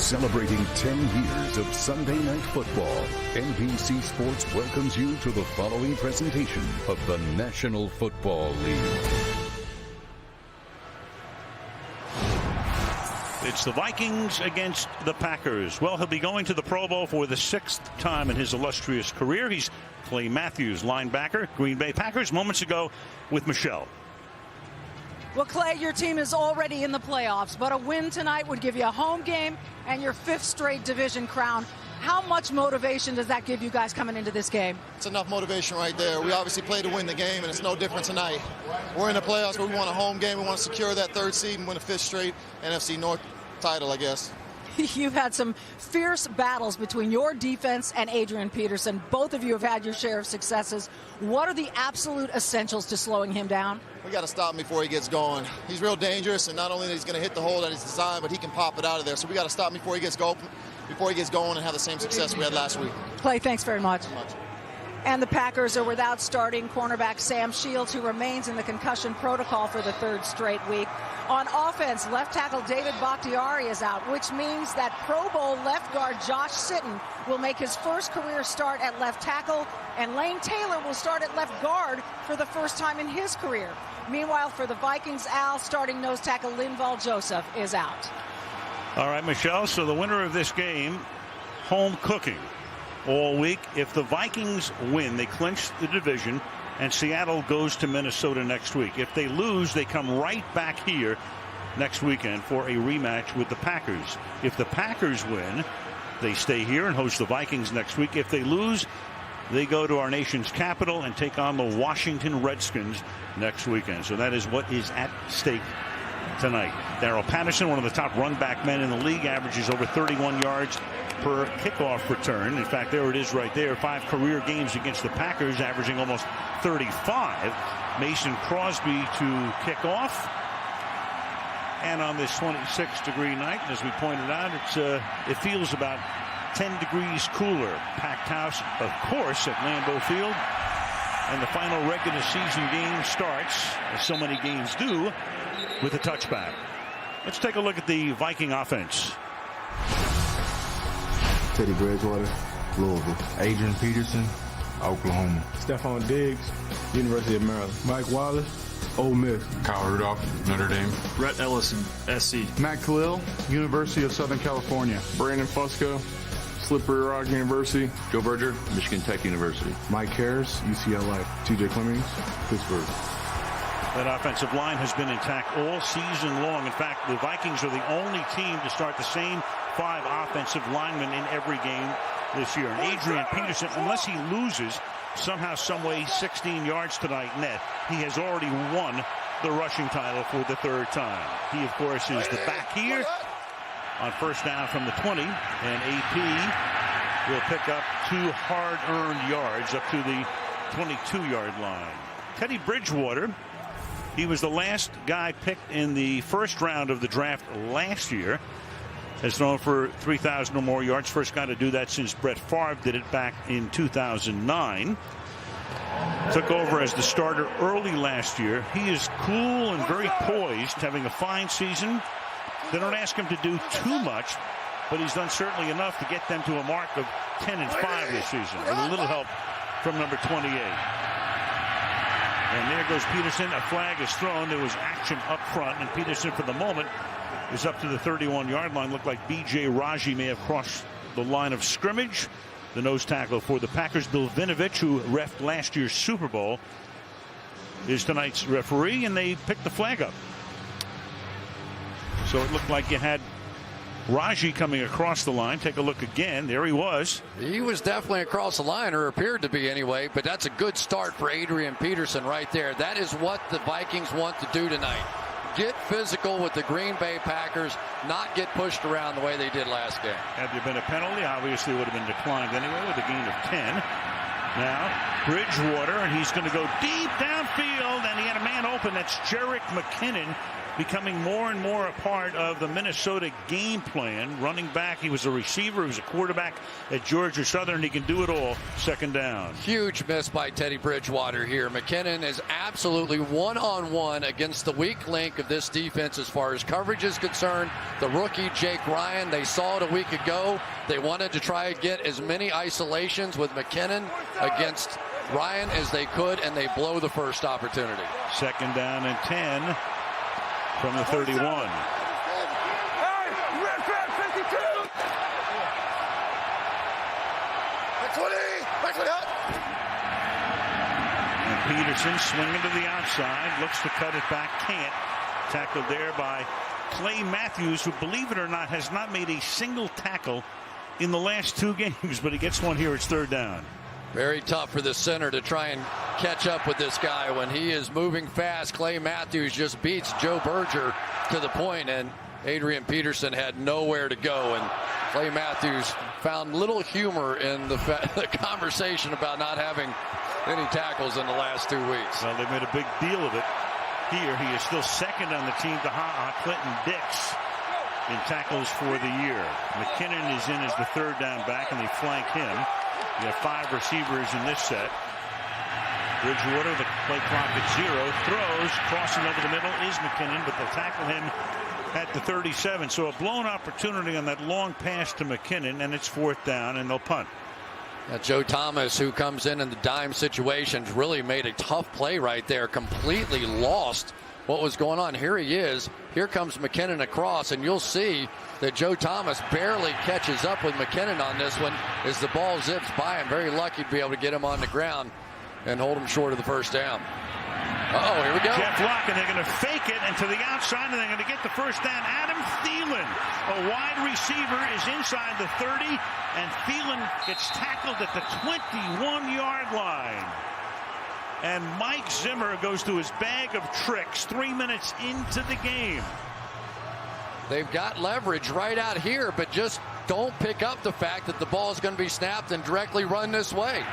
Celebrating 10 years of Sunday Night Football, NBC Sports welcomes you to the following presentation of the National Football League. It's the Vikings against the Packers. Well, he'll be going to the Pro Bowl for the 6th time in his illustrious career. He's Clay Matthews, linebacker, Green Bay Packers, moments ago with Michelle. Well, Clay, your team is already in the playoffs, but a win tonight would give you a home game and your 5th straight division crown. How much motivation does that give you guys coming into this game? It's enough motivation right there. We obviously play to win the game, and it's no different tonight. We're in the playoffs, but we want a home game. We want to secure that 3rd seed and win a 5th straight NFC North title, I guess. You've had some fierce battles between your defense and Adrian Peterson. Both of you have had your share of successes. What are the absolute essentials to slowing him down? We got to stop him before he gets going. He's real dangerous, and not only that he's going to hit the hole that he's designed, but he can pop it out of there. So we got to stop him before he gets going and have the same success we had last week. Clay, thanks very much. And the Packers are without starting cornerback Sam Shields, who remains in the concussion protocol for the 3rd straight week. On offense, left tackle David Bakhtiari is out, which means that Pro Bowl left guard Josh Sitton will make his first career start at left tackle, and Lane Taylor will start at left guard for the first time in his career. Meanwhile, for the Vikings, starting nose tackle Linval Joseph is out. All right, Michelle, so the winner of this game, home cooking all week. If the Vikings win, they clinch the division, and Seattle goes to Minnesota next week. If they lose, they come right back here next weekend for a rematch with the Packers. If the Packers win, they stay here and host the Vikings next week. If they lose, they go to our nation's capital and take on the Washington Redskins next weekend. So that is what is at stake tonight. Darrell Patterson, one of the top run-back men in the league, averages over 31 yards per kickoff return. In fact, there it is right there. 5 career games against the Packers, averaging almost 35. Mason Crosby to kick off. And on this 26-degree night, as we pointed out, it feels about 10 degrees cooler. Packed house, of course, at Lambeau Field. And the final regular season game starts, as so many games do, with a touchback. Let's take a look at the Viking offense. Teddy Bridgewater, Louisville. Adrian Peterson, Oklahoma. Stephon Diggs, University of Maryland. Mike Wallace, Ole Miss. Kyle Rudolph, Notre Dame. Rhett Ellison, SC. Matt Khalil, University of Southern California. Brandon Fusco, Slippery Rock University. Joe Berger, Michigan Tech University. Mike Harris, UCLA. TJ Clemmings, Pittsburgh. That offensive line has been intact all season long. In fact, the Vikings are the only team to start the same 5 offensive linemen in every game this year. And Adrian Peterson, unless he loses somehow, someway 16 yards tonight net, he has already won the rushing title for the 3rd time. He, of course, is the back here on first down from the 20, and AP will pick up 2 hard-earned yards up to the 22-yard line. Teddy Bridgewater, he was the last guy picked in the 1st round of the draft last year. Has thrown for 3,000 or more yards. First guy to do that since Brett Favre did it back in 2009. Took over as the starter early last year. He is cool and very poised, having a fine season. They don't ask him to do too much, but he's done certainly enough to get them to a mark of 10-5 this season, with a little help from number 28. And there goes Peterson. A flag is thrown. There was action up front, and Peterson, for the moment, is up to the 31-yard line. Looked like B.J. Raji may have crossed the line of scrimmage. The nose tackle for the Packers, Bill Vinovich, who reffed last year's Super Bowl, is tonight's referee, and they picked the flag up. So it looked like you had Raji coming across the line. Take a look again. There he was. He was definitely across the line, or appeared to be anyway, but that's a good start for Adrian Peterson right there. That is what the Vikings want to do tonight. Get physical with the Green Bay Packers, not get pushed around the way they did last game. Had there been a penalty, obviously would have been declined anyway with a gain of 10. Now, Bridgewater, and he's going to go deep downfield, and he had a man open. That's Jerick McKinnon becoming more and more a part of the Minnesota game plan. Running back, he was a receiver, he was a quarterback at Georgia Southern. He can do it all. Second down. Huge miss by Teddy Bridgewater here. McKinnon is absolutely one-on-one against the weak link of this defense as far as coverage is concerned. The rookie Jake Ryan, they saw it a week ago. They wanted to try and get as many isolations with McKinnon against Ryan as they could, and they blow the first opportunity. Second down and 10 from the 31. And Peterson swinging to the outside, looks to cut it back, can't. Tackled there by Clay Matthews, who, believe it or not, has not made a single tackle in the last 2 games, but he gets one here. It's third down. Very tough for the center to try and catch up with this guy when he is moving fast. Clay Matthews just beats Joe Berger to the point, and Adrian Peterson had nowhere to go. And Clay Matthews found little humor in the conversation about not having any tackles in the last 2 weeks. Well, they made a big deal of it here. He is still second on the team to Clinton Dix in tackles for the year. McKinnon is in as the third down back, and they flank him. You have 5 receivers in this set. Bridgewater, the play clock at 0, throws, crossing over the middle is McKinnon, but they'll tackle him at the 37. So a blown opportunity on that long pass to McKinnon, and it's fourth down, and they'll punt. Joe Thomas, who comes in the dime situations, really made a tough play right there, completely lost what was going on. Here he is. Here comes McKinnon across, and you'll see that Joe Thomas barely catches up with McKinnon on this one as the ball zips by him. Very lucky to be able to get him on the ground and hold him short of the first down. Uh-oh, here we go. Jeff Locke, and they're going to fake it, and to the outside, and they're going to get the first down. Adam Thielen, a wide receiver, is inside the 30, and Thielen gets tackled at the 21-yard line. And Mike Zimmer goes to his bag of tricks 3 minutes into the game. They've got leverage right out here, but just don't pick up the fact that the ball is going to be snapped and directly run this way.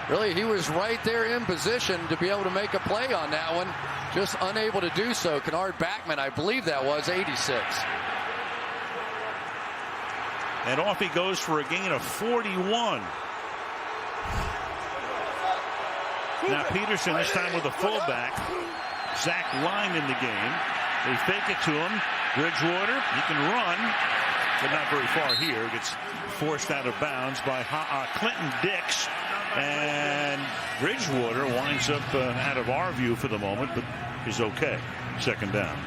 Really, he was right there in position to be able to make a play on that one, just unable to do so. Kennard Backman, I believe that was 86. And off he goes for a gain of 41. Now Peterson, this time with a fullback. Zach Line in the game. They fake it to him. Bridgewater, he can run, but not very far here. Gets forced out of bounds by Clinton Dix. And Bridgewater winds up out of our view for the moment, but is okay. Second down.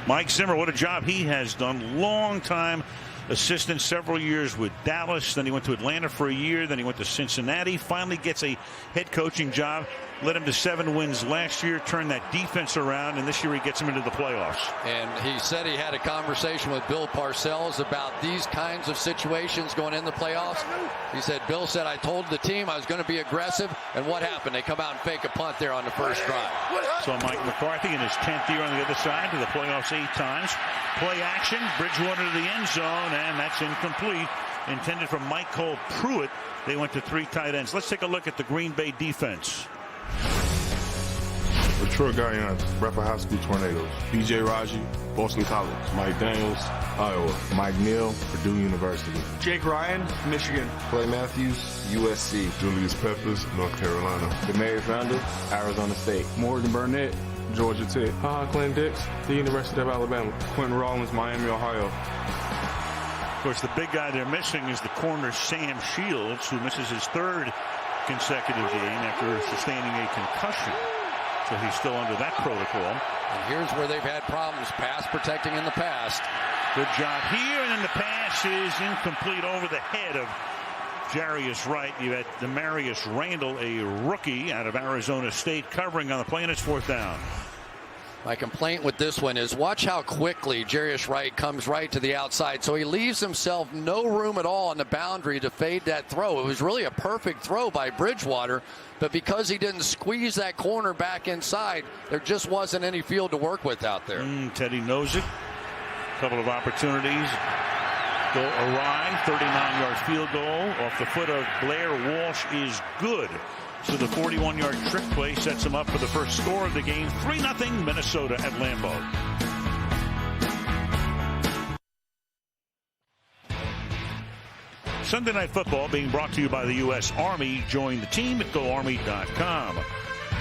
Mike Zimmer, what a job he has done. Long time assistant, several years with Dallas. Then he went to Atlanta for a year. Then he went to Cincinnati. Finally gets a head coaching job. Led him to 7 wins last year. Turned that defense around, and this year he gets him into the playoffs. And he said he had a conversation with Bill Parcells about these kinds of situations going in the playoffs. He said, Bill said, I told the team I was going to be aggressive, and what happened? They come out and fake a punt there on the first drive. So Mike McCarthy in his 10th year on the other side to the playoffs 8 times. Play action, Bridgewater to the end zone, and that's incomplete. Intended for Michael Pruitt. They went to 3 tight ends. Let's take a look at the Green Bay defense. Detroit Giants, Bradford High School Tornadoes. B.J. Raji, Boston College. Mike Daniels, Iowa. Mike Neal, Purdue University. Jake Ryan, Michigan. Clay Matthews, USC. Julius Peppers, North Carolina. Demarius Randall, Arizona State. Morgan Burnett, Georgia Tech. Clinton Dix, the University of Alabama. Quentin Rollins, Miami, Ohio. Of course, the big guy they're missing is the corner Sam Shields, who misses his 3rd consecutive game after sustaining a concussion. So he's still under that protocol. And here's where they've had problems pass protecting in the past. Good job here, and then the pass is incomplete over the head of Jarius Wright. You had Demarius Randall, a rookie out of Arizona State, covering on the play, and it's 4th down. My complaint with this one is watch how quickly Jarius Wright comes right to the outside. So he leaves himself no room at all on the boundary to fade that throw. It was really a perfect throw by Bridgewater, but because he didn't squeeze that corner back inside, there just wasn't any field to work with out there. Teddy knows it. A couple of opportunities go awry. 39-yard field goal off the foot of Blair Walsh is good. So the 41-yard trick play sets them up for the first score of the game. 3-0 Minnesota at Lambeau. Sunday Night Football being brought to you by the U.S. Army. Join the team at GoArmy.com.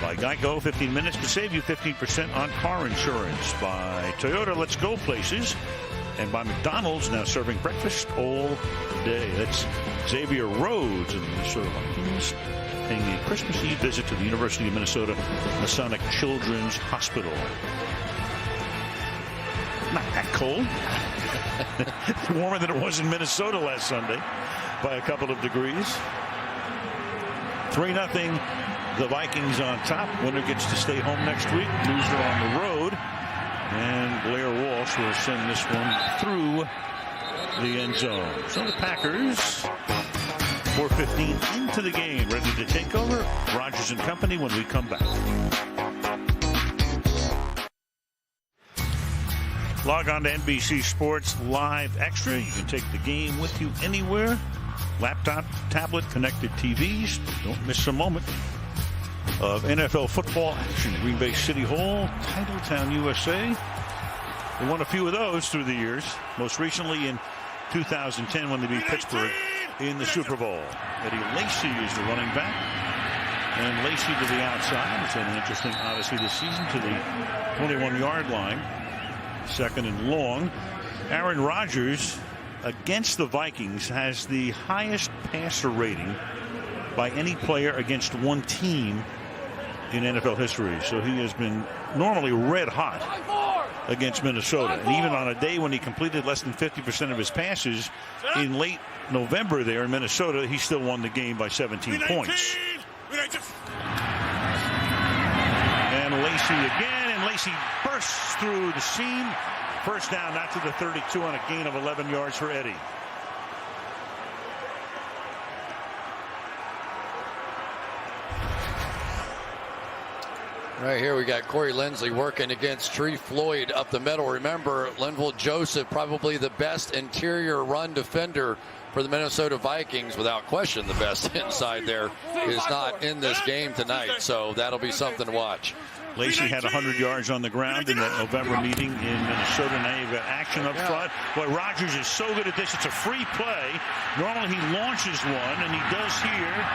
By Geico, 15 minutes to save you 15% on car insurance. By Toyota, let's go places. And by McDonald's, now serving breakfast all day. That's Xavier Rhodes in the Minnesota Vikings paying a Christmas Eve visit to the University of Minnesota Masonic Children's Hospital. Not that cold. Warmer than it was in Minnesota last Sunday by a couple of degrees. 3-0. The Vikings on top. Winner gets to stay home next week. Loser on the road. And Blair Walsh will send this one through the end zone. So the Packers, 4:15 into the game, ready to take over. Rodgers and company when we come back. Log on to NBC Sports Live Extra. You can take the game with you anywhere. Laptop, tablet, connected TVs. Don't miss a moment of NFL football action. Green Bay City Hall, Titletown, USA. They won a few of those through the years. Most recently in 2010 when they beat Pittsburgh in the Super Bowl. Eddie Lacy is the running back. And Lacy to the outside. It's had an interesting odyssey this season to the 21-yard line. Second and long. Aaron Rodgers against the Vikings has the highest passer rating by any player against one team in NFL history. So he has been normally red hot against Minnesota. And even on a day when he completed less than 50% of his passes in late November there in Minnesota, he still won the game by 17 points. And Lacy again, and Lacy bursts through the seam. First down, not to the 32 on a gain of 11 yards for Eddie. Right here we got Corey Linsley working against Tree Floyd up the middle. Remember, Linval Joseph, probably the best interior run defender for the Minnesota Vikings, without question the best inside there, is not in this game tonight. So that'll be something to watch. Lacy had 100 yards on the ground in that November meeting in Minnesota. Now you've got action up front. Boy, Rodgers is so good at this. It's a free play. Normally he launches one, and he does here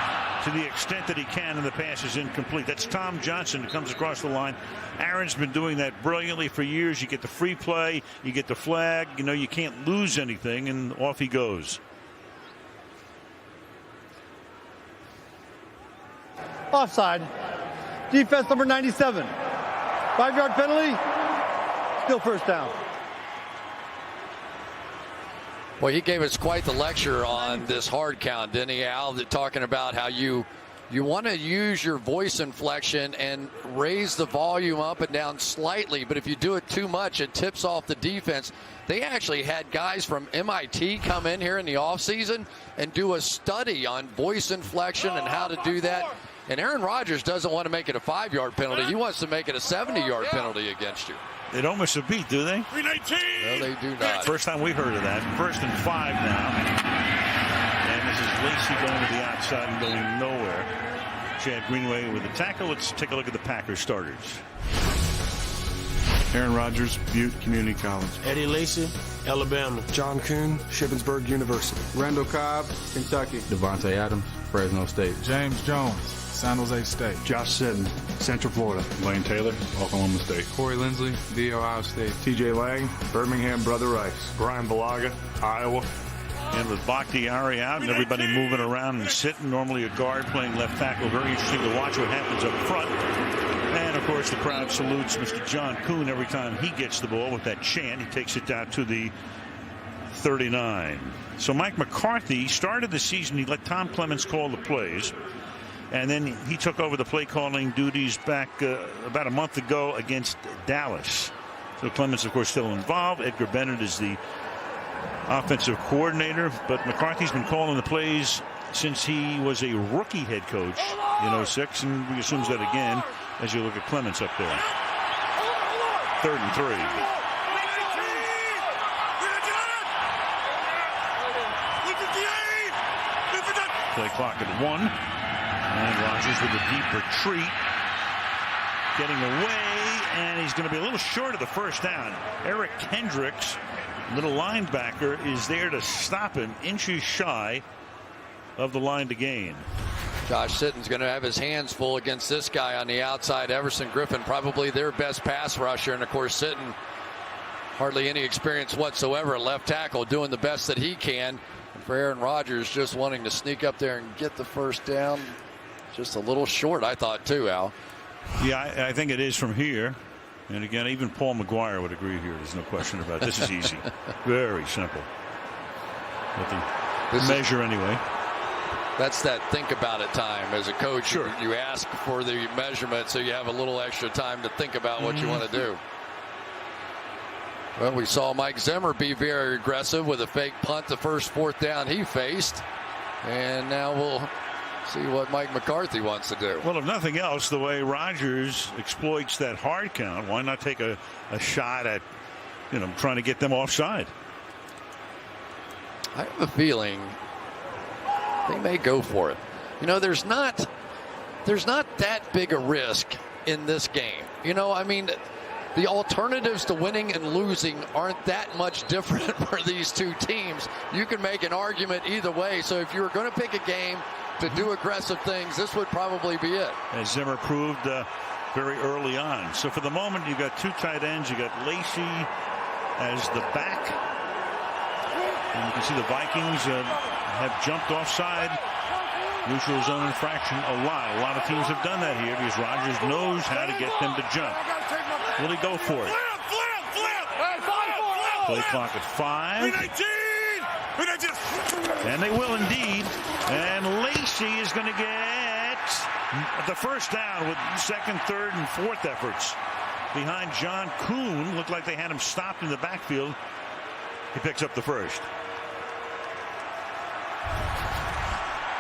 to the extent that he can, and the pass is incomplete. That's Tom Johnson who comes across the line. Aaron's been doing that brilliantly for years. You get the free play, you get the flag. You know, you can't lose anything, and off he goes. Offside. Defense number 97. 5-yard penalty. Still first down. Well, he gave us quite the lecture on this hard count, didn't he, Al? Talking about how you want to use your voice inflection and raise the volume up and down slightly, but if you do it too much, it tips off the defense. They actually had guys from MIT come in here in the offseason and do a study on voice inflection and how to do that. And Aaron Rodgers doesn't want to make it a 5-yard penalty. He wants to make it a 70-yard penalty against you. They don't miss a beat, do they? No, they do not. First time we heard of that. 1st and 5 now. And this is Lacy going to the outside and going nowhere. Chad Greenway with the tackle. Let's take a look at the Packers starters. Aaron Rodgers, Butte Community College. Eddie Lacy, Alabama. John Kuhn, Shippensburg University. Randall Cobb, Kentucky. Devontae Adams, Fresno State. James Jones, San Jose State. Josh Sitton, Central Florida. Lane Taylor, Oklahoma State. Corey Linsley, The Ohio State. TJ Lang, Birmingham Brother Rice. Brian Balaga, Iowa. And with Bakhtiari out and everybody moving around and sitting, normally a guard playing left tackle. Very interesting to watch what happens up front. And, of course, the crowd salutes Mr. John Kuhn every time he gets the ball with that chant. He takes it down to the 39. So Mike McCarthy started the season. He let Tom Clements call the plays. And then he took over the play calling duties back about a month ago against Dallas. So Clements, of course, still involved. Edgar Bennett is the offensive coordinator. But McCarthy's been calling the plays since he was a rookie head coach in 06. And we assume that again as you look at Clements up there. 3rd and 3. Play clock at 1. And Rodgers with a deep retreat. Getting away, and he's going to be a little short of the first down. Eric Kendricks, little linebacker, is there to stop him, inches shy of the line to gain. Josh Sitton's going to have his hands full against this guy on the outside. Everson Griffin, probably their best pass rusher. And, of course, Sitton, hardly any experience whatsoever at left tackle, doing the best that he can. And for Aaron Rodgers, just wanting to sneak up there and get the first down. Just a little short, I thought, too, Al. Yeah, I think it is from here. And, again, even Paul McGuire would agree here. There's no question about it. This is easy. Very simple. With the measure anyway. That's that think about it time. As a coach, sure, you ask for the measurement so you have a little extra time to think about what you want to do. Well, we saw Mike Zimmer be very aggressive with a fake punt the first 4th down he faced. And now we'll see what Mike McCarthy wants to do. Well, if nothing else, the way Rodgers exploits that hard count, why not take a shot at, trying to get them offside? I have a feeling they may go for it. There's not that big a risk in this game. I mean, the alternatives to winning and losing aren't that much different for these two teams. You can make an argument either way. So if you were going to pick a game to do aggressive things, this would probably be it. As Zimmer proved very early on. So for the moment, you got 2 tight ends. You got Lacy as the back. And you can see the Vikings have jumped offside. Neutral zone infraction a lot. A lot of teams have done that here because Rodgers knows how to get them to jump. Will he go for it? Play clock at 5. And they will indeed. And Lacy is going to get the first down with 2nd, 3rd, and 4th efforts. Behind John Kuhn. Looked like they had him stopped in the backfield. He picks up the first.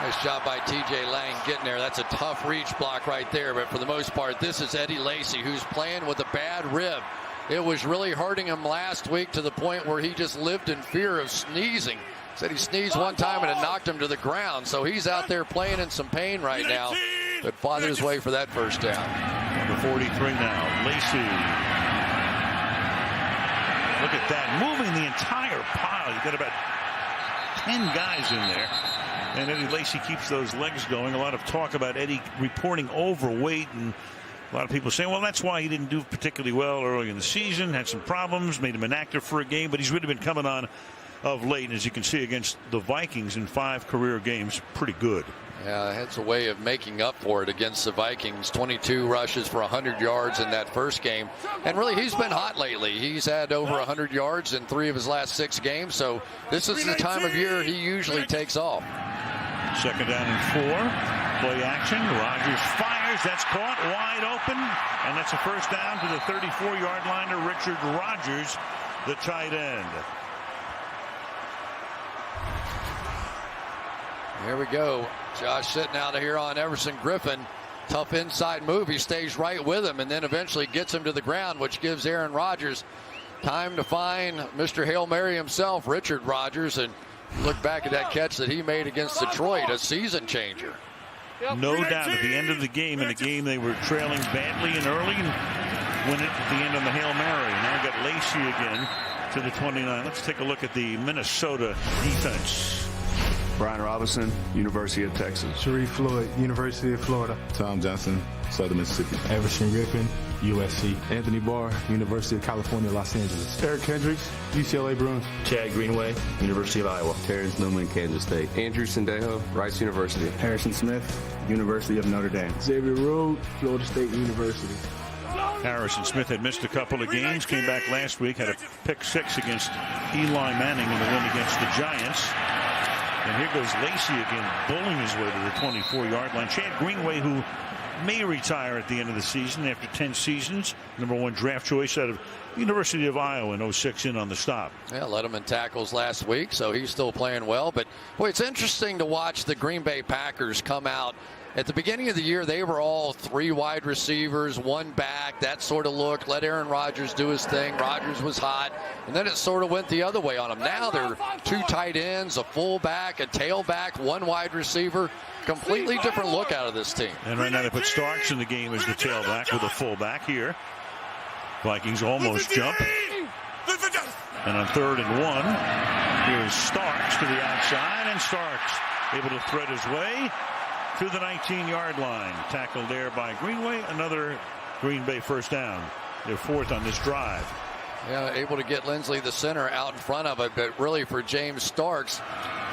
Nice job by T.J. Lang getting there. That's a tough reach block right there. But for the most part, this is Eddie Lacy, who's playing with a bad rib. It was really hurting him last week to the point where he just lived in fear of sneezing. Said he sneezed one time and it knocked him to the ground. So he's out there playing in some pain right now. But fought his way for that first down. Number 43 now. Lacy. Look at that. Moving the entire pile. You've got about 10 guys in there. And Eddie Lacy keeps those legs going. A lot of talk about Eddie reporting overweight, and a lot of people saying, well, that's why he didn't do particularly well early in the season, had some problems, made him inactive for a game, but he's really been coming on of late. And as you can see against the Vikings in 5 career games, pretty good. Yeah, that's a way of making up for it against the Vikings. 22 rushes for 100 yards in that first game. And really, he's been hot lately. He's had over 100 yards in 3 of his last 6 games. So this is the time of year he usually takes off. 2nd down and 4. Play action. Rodgers fires. That's caught wide open. And that's a first down to the 34-yard line to Richard Rodgers, the tight end. Here we go. Josh sitting out of here on Everson Griffin. Tough inside move. He stays right with him and then eventually gets him to the ground, which gives Aaron Rodgers time to find Mr. Hail Mary himself, Richard Rodgers, and look back at that catch that he made against Detroit, a season changer. No doubt at the end of the game, in a game they were trailing badly and early, and win it at the end on the Hail Mary. Now we got Lacy again to the 29. Let's take a look at the Minnesota defense. Brian Robinson, University of Texas. Sharif Floyd, University of Florida. Tom Johnson, Southern Mississippi. Everson Griffin, USC. Anthony Barr, University of California, Los Angeles. Eric Kendricks, UCLA Bruins. Chad Greenway, University of Iowa. Terrence Newman, Kansas State. Andrew Sendejo, Rice University. Harrison Smith, University of Notre Dame. Xavier Rhodes, Florida State University. Harrison Smith had missed a couple of games, came back last week, had a pick 6 against Eli Manning in the win against the Giants. And here goes Lacy again, bowling his way to the 24-yard line. Chad Greenway, who may retire at the end of the season after 10 seasons. #1 draft choice out of University of Iowa in 06 in on the stop. Yeah, led him in tackles last week, so he's still playing well. But, boy, it's interesting to watch the Green Bay Packers come out At the beginning of the year, they were all 3 wide receivers, 1 back, that sort of look. Let Aaron Rodgers do his thing. Rodgers was hot. And then it sort of went the other way on them. Now they're 2 tight ends, a fullback, a tailback, 1 wide receiver. Completely different look out of this team. And right now they put Starks in the game as the tailback with a fullback here. Vikings almost jump. And on 3rd and 1, here's Starks to the outside. And Starks able to thread his way to the 19-yard line. Tackled there by Greenway. Another Green Bay first down. Their 4th on this drive. Yeah, able to get Lindsley, the center, out in front of it. But really for James Starks,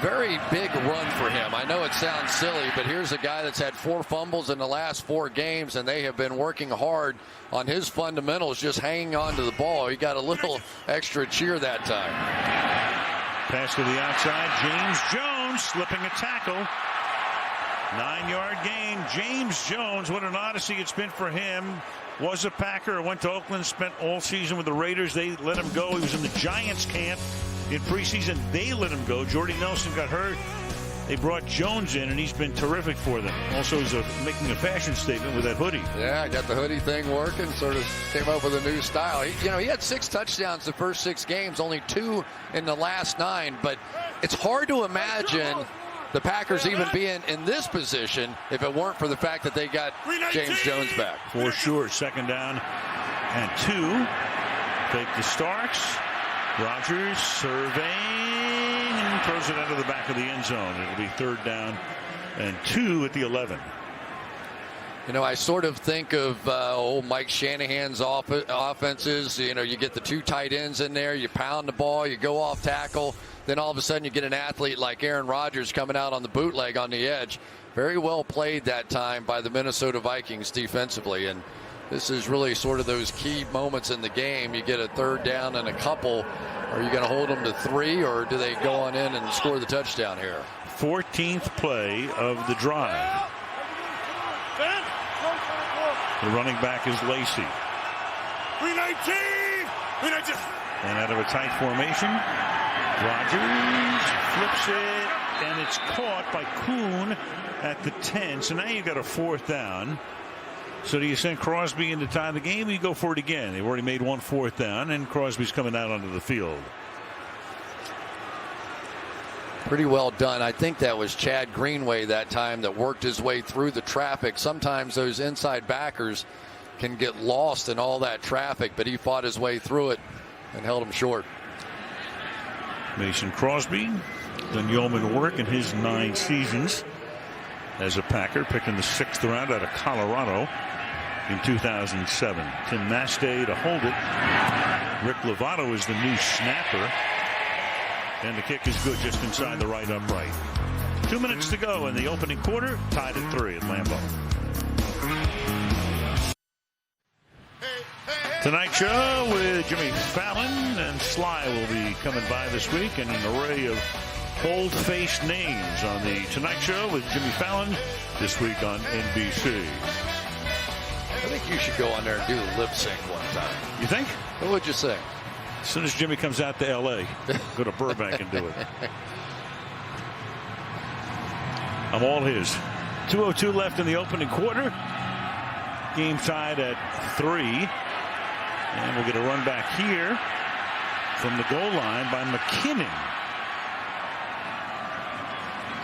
very big run for him. I know it sounds silly, but here's a guy that's had 4 fumbles in the last 4 games, and they have been working hard on his fundamentals, just hanging on to the ball. He got a little extra cheer that time. Pass to the outside. James Jones slipping a tackle. 9-yard gain. James Jones, what an odyssey it's been for him. Was a Packer, went to Oakland, spent all season with the Raiders. They let him go. He was in the Giants camp in preseason. They let him go. Jordy Nelson got hurt. They brought Jones in, and he's been terrific for them. Also, he's making a fashion statement with that hoodie. Yeah, got the hoodie thing working. Sort of came up with a new style. He had 6 touchdowns the first 6 games, only 2 in the last 9. But it's hard to imagine the Packers even being in this position if it weren't for the fact that they got James Jones back. For sure. 2nd down and 2. Fake to Starks. Rodgers surveying and throws it out of the back of the end zone. It'll be 3rd down and 2 at the 11. I sort of think of old Mike Shanahan's offenses. You get the 2 tight ends in there, you pound the ball, you go off tackle, then all of a sudden you get an athlete like Aaron Rodgers coming out on the bootleg on the edge. Very well played that time by the Minnesota Vikings defensively, and this is really sort of those key moments in the game. You get a 3rd down and a couple. Are you going to hold them to 3, or do they go on in and score the touchdown here? 14th play of the drive. The running back is Lacey. 319! And out of a tight formation, Rodgers flips it, and it's caught by Kuhn at the 10. So now you've got a 4th down. So do you send Crosby in to tie the game, or you go for it again? They've already made 1 4th down, and Crosby's coming out onto the field. Pretty well done. I think that was Chad Greenway that time that worked his way through the traffic. Sometimes those inside backers can get lost in all that traffic, but he fought his way through it and held him short. Mason Crosby done yeoman work in his 9 seasons as a Packer, picking the 6th round out of Colorado in 2007. Tim Mastay to hold it. Rick Lovato is the new snapper. And the kick is good just inside the right upright. 2 minutes to go in the opening quarter. Tied at 3 at Lambeau. Tonight show with Jimmy Fallon and Sly will be coming by this week, and an array of bold-faced names on the Tonight Show with Jimmy Fallon this week on NBC. I think you should go on there and do lip sync one time. You think? What would you say? As soon as Jimmy comes out to L.A., go to Burbank and do it. I'm all his. 2:02 left in the opening quarter. Game tied at 3. And we'll get a run back here from the goal line by McKinnon.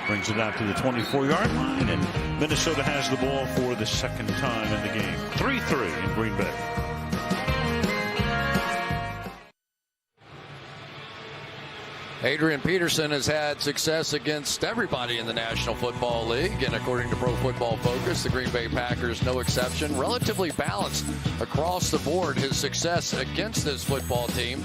Brings it out to the 24-yard line, and Minnesota has the ball for the 2nd time in the game. 3-3 in Green Bay. Adrian Peterson has had success against everybody in the National Football League, and according to Pro Football Focus, the Green Bay Packers no exception. Relatively balanced across the board, his success against this football team.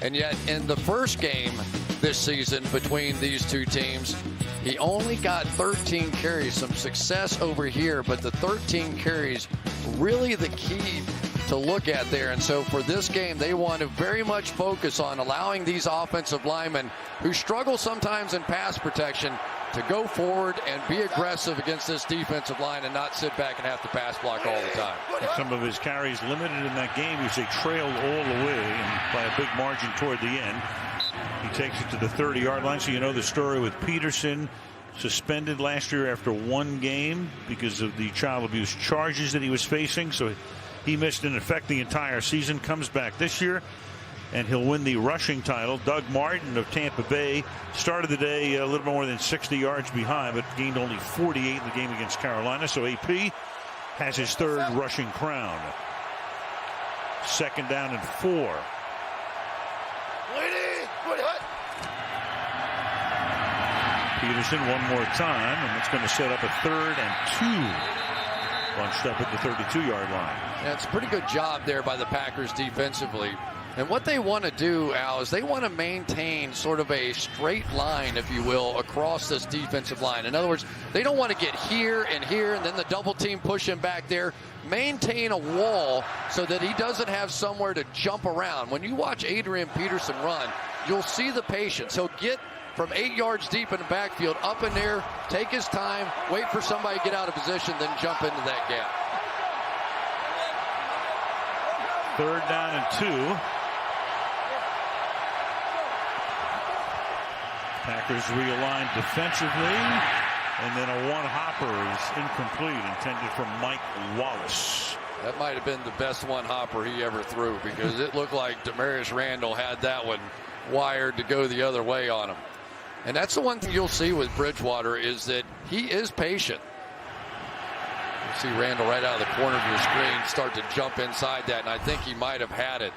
And yet in the first game this season between these 2 teams, he only got 13 carries. Some success over here, but the 13 carries really the key to look at there. And so for this game, they want to very much focus on allowing these offensive linemen who struggle sometimes in pass protection to go forward and be aggressive against this defensive line and not sit back and have to pass block all the time. Some of his carries limited in that game as they trailed all the way and by a big margin toward the end. He takes it to the 30-yard line. So you know the story with Peterson suspended last year after one game because of the child abuse charges that he was facing. So he missed, in effect, the entire season. Comes back this year, and he'll win the rushing title. Doug Martin of Tampa Bay started the day a little more than 60 yards behind, but gained only 48 in the game against Carolina. So AP has his third rushing crown. 2nd down and 4. Peterson one more time, and it's going to set up a 3rd and 2. Bunched up at the 32-yard line. Yeah, it's a pretty good job there by the Packers defensively. And what they want to do, Al, is they want to maintain sort of a straight line, if you will, across this defensive line. In other words, they don't want to get here, and then the double team push him back there. Maintain a wall so that he doesn't have somewhere to jump around. When you watch Adrian Peterson run, you'll see the patience. He'll get from 8 yards deep in the backfield, up in there, take his time, wait for somebody to get out of position, then jump into that gap. 3rd down and 2. Packers realigned defensively, and then a one-hopper is incomplete, intended for Mike Wallace. That might have been the best one-hopper he ever threw, because it looked like Demarius Randall had that one wired to go the other way on him. And that's the one thing you'll see with Bridgewater, is that he is patient. You see Randall right out of the corner of your screen start to jump inside that, and I think he might have had it.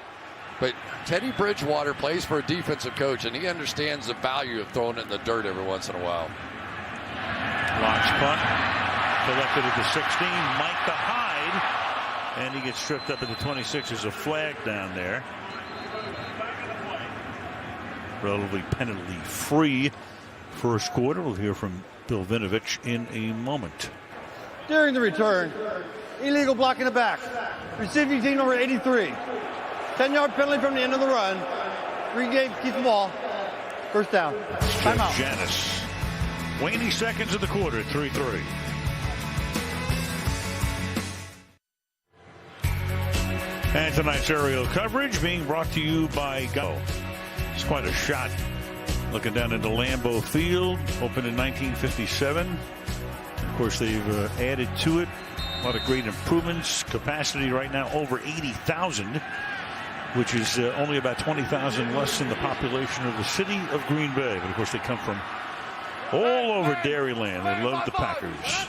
But Teddy Bridgewater plays for a defensive coach, and he understands the value of throwing it in the dirt every once in a while. Locks punt. Collected at the 16. Mike the Hyde. And he gets tripped up at the 26. There's a flag down there. Relatively penalty-free first quarter. We'll hear from Bill Vinovich in a moment. During the return, illegal block in the back. Receiving team number 83. 10-yard penalty from the end of the run. Green Bay keeps the ball. First down. Timeout. Janis. Waning seconds of the quarter, 3-3. And tonight's aerial coverage being brought to you by Go. It's quite a shot. Looking down into Lambeau Field, opened in 1957. Of course, they've added to it a lot of great improvements. Capacity right now over 80,000. Which is only about 20,000 less than the population of the city of Green Bay. But, of course, they come from all over Dairyland. They love the Packers.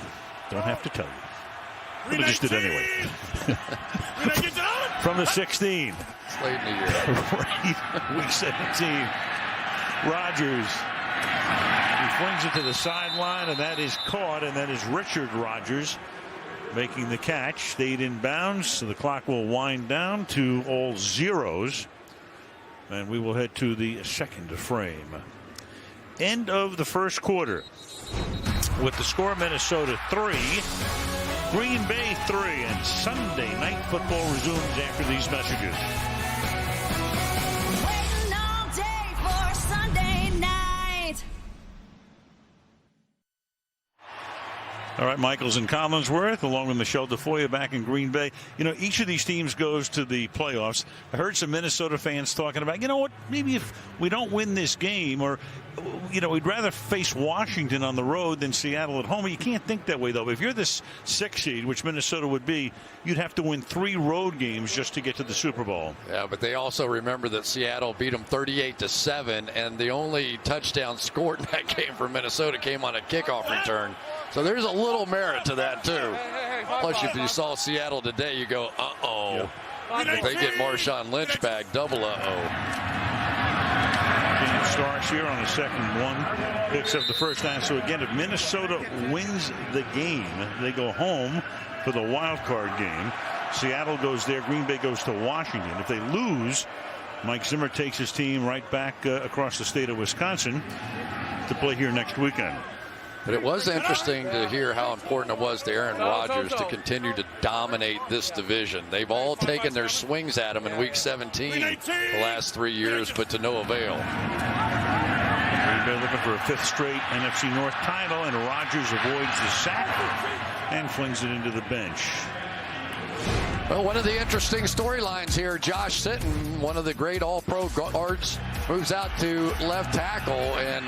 Don't have to tell you. But they just did anyway. From the 16. It's late in the year. Right. Week 17. Rodgers. He flings it to the sideline, and that is caught, and that is Richard Rodgers making the catch. Stayed in bounds, so the clock will wind down to all zeros, and we will head to the second frame. End of the first quarter with the score: Minnesota 3, Green Bay 3, and Sunday Night Football resumes after these messages. Waiting all day for Sunday night. All right, Michaels and Collinsworth, along with Michelle DeFoya back in Green Bay. You know, each of these teams goes to the playoffs. I heard some Minnesota fans talking about, you know what, maybe if we don't win this game, or, you know, we'd rather face Washington on the road than Seattle at home. You can't think that way, though. If you're this 6th seed, which Minnesota would be, you'd have to win 3 road games just to get to the Super Bowl. Yeah, but they also remember that Seattle beat them 38-7, and the only touchdown scored in that game for Minnesota came on a kickoff return. So there's a little merit to that, too. Plus, if you saw Seattle today, you go, uh-oh. Yep. If they get Marshawn Lynch back, double uh-oh. Team starts here on the second one. Picks up the first down. So, again, if Minnesota wins the game, they go home for the wild card game. Seattle goes there. Green Bay goes to Washington. If they lose, Mike Zimmer takes his team right back across the state of Wisconsin to play here next weekend. But it was interesting to hear how important it was to Aaron Rodgers to continue to dominate this division. They've all taken their swings at him in Week 17 the last 3 years, but to no avail. Green Bay looking for a 5th straight NFC North title, and Rodgers avoids the sack and flings it into the bench. Well, one of the interesting storylines here, Josh Sitton, one of the great all-pro guards, moves out to left tackle, and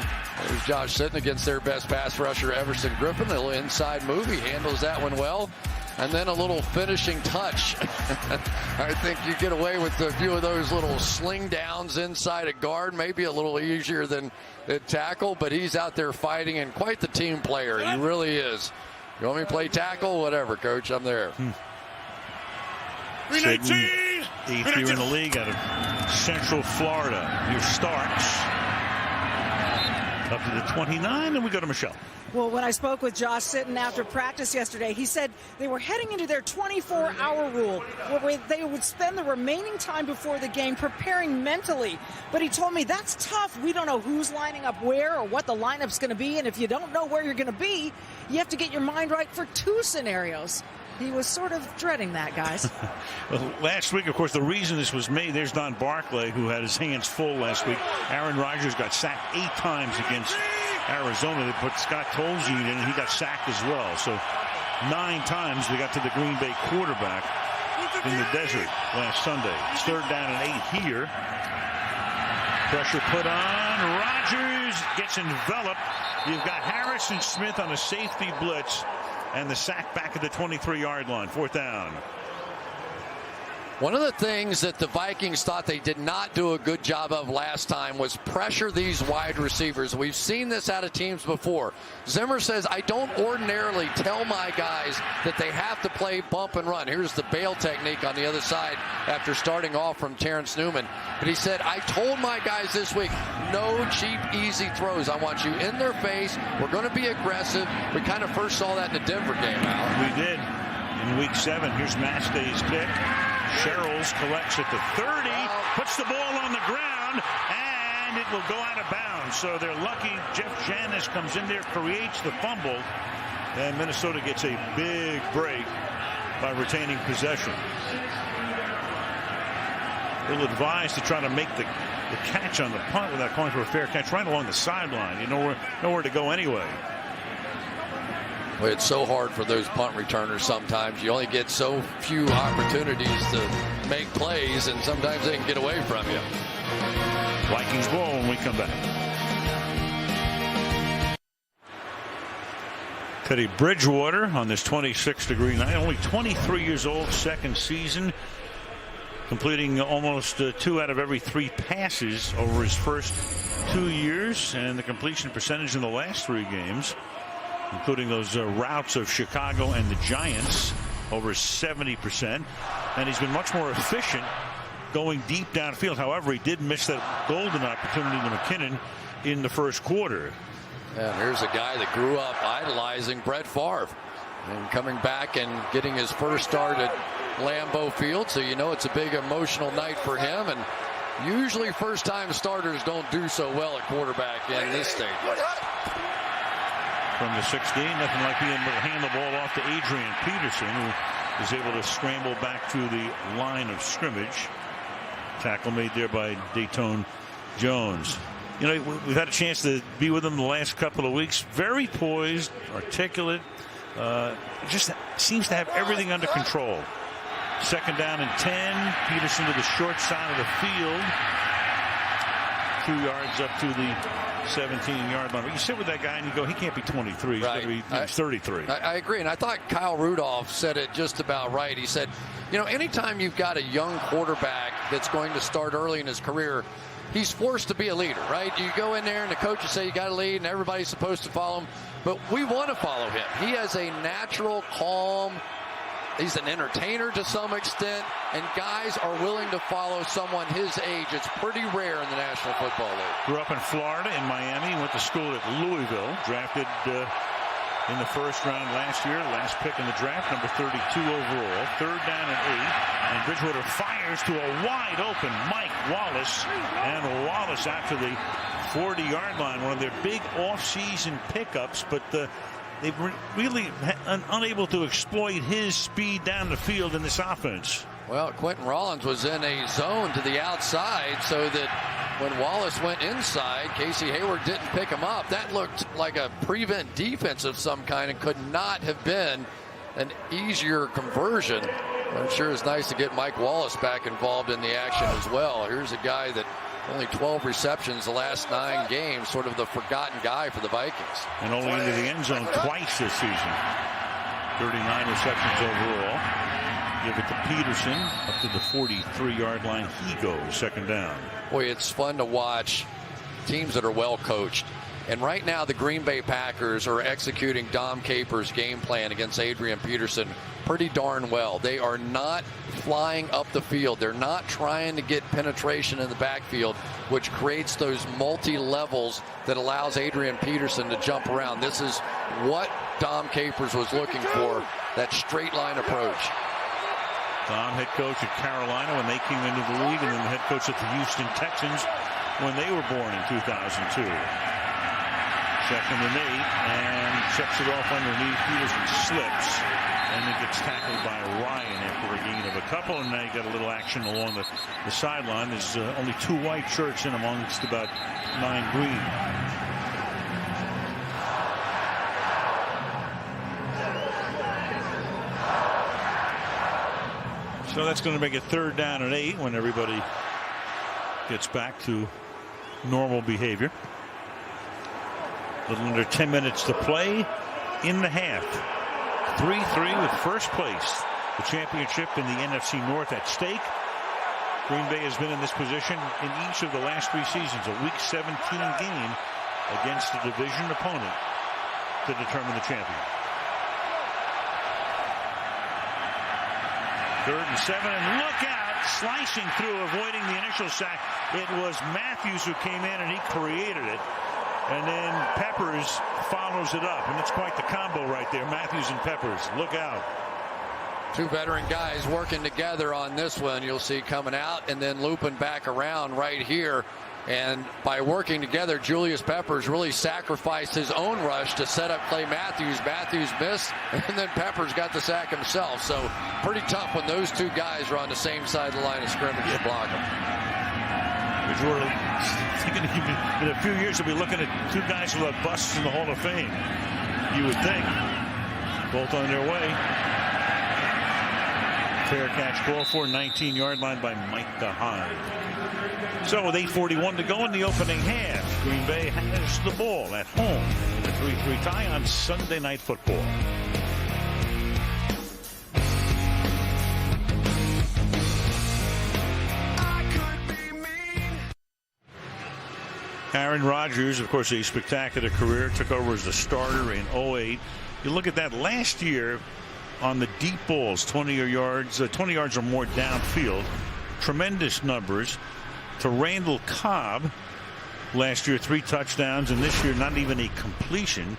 there's Josh Sitton against their best pass rusher, Everson Griffin. A little inside move. He handles that one well. And then a little finishing touch. I think you get away with a few of those little sling downs inside a guard, maybe a little easier than at tackle, but he's out there fighting and quite the team player. He really is. You want me to play tackle? Whatever, coach, I'm there. Sitton, 8th year in the league out of Central Florida. Here starts up to the 29, and we go to Michelle. Well, when I spoke with Josh Sitton after practice yesterday, he said they were heading into their 24-hour rule, where they would spend the remaining time before the game preparing mentally. But he told me that's tough. We don't know who's lining up where or what the lineup's going to be, and if you don't know where you're going to be, you have to get your mind right for 2 scenarios. He was sort of dreading that, guys. Well, last week, of course, the reason this was made, there's Don Barclay, who had his hands full last week. Aaron Rodgers got sacked 8 times against Arizona. They put Scott Tolzien in, and he got sacked as well. So 9 times they got to the Green Bay quarterback in the desert last Sunday. It's 3rd down and 8 here. Pressure put on. Rodgers gets enveloped. You've got Harrison Smith on a safety blitz. And the sack back at the 23-yard line. 4th down. One of the things that the Vikings thought they did not do a good job of last time was pressure these wide receivers. We've seen this out of teams before. Zimmer says, I don't ordinarily tell my guys that they have to play bump and run. Here's the bail technique on the other side after starting off from Terrence Newman. But he said, I told my guys this week, no cheap, easy throws. I want you in their face. We're going to be aggressive. We kind of first saw that in the Denver game, Al. We did in week 7. Here's Mastey's pick. Sherrills collects at the 30, puts the ball on the ground, and it will go out of bounds. So they're lucky. Jeff Janis comes in there, creates the fumble, and Minnesota gets a big break by retaining possession. They'll advise to try to make the catch on the punt without calling for a fair catch right along the sideline. You know nowhere to go anyway. Well, it's so hard for those punt returners sometimes. You only get so few opportunities to make plays, and sometimes they can get away from you. Vikings ball when we come back. Teddy Bridgewater on this 26-degree night, only 23 years old, 2nd season, completing almost 2 out of every 3 passes over his first 2 years, and the completion percentage in the last 3 games, including those routes of Chicago and the Giants, over 70%. And he's been much more efficient going deep downfield. However, he did miss that golden opportunity to McKinnon in the first quarter. And here's a guy that grew up idolizing Brett Favre and coming back and getting his first start at Lambeau Field. So you know it's a big emotional night for him. And usually first-time starters don't do so well at quarterback in this state. From the 16, nothing like being able to hand the ball off to Adrian Peterson, who is able to scramble back to the line of scrimmage. Tackle made there by Dayton Jones. You know, we've had a chance to be with him the last couple of weeks. Very poised, articulate. Just seems to have everything under control. 2nd down and 10. Peterson to the short side of the field. 2 yards up to the 17-yard line. You sit with that guy and you go, he can't be 23. He's right. going to be 33. I agree, and I thought Kyle Rudolph said it just about right. He said, you know, anytime you've got a young quarterback that's going to start early in his career, he's forced to be a leader, right? You go in there and the coaches say you got to lead and everybody's supposed to follow him, but we want to follow him. He has a natural, calm, he's an entertainer to some extent, and guys are willing to follow someone his age. It's pretty rare in the National Football League. Grew up in Florida, in Miami, went to school at Louisville, drafted in the first round last year, last pick in the draft, number 32 overall. 3rd down and 8, and Bridgewater fires to a wide open Mike Wallace, and Wallace out to the 40-yard line, one of their big off-season pickups, but they've really unable to exploit his speed down the field in this offense. Well, Quentin Rollins was in a zone to the outside so that when Wallace went inside, Casey Hayward didn't pick him up. That looked like a prevent defense of some kind and could not have been an easier conversion Well, it sure is nice to get Mike Wallace back involved in the action as well. Here's a guy that only 12 receptions the last 9 games, sort of the forgotten guy for the Vikings. And only into the end zone twice this season. 39 receptions overall. Give it to Peterson up to the 43-yard line. He goes, second down. Boy, it's fun to watch teams that are well coached. And right now the Green Bay Packers are executing Dom Capers' game plan against Adrian Peterson pretty darn well. They are not flying up the field. They're not trying to get penetration in the backfield, which creates those multi-levels that allows Adrian Peterson to jump around. This is what Dom Capers was looking for, that straight line approach. Dom, head coach at Carolina when they came into the league, and then the head coach at the Houston Texans when they were born in 2002. Second and 8, and checks it off underneath. Peterson slips, and it gets tackled by Ryan after a gain of a couple, and now you got a little action along the sideline. There's only 2 white shirts in amongst about 9 green. So that's going to make it 3rd down and 8 when everybody gets back to normal behavior. A little under 10 minutes to play in the half. 3-3 with first place. The championship in the NFC North at stake. Green Bay has been in this position in each of the last 3 seasons. A Week 17 game against a division opponent to determine the champion. 3rd and 7, and look out! Slicing through, avoiding the initial sack. It was Matthews who came in and he created it. And then Peppers follows it up, and it's quite the combo right there. Matthews and Peppers, look out. 2 veteran guys working together on this one. You'll see coming out and then looping back around right here. And by working together, Julius Peppers really sacrificed his own rush to set up Clay Matthews. Matthews missed, and then Peppers got the sack himself. So pretty tough when those 2 guys are on the same side of the line of scrimmage to block them. We're thinking in a few years we'll be looking at 2 guys who have busts in the Hall of Fame. You would think. Both on their way. Fair catch ball for 19-yard line by Micah Hyde. So with 8:41 to go in the opening half, Green Bay has the ball at home in a 3-3 tie on Sunday Night Football. Aaron Rodgers, of course, a spectacular career, took over as a starter in 2008. You look at that last year on the deep balls, 20 yards or more downfield. Tremendous numbers. To Randall Cobb, last year 3 touchdowns, and this year not even a completion.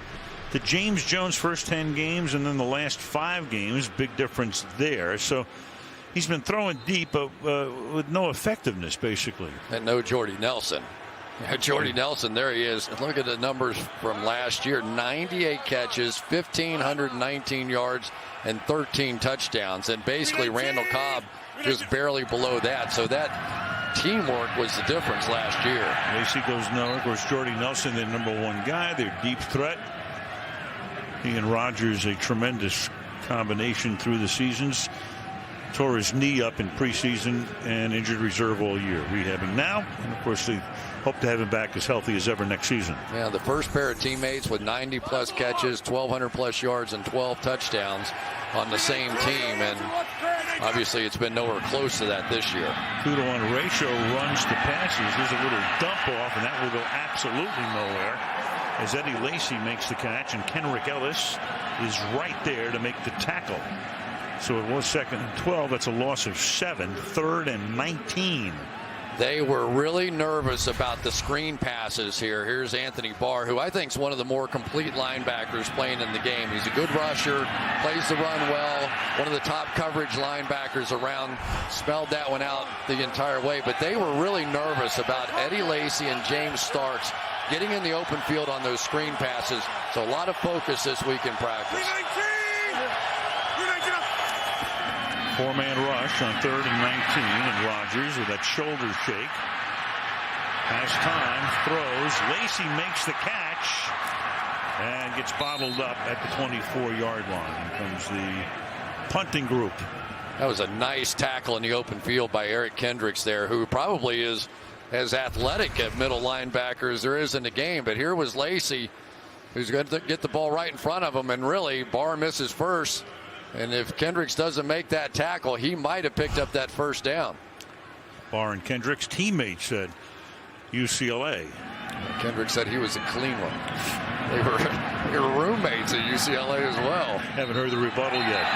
To James Jones, first 10 games, and then the last 5 games, big difference there. So he's been throwing deep, but with no effectiveness, basically. And no Jordy Nelson. Jordy Nelson, there he is. Look at the numbers from last year. 98 catches, 1,519 yards, and 13 touchdowns. And basically Randall Cobb just barely below that. So that teamwork was the difference last year. Lacey goes nowhere. Of course, Jordy Nelson, their #1 guy, their deep threat. He and Rodgers, a tremendous combination through the seasons. Tore his knee up in preseason and injured reserve all year. Rehabbing now, and of course they hope to have him back as healthy as ever next season. Yeah, the first pair of teammates with 90+ catches, 1,200+ yards, and 12 touchdowns on the same team, and obviously it's been nowhere close to that this year. 2-to-1 ratio runs to passes. There's a little dump off, and that will go absolutely nowhere as Eddie Lacy makes the catch, and Kenrick Ellis is right there to make the tackle. So it was 2nd and 12. That's a loss of 7. 3rd and 19. They were really nervous about the screen passes here. Here's Anthony Barr, who I think is one of the more complete linebackers playing in the game. He's a good rusher, plays the run well, one of the top coverage linebackers around. Spelled that one out the entire way. But they were really nervous about Eddie Lacy and James Starks getting in the open field on those screen passes. So a lot of focus this week in practice. 4-man rush on 3rd and 19, and Rodgers with that shoulder shake has time, throws. Lacy makes the catch and gets bottled up at the 24-yard line. Here comes the punting group. That was a nice tackle in the open field by Eric Kendricks there, who probably is as athletic at middle linebacker as there is in the game. But here was Lacey, who's going to get the ball right in front of him, and really Barr misses first. And if Kendricks doesn't make that tackle, he might have picked up that first down. Barr and Kendricks teammates at UCLA. Kendricks said he was a clean one. They were roommates at UCLA as well. Haven't heard the rebuttal yet.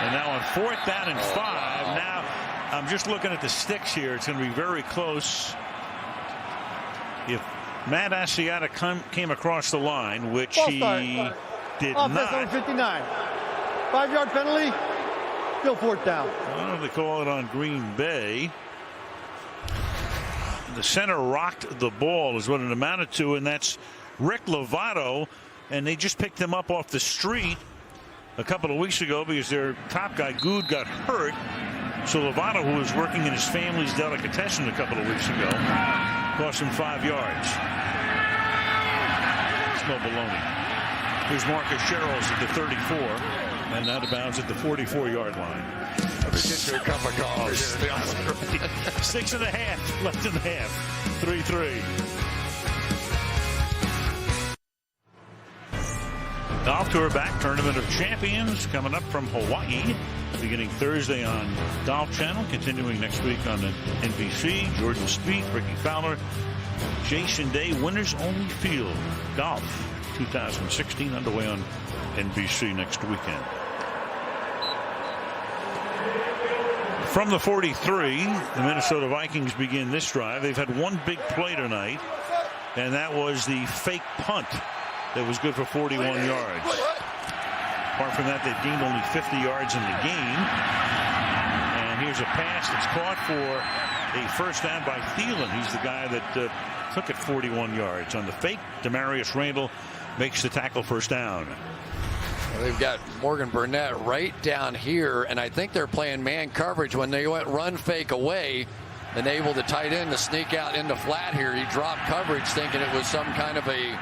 And now on 4th down and 5. Now I'm just looking at the sticks here. It's going to be very close. If Matt Asiata came across the line, which he did not. Number 59. 5-yard penalty. Still 4th down. Well, they call it on Green Bay. The center rocked the ball is what it amounted to, and that's Rick Lovato, and they just picked him up off the street a couple of weeks ago because their top guy Good got hurt. So Lovato, who was working in his family's delicatessen a couple of weeks ago, cost him 5 yards. It's no baloney. Here's Marcus Sherrills at the 34, and out of bounds at the 44-yard line. Get you a cup of coffee. 6.5 left in the half. 3-3. Golf Tour back, Tournament of Champions coming up from Hawaii, beginning Thursday on Golf Channel, continuing next week on the NBC. Jordan Spieth, Ricky Fowler, Jason Day, winners only field. Golf 2016 underway on NBC next weekend. From the 43, the Minnesota Vikings begin this drive. They've had one big play tonight, and that was the fake punt that was good for 41 yards. Apart from that, they've gained only 50 yards in the game. And here's a pass that's caught for a first down by Thielen. He's the guy that took it 41 yards. On the fake, Demarius Randall makes the tackle, first down. They've got Morgan Burnett right down here, and I think they're playing man coverage when they went run fake away, enabled the tight end to sneak out into flat here. He dropped coverage thinking it was some kind of a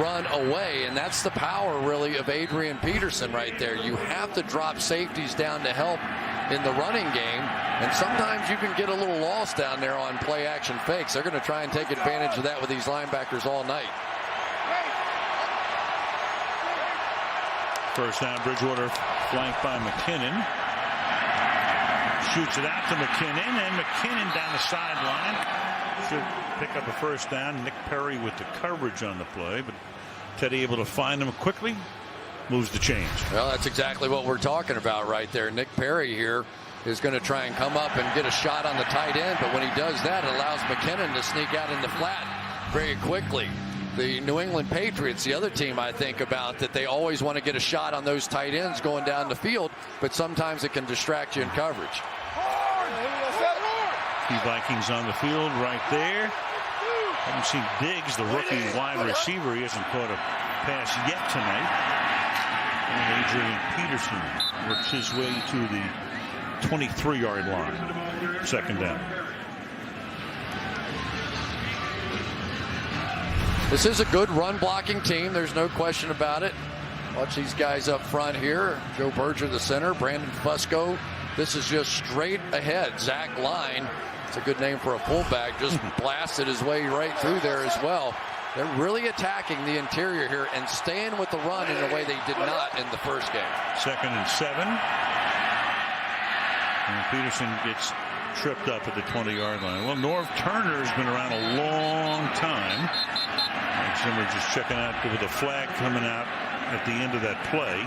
run away, and that's the power really of Adrian Peterson right there. You have to drop safeties down to help in the running game, and sometimes you can get a little lost down there on play action fakes. They're going to try and take advantage of that with these linebackers all night. First down, Bridgewater flanked by McKinnon. Shoots it out to McKinnon, and McKinnon down the sideline. Should pick up a first down. Nick Perry with the coverage on the play, but Teddy able to find him quickly. Moves the chains. Well, that's exactly what we're talking about right there. Nick Perry here is going to try and come up and get a shot on the tight end, but when he does that, it allows McKinnon to sneak out in the flat very quickly. The New England Patriots, the other team I think about, that they always want to get a shot on those tight ends going down the field, but sometimes it can distract you in coverage. The Vikings on the field right there. Haven't seen Diggs, the rookie wide receiver. He hasn't caught a pass yet tonight. And Adrian Peterson works his way to the 23-yard line. Second down. This is a good run blocking team. There's no question about it. Watch these guys up front here. Joe Berger, the center. Brandon Fusco. This is just straight ahead. Zach Line. It's a good name for a fullback. Just blasted his way right through there as well. They're really attacking the interior here and staying with the run in a way they did not in the first game. 2nd and 7. And Peterson gets tripped up at the 20-yard line. Well, Norv Turner's been around a long time. And Zimmer just checking out with a flag coming out at the end of that play.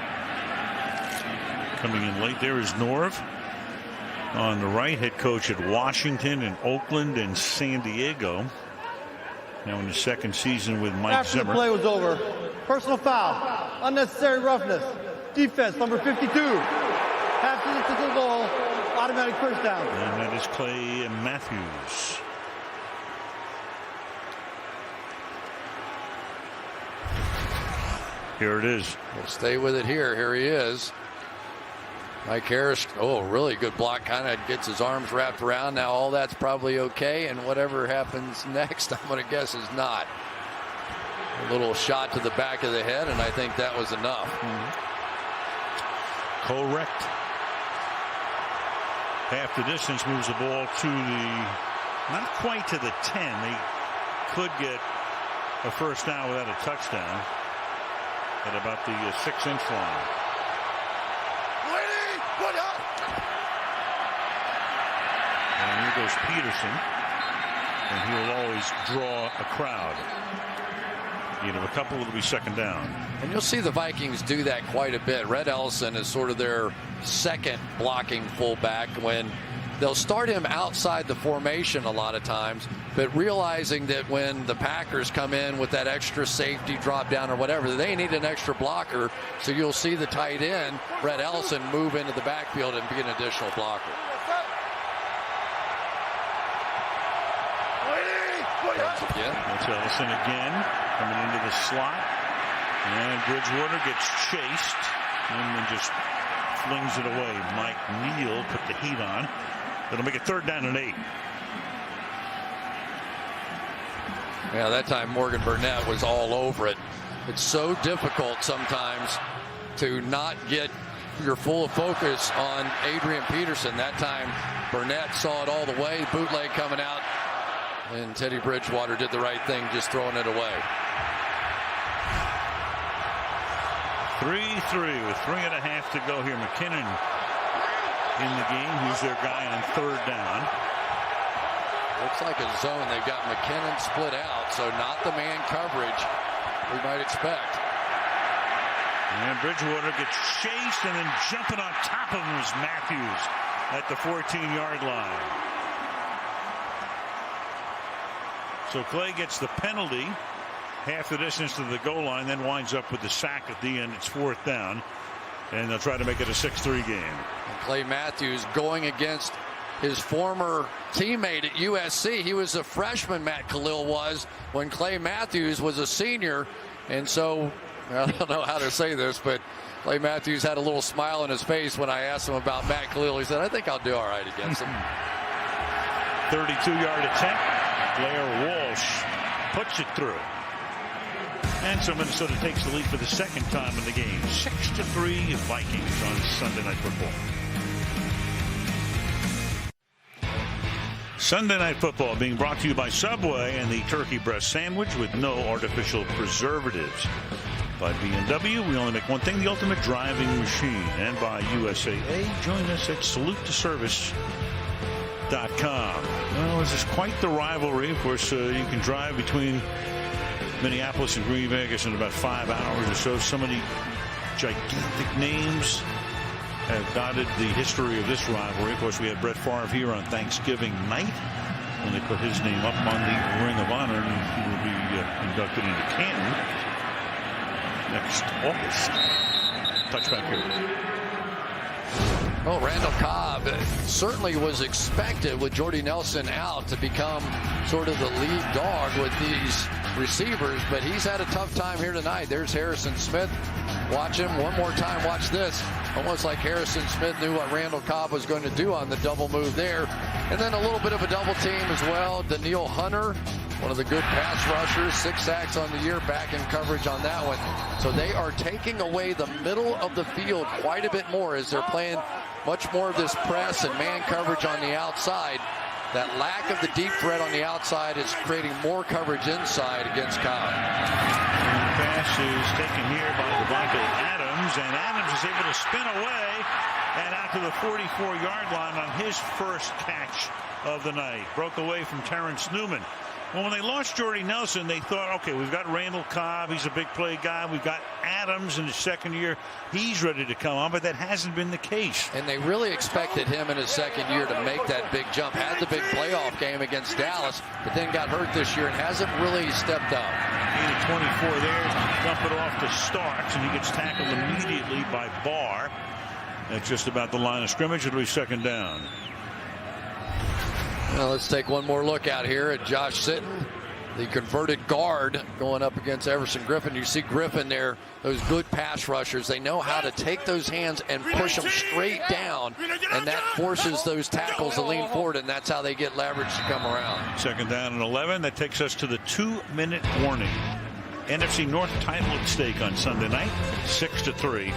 Coming in late there is Norv. On the right, head coach at Washington and Oakland and San Diego. Now in the second season with Mike After Zimmer. The play was over, personal foul, unnecessary roughness, defense number 52. Half to the goal, automatic first down. And that is Clay Matthews. Here it is. We'll stay with it here. Here he is. Mike Harris, really good block. Kind of gets his arms wrapped around. Now all that's probably okay, and whatever happens next, I'm going to guess is not. A little shot to the back of the head, and I think that was enough. Correct. half the distance, moves the ball to not quite to the 10. They could get a first down without a touchdown at about the 6-inch line. And here goes Peterson, and he'll always draw a crowd. A couple, it'll be second down. And you'll see the Vikings do that quite a bit. Red Ellison is sort of their second blocking fullback, when they'll start him outside the formation a lot of times, but realizing that when the Packers come in with that extra safety drop down or whatever, they need an extra blocker. So you'll see the tight end, Red Ellison, move into the backfield and be an additional blocker. That's Ellison again, coming into the slot. And Bridgewater gets chased and then just flings it away. Mike Neal put the heat on. That'll make it 3rd down and 8. Yeah, that time Morgan Burnett was all over it. It's so difficult sometimes to not get your full focus on Adrian Peterson. That time Burnett saw it all the way, bootleg coming out, and Teddy Bridgewater did the right thing, just throwing it away. 3-3 with 3.5 to go here. McKinnon in the game. Who's their guy on 3rd down? Looks like a zone. They've got McKinnon split out, so not the man coverage we might expect. And Bridgewater gets chased, and then jumping on top of him is Matthews at the 14-yard line. So Clay gets the penalty, half the distance to the goal line, then winds up with the sack at the end. It's 4th down, and they'll try to make it a 6-3 game. And Clay Matthews going against his former teammate at USC. He was a freshman, Matt Khalil was, when Clay Matthews was a senior. And so, I don't know how to say this, but Clay Matthews had a little smile on his face when I asked him about Matt Khalil. He said, I think I'll do all right against him. 32-yard attempt. Blair Walsh puts it through. And so Minnesota takes the lead for the 2nd time in the game. 6-3 Vikings on Sunday Night Football. Sunday Night Football being brought to you by Subway and the turkey breast sandwich with no artificial preservatives. By BMW, we only make one thing, the ultimate driving machine. And by USAA, join us at salutetoservice.com. Well, this is quite the rivalry. Of course, you can drive between Minneapolis and Green Vegas in about 5 hours or so. So many gigantic names have dotted the history of this rivalry. Of course, we had Brett Favre here on Thanksgiving night when they put his name up on the Ring of Honor, and he will be inducted into Canton next August. Touchback here. Well, Randall Cobb certainly was expected with Jordy Nelson out to become sort of the lead dog with these receivers, but he's had a tough time here tonight. There's Harrison Smith. Watch him one more time. Watch this. Almost like Harrison Smith knew what Randall Cobb was going to do on the double move there. And then a little bit of a double team as well. Daniil Hunter, one of the good pass rushers, 6 sacks on the year, back in coverage on that one. So they are taking away the middle of the field quite a bit more as they're playing much more of this press and man coverage on the outside. That lack of the deep threat on the outside is creating more coverage inside against Cobb. And the pass is taken here by Devontae Adams, and Adams is able to spin away and out to the 44-yard line on his first catch of the night. Broke away from Terrence Newman. Well, when they lost Jordy Nelson, they thought, okay, we've got Randall Cobb. He's a big play guy. We've got Adams in his 2nd year. He's ready to come on, but that hasn't been the case. And they really expected him in his 2nd year to make that big jump. Had the big playoff game against Dallas, but then got hurt this year and hasn't really stepped up. 24 there. Dump it off to Starks, and he gets tackled immediately by Barr. That's just about the line of scrimmage. It'll be 2nd down. Well, let's take one more look out here at Josh Sitton, the converted guard, going up against Everson Griffin. You see Griffin there, those good pass rushers. They know how to take those hands and push them straight down, and that forces those tackles to lean forward, and that's how they get leverage to come around. 2nd down and 11. That takes us to the 2-minute warning. NFC North title at stake on Sunday night, 6-3,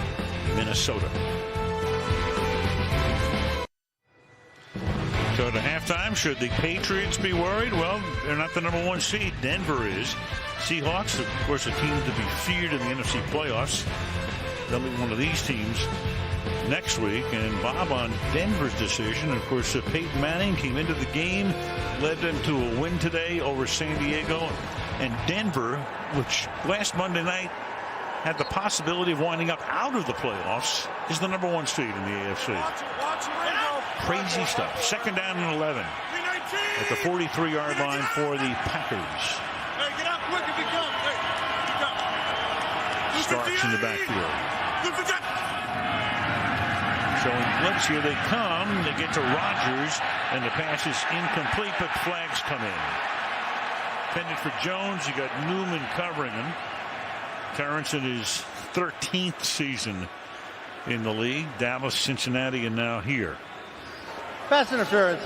Minnesota. But at halftime, should the Patriots be worried? Well, they're not the number 1 seed. Denver is. Seahawks, of course, a team to be feared in the NFC playoffs. They'll be one of these teams next week. And Bob on Denver's decision. Of course, Peyton Manning came into the game, led them to a win today over San Diego. And Denver, which last Monday night had the possibility of winding up out of the playoffs, is the number 1 seed in the AFC. Crazy stuff. 2nd down and 11 at the 43-yard line for the Packers. Starks in the backfield. Showing blitz, here they come. They get to Rodgers, and the pass is incomplete, but flags come in. Intended for Jones. You got Newman covering him. Terrence in his 13th season in the league. Dallas, Cincinnati, and now here. Pass interference.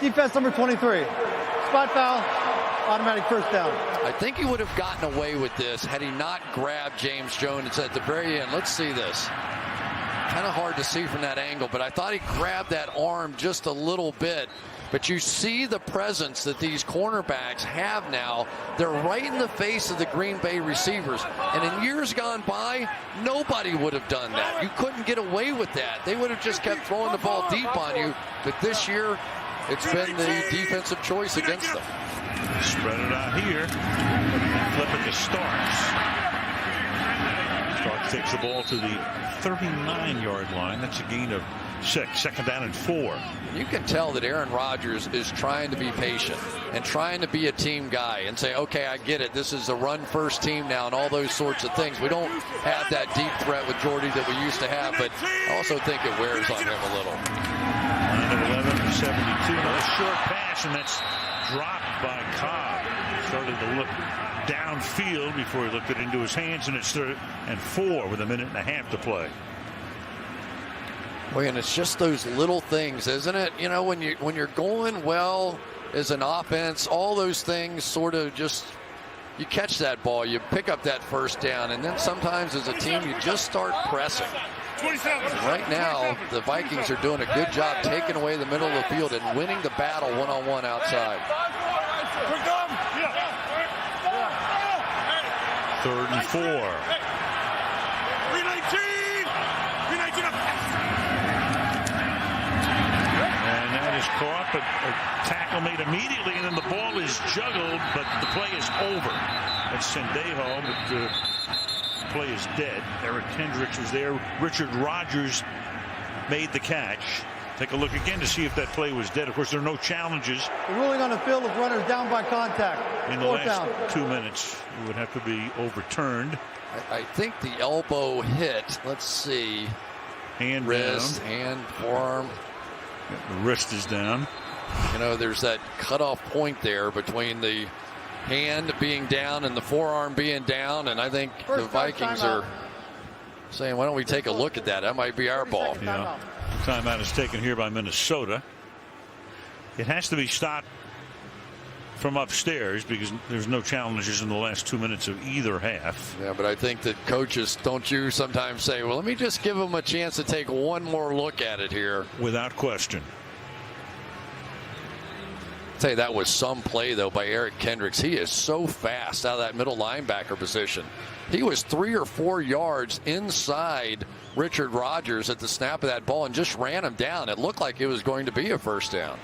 Defense number 23. Spot foul. Automatic first down. I think he would have gotten away with this had he not grabbed James Jones at the very end. Let's see this. Kind of hard to see from that angle, but I thought he grabbed that arm just a little bit. But you see the presence that these cornerbacks have now. They're right in the face of the Green Bay receivers. And in years gone by, nobody would have done that. You couldn't get away with that. They would have just kept throwing the ball deep on you. But this year, it's been the defensive choice against them. Spread it out here. Flip it to Starks. Starks takes the ball to the 39-yard line. That's a gain of 6. 2nd down and 4. You can tell that Aaron Rodgers is trying to be patient and trying to be a team guy and say, okay, I get it. This is a run-first team now and all those sorts of things. We don't have that deep threat with Jordy that we used to have, but I also think it wears on him a little. 9-11-72. Another short pass, and that's dropped by Cobb. Started to look downfield before he looked it into his hands, and it's 3rd and 4 with a minute and a half to play. Well, and it's just those little things, isn't it? You know, when you're going well as an offense, all those things sort of just, you catch that ball, you pick up that first down, and then sometimes as a team you just start pressing. Right now, the Vikings are doing a good job taking away the middle of the field and winning the battle one-on-one outside. 3rd and 4. And that is caught, but a tackle made immediately, and then the ball is juggled, but the play is over. That's Sendejo, but the play is dead. Eric Kendricks was there. Richard Rodgers made the catch. Take a look again to see if that play was dead. Of course, there are no challenges. The ruling on the field is runners down by contact. In the last 2 minutes, it would have to be overturned. I think the elbow hit. Let's see. Hand wrist, down. hand, forearm. The wrist is down. You know, there's that cutoff point there between the hand being down and the forearm being down, and I think the Vikings are saying, why don't we take a look at that? That might be our ball. Yeah. Timeout is taken here by Minnesota. It has to be stopped from upstairs because there's no challenges in the last 2 minutes of either half. Yeah, but I think that coaches, don't you sometimes say, well, let me just give them a chance to take one more look at it here? Without question. I'll tell you, that was some play, though, by Eric Kendricks. He is so fast out of that middle linebacker position. He was 3 or 4 yards inside Richard Rodgers at the snap of that ball and just ran him down. It looked like it was going to be a first down.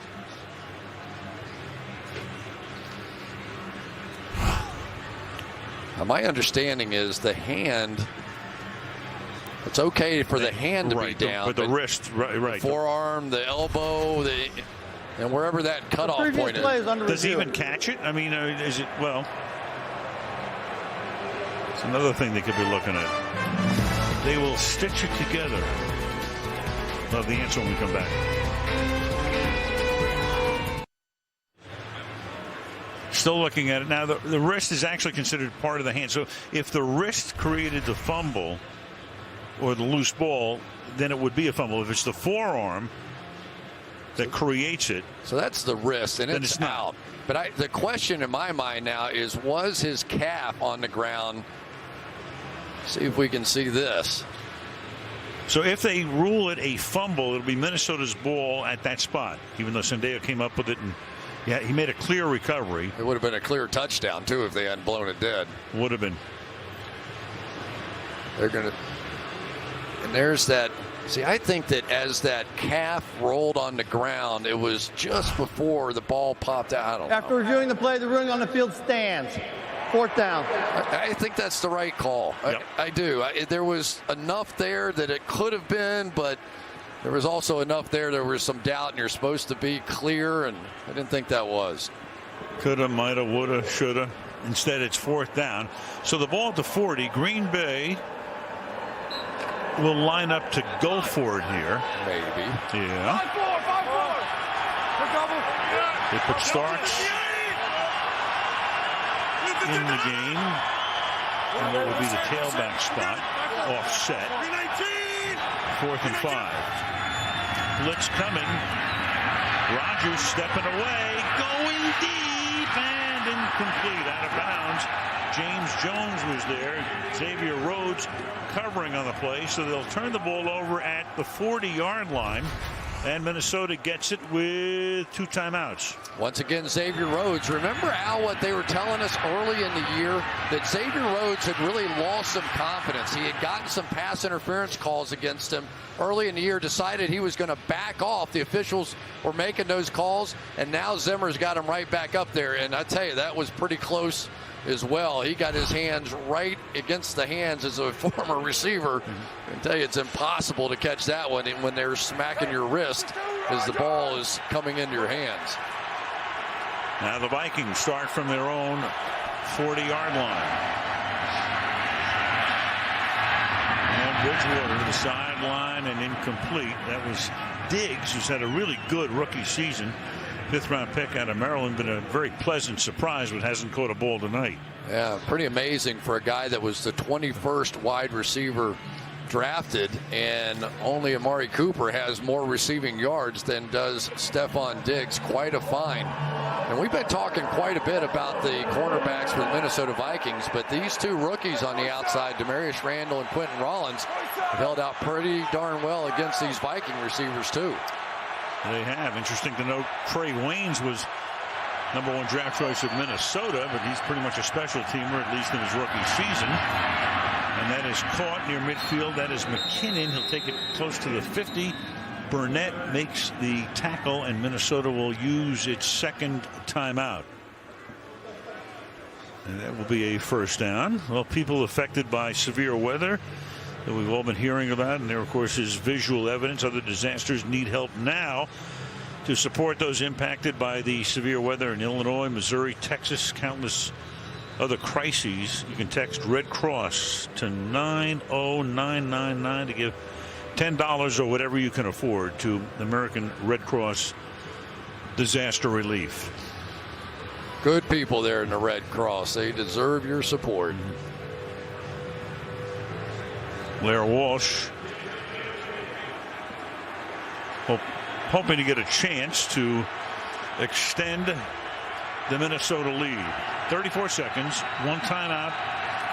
Now, my understanding is the hand, it's okay for the hand to be down. But the wrist, right. The forearm, the elbow, and wherever that cutoff point is. Does he even catch it? I mean, is it, well, it's another thing they could be looking at. They will stitch it together. Love the answer when we come back. Still looking at it. Now, the wrist is actually considered part of the hand. So if the wrist created the fumble or the loose ball, then it would be a fumble. If it's the forearm that creates it. So that's the wrist, and it's out. But the question in my mind now is, was his calf on the ground? See if we can see this. So if they rule it a fumble, it'll be Minnesota's ball at that spot, even though Sendejo came up with it and he made a clear recovery. It would have been a clear touchdown, too, if they hadn't blown it dead. Would have been. They're going to. And there's that. See, I think that as that calf rolled on the ground, it was just before the ball popped out. I don't know. After reviewing the play, the ruling on the field stands. 4th down. I think that's the right call. Yep. I do. There was enough there that it could have been, but there was also enough there. There was some doubt, and you're supposed to be clear, and I didn't think that was. Coulda, mighta, woulda, shoulda. Instead, it's 4th down. So the ball at the 40. Green Bay will line up to go for it here. Maybe. Yeah. 5-4. They put Starks in the game. And that would be the tailback spot. Offset. 4th and 5. Blitz coming. Rodgers stepping away. Going deep and incomplete. Out of bounds. James Jones was there. Xavier Rhodes covering on the play. So they'll turn the ball over at the 40-yard line. And Minnesota gets it with 2 timeouts. Once again, Xavier Rhodes. Remember, Al, what they were telling us early in the year? That Xavier Rhodes had really lost some confidence. He had gotten some pass interference calls against him early in the year, decided he was going to back off. The officials were making those calls, and now Zimmer's got him right back up there. And I tell you, that was pretty close as well. He got his hands right against the hands as a former receiver. I can tell you, it's impossible to catch that one when they're smacking your wrist as the ball is coming into your hands. Now the Vikings start from their own 40-yard line. And Bridgewater to the sideline and incomplete. That was Diggs, who's had a really good rookie season. 5th-round pick out of Maryland, been a very pleasant surprise, but hasn't caught a ball tonight. Yeah, pretty amazing for a guy that was the 21st wide receiver drafted, and only Amari Cooper has more receiving yards than does Stephon Diggs. Quite a find. And we've been talking quite a bit about the cornerbacks for the Minnesota Vikings, but these 2 rookies on the outside, Demarius Randall and Quentin Rollins, have held out pretty darn well against these Viking receivers, too. They have. Interesting to note, Trey Waynes was #1 draft choice of Minnesota, but he's pretty much a special teamer, at least in his rookie season. And that is caught near midfield. That is McKinnon. He'll take it close to the 50. Burnett makes the tackle, and Minnesota will use its 2nd timeout. And that will be a 1st down. Well, people affected by severe weather that we've all been hearing about, and there, of course, is visual evidence. Other disasters need help now to support those impacted by the severe weather in Illinois, Missouri, Texas, countless other crises. You can text Red Cross to 90999 to give $10 or whatever you can afford to American Red Cross disaster relief. Good people there in the Red Cross. They deserve your support. Blair Walsh hoping to get a chance to extend the Minnesota lead. 34 seconds, 1 timeout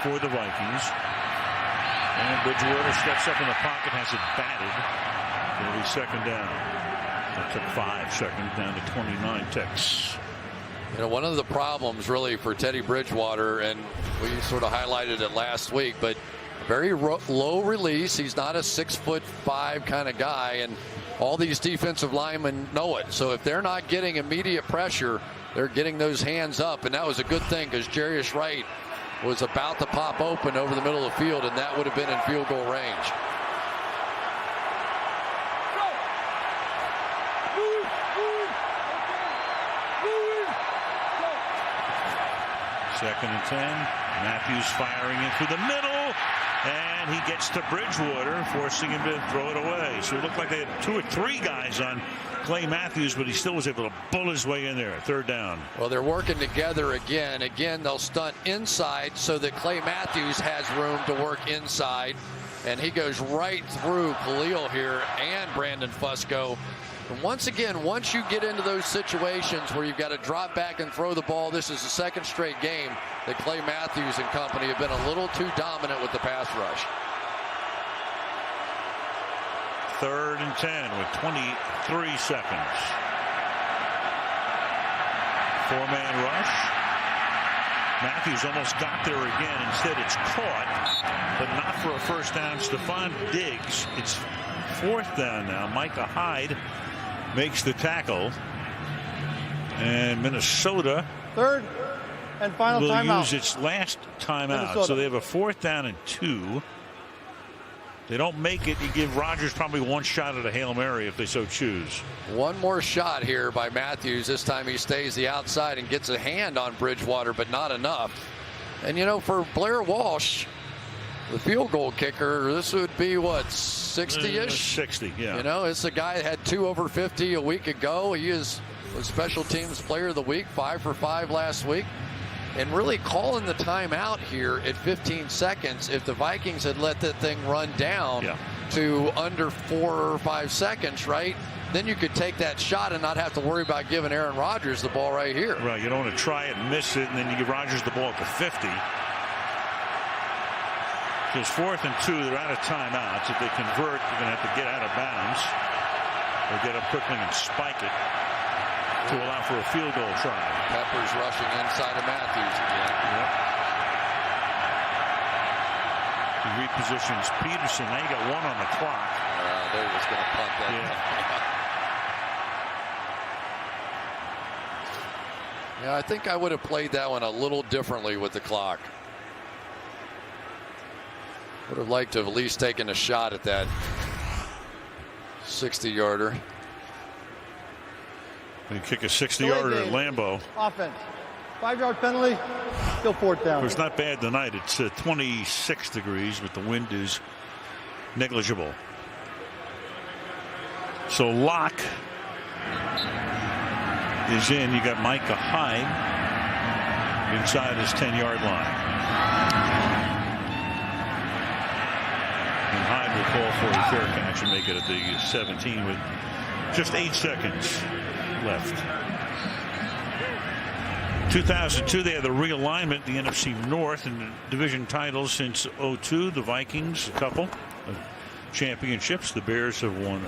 for the Vikings. And Bridgewater steps up in the pocket, has it batted. It'll be 2nd down. That took 5 seconds, down to 29 ticks. You know, one of the problems really for Teddy Bridgewater, and we sort of highlighted it last week, but very low release. He's not a 6'5" kind of guy, and all these defensive linemen know it. So if they're not getting immediate pressure, they're getting those hands up, and that was a good thing because Jarius Wright was about to pop open over the middle of the field, and that would have been in field goal range. Second and 10. Matthews firing in through the middle, and he gets to Bridgewater, forcing him to throw it away. So it looked like they had 2 or 3 guys on Clay Matthews, but he still was able to bull his way in there. 3rd down. Well, they're working together again. Again, they'll stunt inside so that Clay Matthews has room to work inside, and he goes right through Khalil here and Brandon Fusco. And once again, once you get into those situations where you've got to drop back and throw the ball, this is the 2nd straight game that Clay Matthews and company have been a little too dominant with the pass rush. 3rd and 10 with 23 seconds. 4-man rush. Matthews almost got there again. Instead, it's caught, but not for a first down. Stephon Diggs. It's 4th down now. Micah Hyde makes the tackle. And Minnesota 3rd and final will timeout. use its last timeout. Minnesota. So they have a 4th down and 2. They don't make it. You give Rodgers probably one shot at a Hail Mary if they so choose. One more shot here by Matthews. This time he stays the outside and gets a hand on Bridgewater, but not enough. And, you know, for Blair Walsh, the field goal kicker, this would be, what, 60-ish? 60, yeah. You know, it's a guy that had 2 over 50 a week ago. He is a special teams player of the week, 5 for 5 last week. And really calling the timeout here at 15 seconds. If the Vikings had let that thing run down to under 4 or 5 seconds, right, then you could take that shot and not have to worry about giving Aaron Rodgers the ball right here. Right, you don't want to try it and miss it, and then you give Rodgers the ball at the 50. So it's 4th and 2. They're out of timeouts. If they convert, they're going to have to get out of bounds or get up quickly and spike it to allow for a field goal try. Peppers rushing inside of Matthews again. Yep. He repositions Peterson. Now you got 1 on the clock. They're just going to punt that. Yeah, I think I would have played that one a little differently with the clock. Would have liked to have at least taken a shot at that 60-yarder. They kick a 60-yarder at Lambeau. Offense. 5-yard penalty. Still 4th down. It's not bad tonight. It's 26 degrees, but the wind is negligible. So Locke is in. You got Micah Hyde inside his 10-yard line. And Hyde will call for a fair catch and make it at the 17 with just 8 seconds left. 2002, they had the realignment, the NFC North, and the division titles since 02. The Vikings, a couple of championships. The Bears have won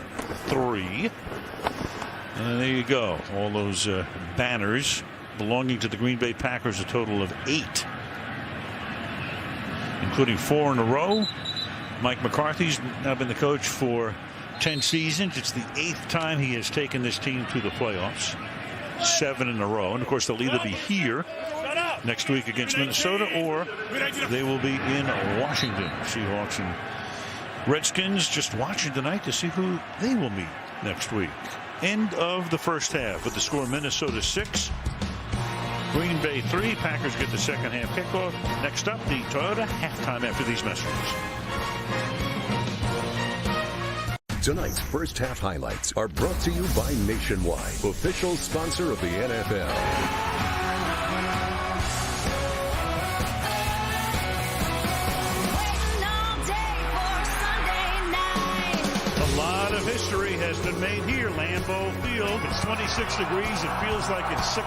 3. And there you go. All those banners belonging to the Green Bay Packers, a total of 8, including 4 in a row. Mike McCarthy's now been the coach for 10 seasons. It's the 8th time he has taken this team to the playoffs. 7 in a row. And of course, they'll either be here next week against Minnesota, or they will be in Washington. Seahawks and Redskins just watching tonight to see who they will meet next week. End of the first half with the score Minnesota 6, Green Bay 3. Packers get the second half kickoff. Next up, the Toyota halftime after these messages. Tonight's first half highlights are brought to you by Nationwide, official sponsor of the NFL. A lot of history has been made here. Lambeau Field. It's 26 degrees. It feels like it's 16.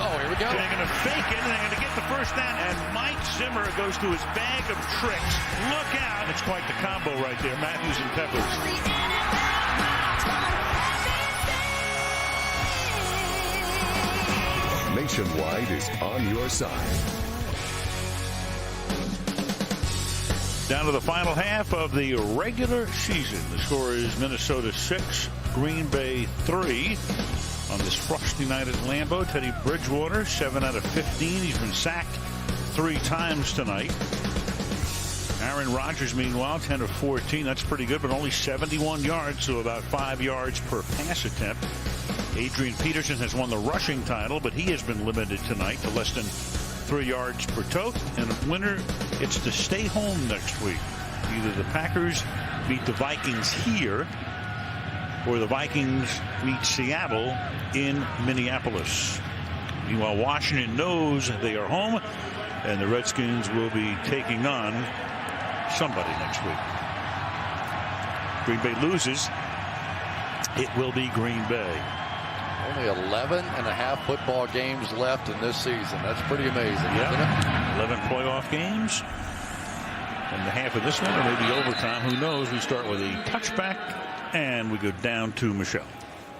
Oh, here we go. They're going to fake it, and they're going to get the first down. And Mike Zimmer goes to his bag of tricks. Look out. It's quite the combo right there. Matthews and Peppers. Nationwide is on your side. Down to the final half of the regular season. The score is Minnesota 6, Green Bay 3. On this frosty night at Lambeau, Teddy Bridgewater, 7 out of 15. He's been sacked 3 times tonight. Aaron Rodgers, meanwhile, 10 of 14. That's pretty good, but only 71 yards, so about 5 yards per pass attempt. Adrian Peterson has won the rushing title, but he has been limited tonight to less than 3 yards per tote. And a winner gets to stay home next week. Either the Packers beat the Vikings here, or the Vikings meet Seattle in Minneapolis. Meanwhile, Washington knows they are home, and the Redskins will be taking on somebody next week. Green Bay loses. It will be Green Bay. Only 11.5 football games left in this season. That's pretty amazing, isn't it? 11 playoff games. in the half of this one, or maybe overtime. Who knows? We start with a touchback, and we go down to Michelle.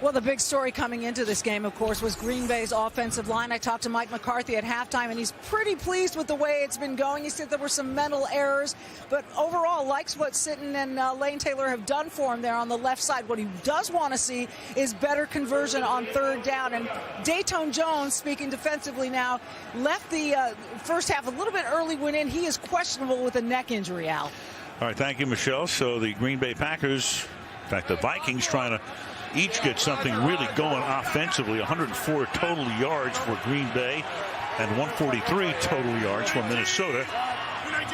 Well, the big story coming into this game, of course, was Green Bay's offensive line. I talked to Mike McCarthy at halftime, and he's pretty pleased with the way it's been going. He said there were some mental errors, but overall likes what Sitton and Lane Taylor have done for him there on the left side. What he does want to see is better conversion on third down. And Dayton Jones, speaking defensively now, left the first half a little bit early went in. He is questionable with a neck injury, Al. All right, thank you, Michelle. So the Green Bay Packers, in fact, the Vikings trying to each get something really going offensively. 104 total yards for Green Bay and 143 total yards for Minnesota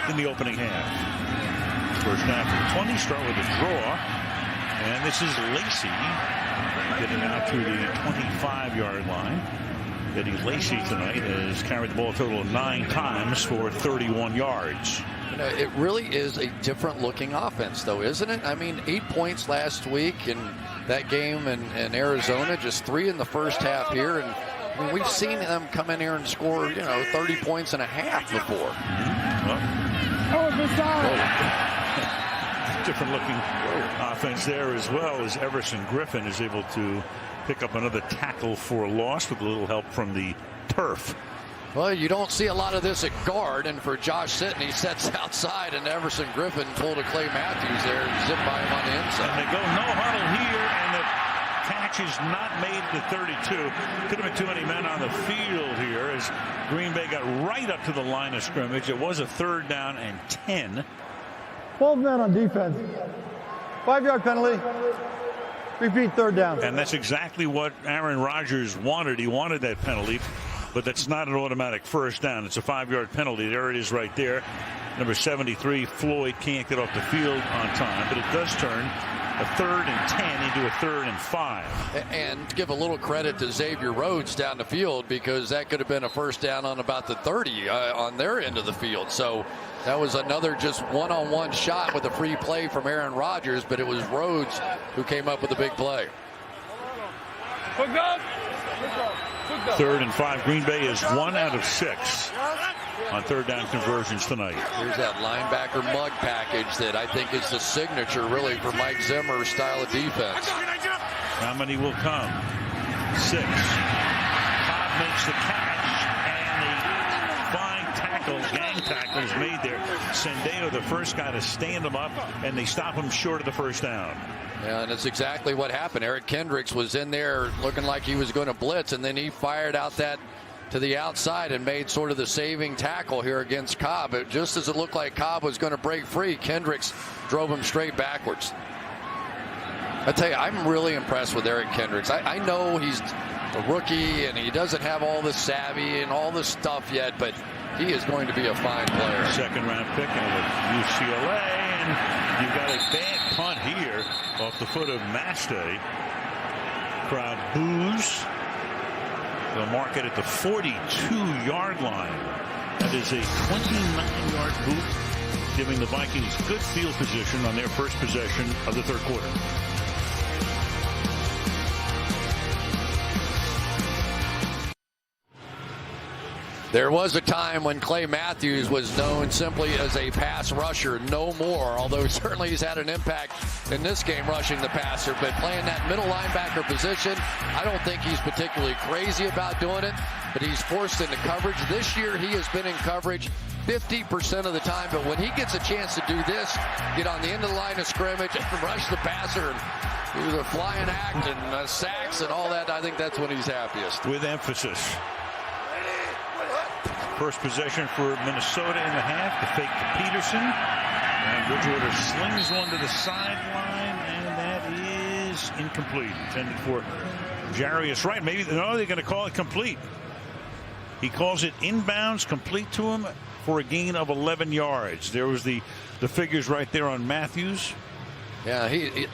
in the opening half. First half of the 20, start with a draw. And this is Lacey getting out to the 25-yard line. Eddie Lacey tonight has carried the ball a total of 9 times for 31 yards. You know, it really is a different looking offense, though, isn't it? I mean, 8 points last week in that game in Arizona, just 3 in the first half here. And I mean, we've seen them come in here and score, 30 points and a half before. Different looking offense there, as well as Everson Griffin is able to pick up another tackle for a loss with a little help from the turf. Well, you don't see a lot of this at guard, and for Josh Sitton, he sets outside, and Everson Griffin pulled a Clay Matthews there and zipped by him on the inside. And they go no huddle here, and the catch is not made to 32. Could have been too many men on the field here as Green Bay got right up to the line of scrimmage. It was a 3rd down and 10. 12 men on defense. 5-yard penalty. Repeat 3rd down. And that's exactly what Aaron Rodgers wanted. He wanted that penalty. But that's not an automatic 1st down. It's a 5-yard penalty. There it is right there. Number 73, Floyd, can't get off the field on time, but it does turn a 3rd and 10 into a 3rd and 5. And to give a little credit to Xavier Rhodes down the field, because that could have been a 1st down on about the 30 on their end of the field. So that was another just one-on-one shot with a free play from Aaron Rodgers, but it was Rhodes who came up with a big play. 3rd and 5. Green Bay is 1 out of 6 on 3rd down conversions tonight. Here's that linebacker mug package that I think is the signature, really, for Mike Zimmer's style of defense. How many will come? 6. Cobb makes the catch, and the fine tackle, gang tackle is made there. Sendeo, the first guy to stand him up, and they stop him short of the 1st down. Yeah, and it's exactly what happened. Eric Kendricks was in there looking like he was going to blitz, and then he fired out that to the outside and made sort of the saving tackle here against Cobb. But just as it looked like Cobb was going to break free, Kendricks drove him straight backwards. I tell you, I'm really impressed with Eric Kendricks. I know he's a rookie and he doesn't have all the savvy and all the stuff yet, but he is going to be a fine player. 2nd round pick out of UCLA, and you've got a bad punt here off the foot of Mastay. Crowd boos. They'll mark it at the 42-yard line. That is a 29-yard boot, giving the Vikings good field position on their first possession of the 3rd quarter. There was a time when Clay Matthews was known simply as a pass rusher, no more, although certainly he's had an impact in this game rushing the passer. But playing that middle linebacker position, I don't think he's particularly crazy about doing it, but he's forced into coverage. This year he has been in coverage 50% of the time, but when he gets a chance to do this, get on the end of the line of scrimmage and rush the passer and do the flying act and sacks and all that, I think that's when he's happiest. With emphasis. First possession for Minnesota in the half. The fake to Peterson. And Bridgewater slings one to the sideline, and that is incomplete. Intended for Jarius Wright. Maybe they're going to call it complete. He calls it inbounds, complete to him for a gain of 11 yards. There was the figures right there on Matthews. Yeah,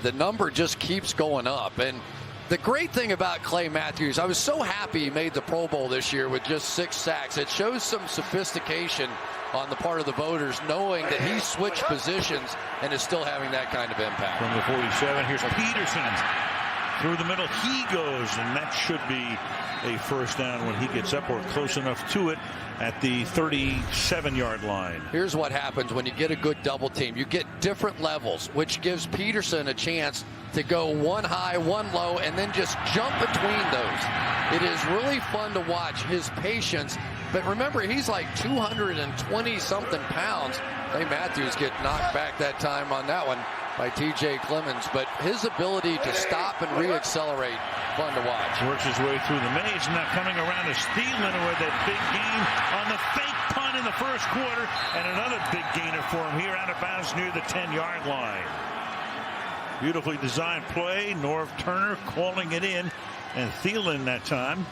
the number just keeps going up. And the great thing about Clay Matthews, I was so happy he made the Pro Bowl this year with just 6 sacks. It shows some sophistication on the part of the voters, knowing that he switched positions and is still having that kind of impact. From the 47, here's Peterson. through the middle. He goes, and that should be a first down when he gets up or close enough to it at the 37-yard line. Here's what happens when you get a good double team. You get different levels, which gives Peterson a chance to go one high, one low, and then just jump between those. It is really fun to watch his patience. But remember, he's like 220-something pounds. Clay Matthews get knocked back that time on that one by T.J. Clemens. But his ability to stop and re-accelerate, fun to watch. Works his way through the maze. Now coming around to Thielen with that big gain on the fake punt in the first quarter. And another big gainer for him here out of bounds near the 10-yard line. Beautifully designed play. Norv Turner calling it in. And Thielen that time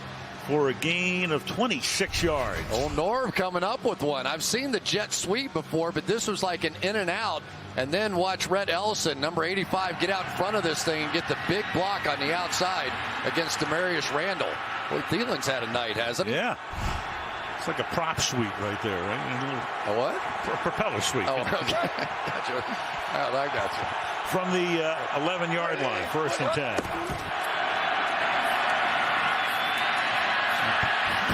for a gain of 26 yards. Oh, Norv coming up with one. I've seen the jet sweep before, but this was like an in and out. And then watch Rhett Ellison, number 85, get out in front of this thing and get the big block on the outside against Demarius Randall. Boy, Thielen's had a night, hasn't he? Yeah. It's like a prop suite right there, right? A what? Propeller suite. Oh, okay. Gotcha. Oh, I got you. From the 11-yard line, 1st and 10.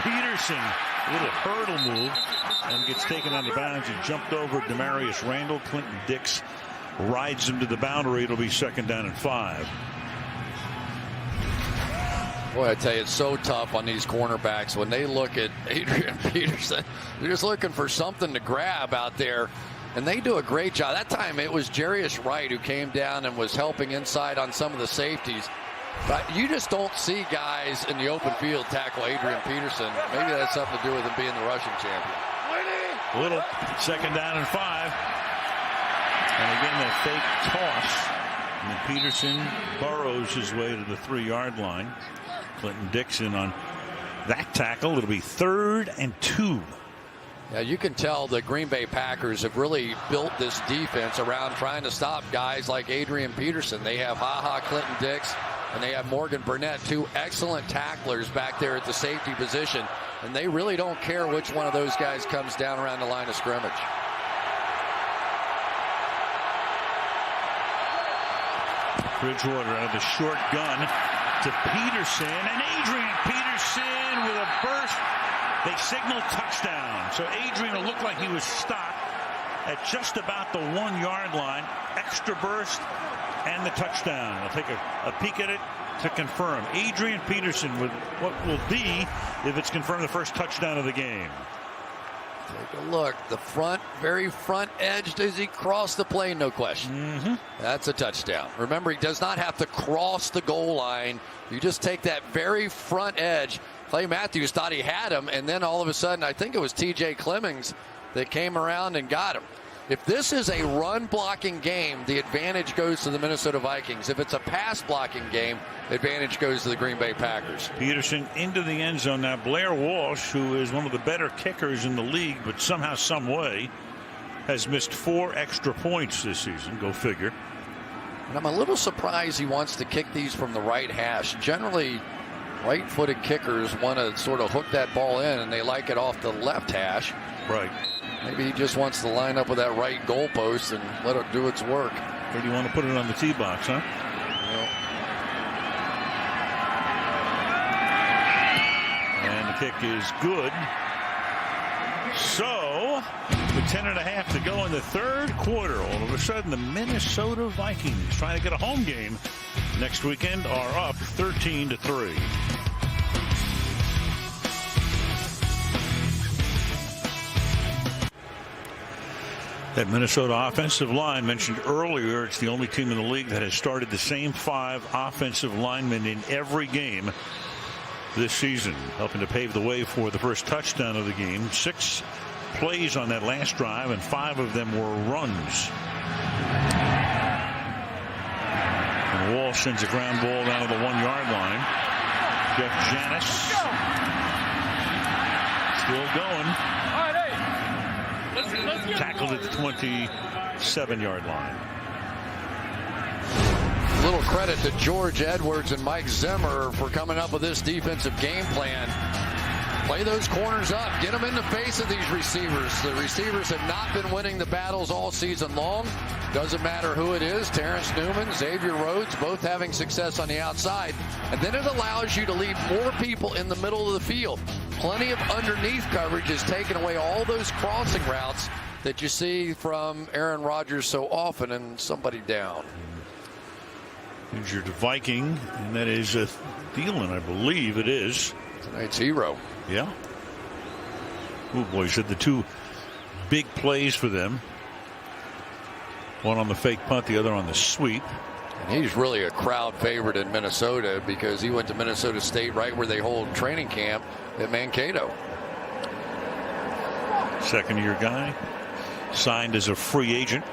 Peterson, little hurdle move, and gets taken out of bounds. He jumped over Demarius Randall. Clinton Dix rides him to the boundary. It'll be 2nd down and 5. Boy, I tell you, it's so tough on these cornerbacks when they look at Adrian Peterson. They're just looking for something to grab out there, and they do a great job. That time it was Jarius Wright who came down and was helping inside on some of the safeties. But you just don't see guys in the open field tackle Adrian Peterson. Maybe that has something to do with him being the rushing champion. Little 2nd down and 5. And again, that fake toss. And Peterson burrows his way to the 3-yard line. Clinton Dixon on that tackle. It'll be 3rd and 2. Yeah, you can tell the Green Bay Packers have really built this defense around trying to stop guys like Adrian Peterson. They have Clinton Dix, and they have Morgan Burnett, 2 excellent tacklers back there at the safety position. And they really don't care which one of those guys comes down around the line of scrimmage. Bridgewater out of the short gun to Peterson, and Adrian Peterson with a burst. They signal touchdown. So Adrian will look like he was stopped at just about the 1-yard line. Extra burst and the touchdown. I'll take a peek at it to confirm. Adrian Peterson with what will be, if it's confirmed, the first touchdown of the game. Take a look. The very front edge. Does he cross the plane? No question. That's a touchdown. Remember, he does not have to cross the goal line. You just take that very front edge. Clay Matthews thought he had him, and then all of a sudden, I think it was T.J. Clemens that came around and got him. If this is a run-blocking game, the advantage goes to the Minnesota Vikings. If it's a pass-blocking game, the advantage goes to the Green Bay Packers. Peterson into the end zone. Now, Blair Walsh, who is one of the better kickers in the league, but somehow, some way, has missed 4 extra points this season. Go figure. And I'm a little surprised he wants to kick these from the right hash. Generally, right-footed kickers want to sort of hook that ball in, and they like it off the left hash. Right. Maybe he just wants to line up with that right goalpost and let it do its work. Or do you want to put it on the tee box, huh? Well. And the kick is good. So, with 10.5 to go in the 3rd quarter, all of a sudden the Minnesota Vikings, trying to get a home game next weekend, are up 13-3. That Minnesota offensive line mentioned earlier, it's the only team in the league that has started the same 5 offensive linemen in every game this season, helping to pave the way for the first touchdown of the game. 6 plays on that last drive, and 5 of them were runs. And Walsh sends a ground ball down to the 1-yard line. Jeff Janis still going. Tackled at the 27-yard line. Little credit to George Edwards and Mike Zimmer for coming up with this defensive game plan. Play those corners up. Get them in the face of these receivers. The receivers have not been winning the battles all season long. Doesn't matter who it is. Terrence Newman, Xavier Rhodes, both having success on the outside. And then it allows you to leave more people in the middle of the field. Plenty of underneath coverage is taking away all those crossing routes that you see from Aaron Rodgers so often, and somebody down. Injured Viking, and that is Thielen, I believe it is. Tonight's hero. Yeah. Oh boy, said the two big plays for them. One on the fake punt, the other on the sweep. And he's really a crowd favorite in Minnesota because he went to Minnesota State right where they hold training camp at Mankato. Second-year guy, signed as a free agent.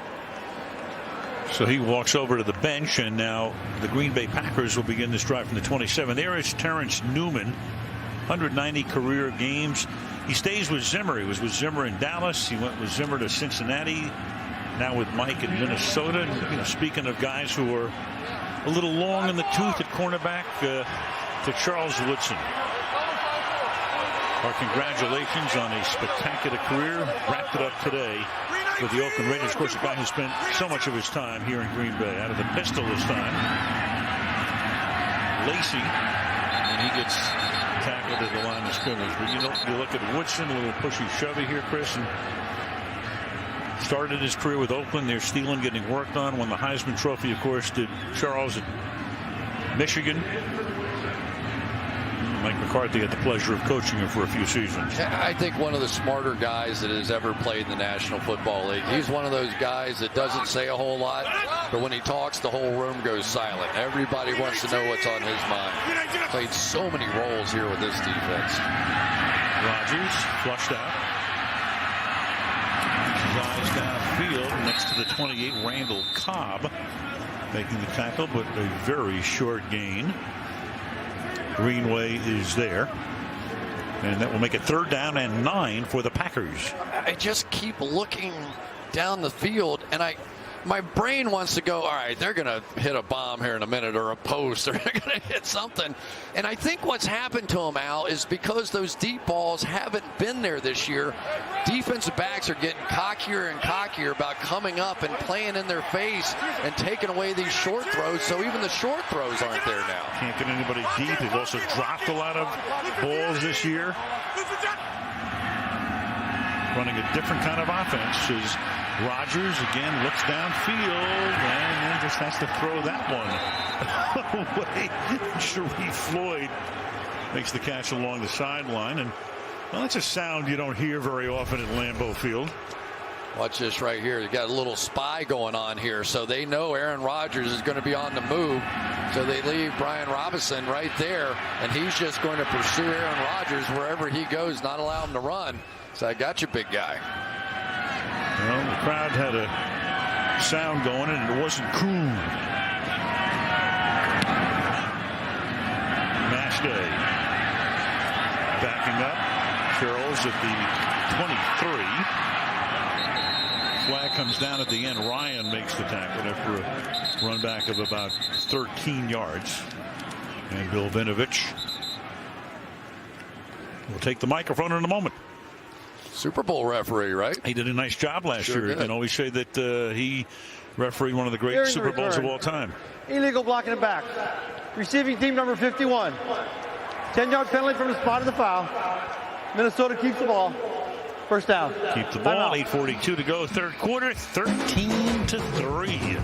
So he walks over to the bench, and now the Green Bay Packers will begin this drive from the 27. There is Terrence Newman, 190 career games. He stays with Zimmer. He was with Zimmer in Dallas. He went with Zimmer to Cincinnati. Now with Mike in Minnesota. And, you know, speaking of guys who are a little long in the tooth at cornerback, to Charles Woodson. Our congratulations on a spectacular career. Wrapped it up today with the Oakland Raiders. Of course, a guy who spent so much of his time here in Green Bay. Out of the pistol this time. Lacey, and he gets tackled at the line of scrimmage. But you look at Woodson, a little pushy shovey here, Chris. And started his career with Oakland. There's Thielen getting worked on. Won the Heisman Trophy, of course, did Charles at Michigan. Mike McCarthy had the pleasure of coaching him for a few seasons. I think one of the smarter guys that has ever played in the National Football League. He's one of those guys that doesn't say a whole lot, but when he talks, the whole room goes silent. Everybody wants to know what's on his mind. Played so many roles here with this defense. Rodgers flushed out. Eyes downfield next to the 28, Randall Cobb making the tackle, but a very short gain. Greenway is there, and that will make it 3rd down and 9 for the Packers. I just keep looking down the field, and my brain wants to go, all right, they're going to hit a bomb here in a minute, or a post, or they're going to hit something. And I think what's happened to them, Al, is because those deep balls haven't been there this year, defensive backs are getting cockier and cockier about coming up and playing in their face and taking away these short throws, so even the short throws aren't there now. Can't get anybody deep. They've also dropped a lot of balls this year. Running a different kind of offense as Rodgers again looks downfield and then just has to throw that one away. Sharif Floyd makes the catch along the sideline, and well, that's a sound you don't hear very often at Lambeau Field. Watch this right here. You got a little spy going on here, so they know Aaron Rodgers is going to be on the move. So they leave Brian Robinson right there, and he's just going to pursue Aaron Rodgers wherever he goes, not allow him to run. So I got you, big guy. Well, the crowd had a sound going, and it wasn't cool. Match day. Backing up. Charles at the 23. Flag comes down at the end. Ryan makes the tackle after a run back of about 13 yards. And Bill Vinovich will take the microphone in a moment. Super Bowl referee, right? He did a nice job last year. Did. You can always say that he refereed one of the great Super Bowls of all time. Illegal blocking the back. Receiving team number 51. 10-yard penalty from the spot of the foul. Minnesota keeps the ball. First down. Keep the ball. 8:42 to go. Third quarter. 13-3.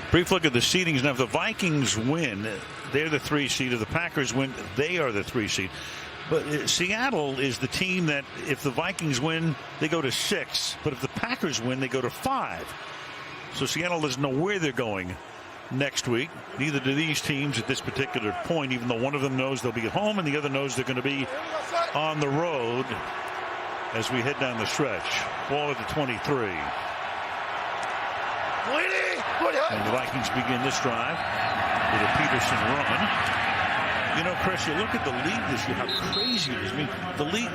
Brief look at the seedings. Now, if the Vikings win, they're the 3 seed. If the Packers win, they are the 3 seed. But Seattle is the team that if the Vikings win, they go to 6. But if the Packers win, they go to 5. So Seattle doesn't know where they're going next week. Neither do these teams at this particular point, even though one of them knows they'll be at home and the other knows they're going to be on the road as we head down the stretch. Ball at the 23. And the Vikings begin this drive with a Peterson run. You know, Chris, you look at the league this year, how crazy it is. I mean,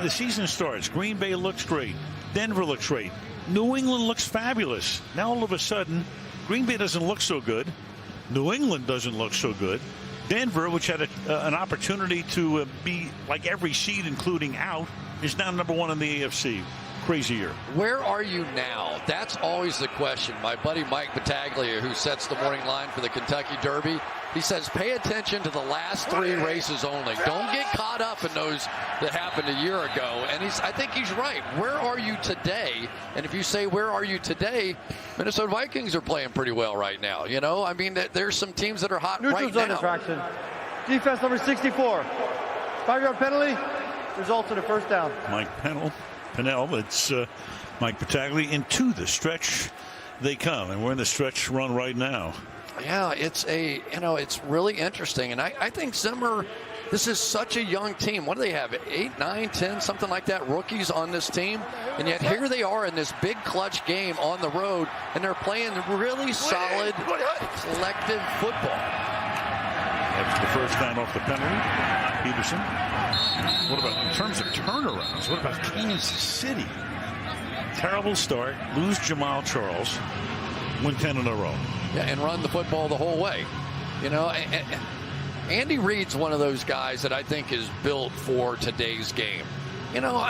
the season starts. Green Bay looks great. Denver looks great. New England looks fabulous. Now all of a sudden, Green Bay doesn't look so good. New England doesn't look so good. Denver, which had an opportunity to be like every seed, including out, is now number 1 in the AFC. Crazy year. Where are you now? That's always the question. My buddy Mike Battaglia, who sets the morning line for the Kentucky Derby, he says pay attention to the last 3 races only. Don't get caught up in those that happened a year ago. And I think he's right. Where are you today? And if you say where are you today, Minnesota Vikings are playing pretty well right now. You know, I mean, there's some teams that are hot Neutral right zone now. infraction. Defense number 64. 5-yard penalty results in a first down. Mike Pennell. It's Mike Battaglia. Into the stretch they come, and we're in the stretch run right now. Yeah, it's really interesting, and I think Zimmer, this is such a young team. What do they have, 8, 9, 10, something like that, rookies on this team, and yet here they are in this big clutch game on the road, and they're playing really solid, collective football. That's the first down off the penalty. Peterson. What about in terms of turnarounds? What about Kansas City? Terrible start. Lose Jamal Charles. Win 10 in a row. Yeah, and run the football the whole way. You know, Andy Reid's one of those guys that I think is built for today's game. You know,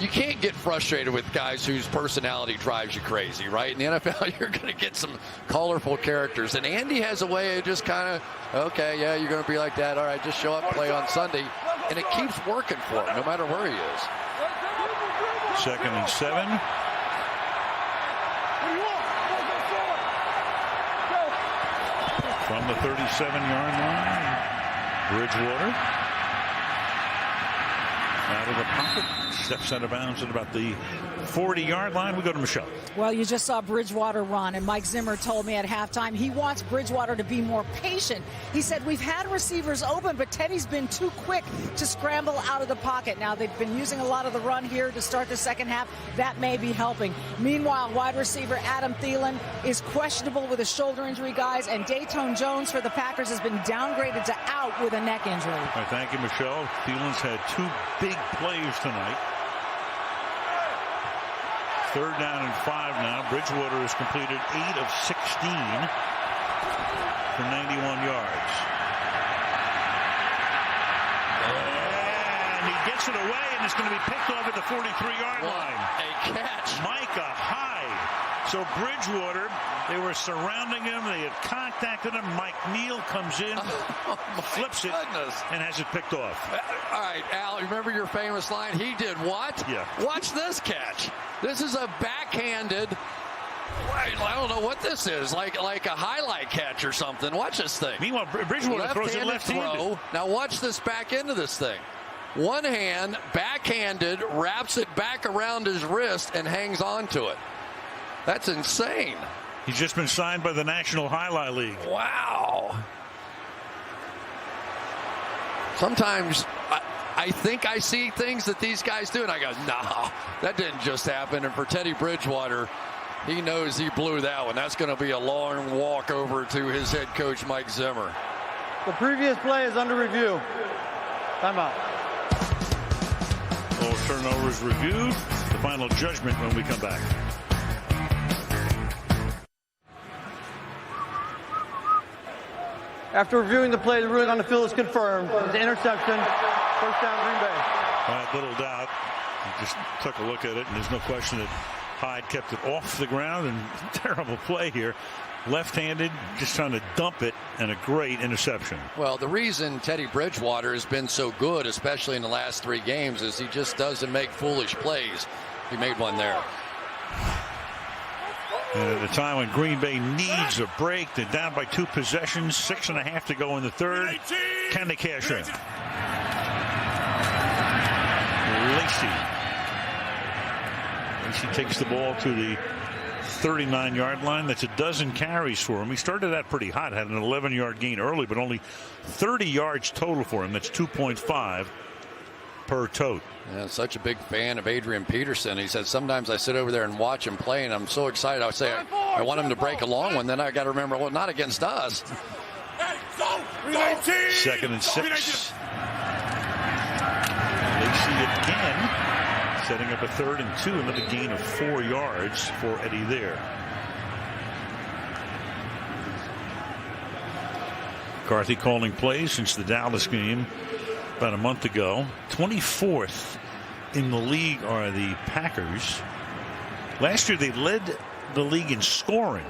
you can't get frustrated with guys whose personality drives you crazy, right? In the NFL, you're going to get some colorful characters. And Andy has a way of just kind of, okay, yeah, you're going to be like that. All right, just show up, play on Sunday. And it keeps working for him, no matter where he is. 2nd and 7. From the 37-yard line, Bridgewater. Out of the pocket, steps out of bounds at about the 40-yard line. We go to Michelle. Well, you just saw Bridgewater run, and Mike Zimmer told me at halftime he wants Bridgewater to be more patient. He said, we've had receivers open, but Teddy's been too quick to scramble out of the pocket. Now, they've been using a lot of the run here to start the second half. That may be helping. Meanwhile, wide receiver Adam Thielen is questionable with a shoulder injury, guys, and Dayton Jones for the Packers has been downgraded to out with a neck injury. All right, thank you, Michelle. Thielen's had 2 big plays tonight. 3rd down and 5 now. Bridgewater has completed 8 of 16 for 91 yards. And he gets it away, and it's going to be picked off at the 43-yard line. A catch. Micah Hyde. So Bridgewater, they were surrounding him. They had contacted him. Mike Neal comes in, flips it, and has it picked off. All right, Al, remember your famous line? He did what? Yeah. Watch this catch. This is a backhanded, I don't know what this is, like a highlight catch or something. Watch this thing. Meanwhile, Bridgewater throws it left-handed. Now watch this back into this thing. One hand, backhanded, wraps it back around his wrist and hangs on to it. That's insane. He's just been signed by the National Highlight League. Wow. Sometimes I think I see things that these guys do, and I go, nah, that didn't just happen. And for Teddy Bridgewater, he knows he blew that one. That's going to be a long walk over to his head coach, Mike Zimmer. The previous play is under review. Timeout. All turnovers reviewed. The final judgment when we come back. After reviewing the play, the ruling on the field is confirmed. It's an interception. First down, Green Bay. Little doubt. He just took a look at it, and there's no question that Hyde kept it off the ground. And terrible play here. Left-handed, just trying to dump it, and a great interception. Well, the reason Teddy Bridgewater has been so good, especially in the last 3 games, is he just doesn't make foolish plays. He made one there. And at a time when Green Bay needs a break, they're down by 2 possessions, 6.5 to go in the 3rd. Can they cash in? Lacey takes the ball to the 39-yard line. That's a dozen carries for him. He started out pretty hot, had an 11-yard gain early, but only 30 yards total for him. That's 2.5 per tote. Yeah, such a big fan of Adrian Peterson. He said, sometimes I sit over there and watch him play, and I'm so excited. I say, I want him to break a long one. Then I got to remember, well, not against us. 2nd and 6. Lacey again. Setting up a 3rd and 2, another gain of 4 yards for Eddie there. McCarthy calling plays since the Dallas game about a month ago. 24th in the league are the Packers. Last year they led the league in scoring.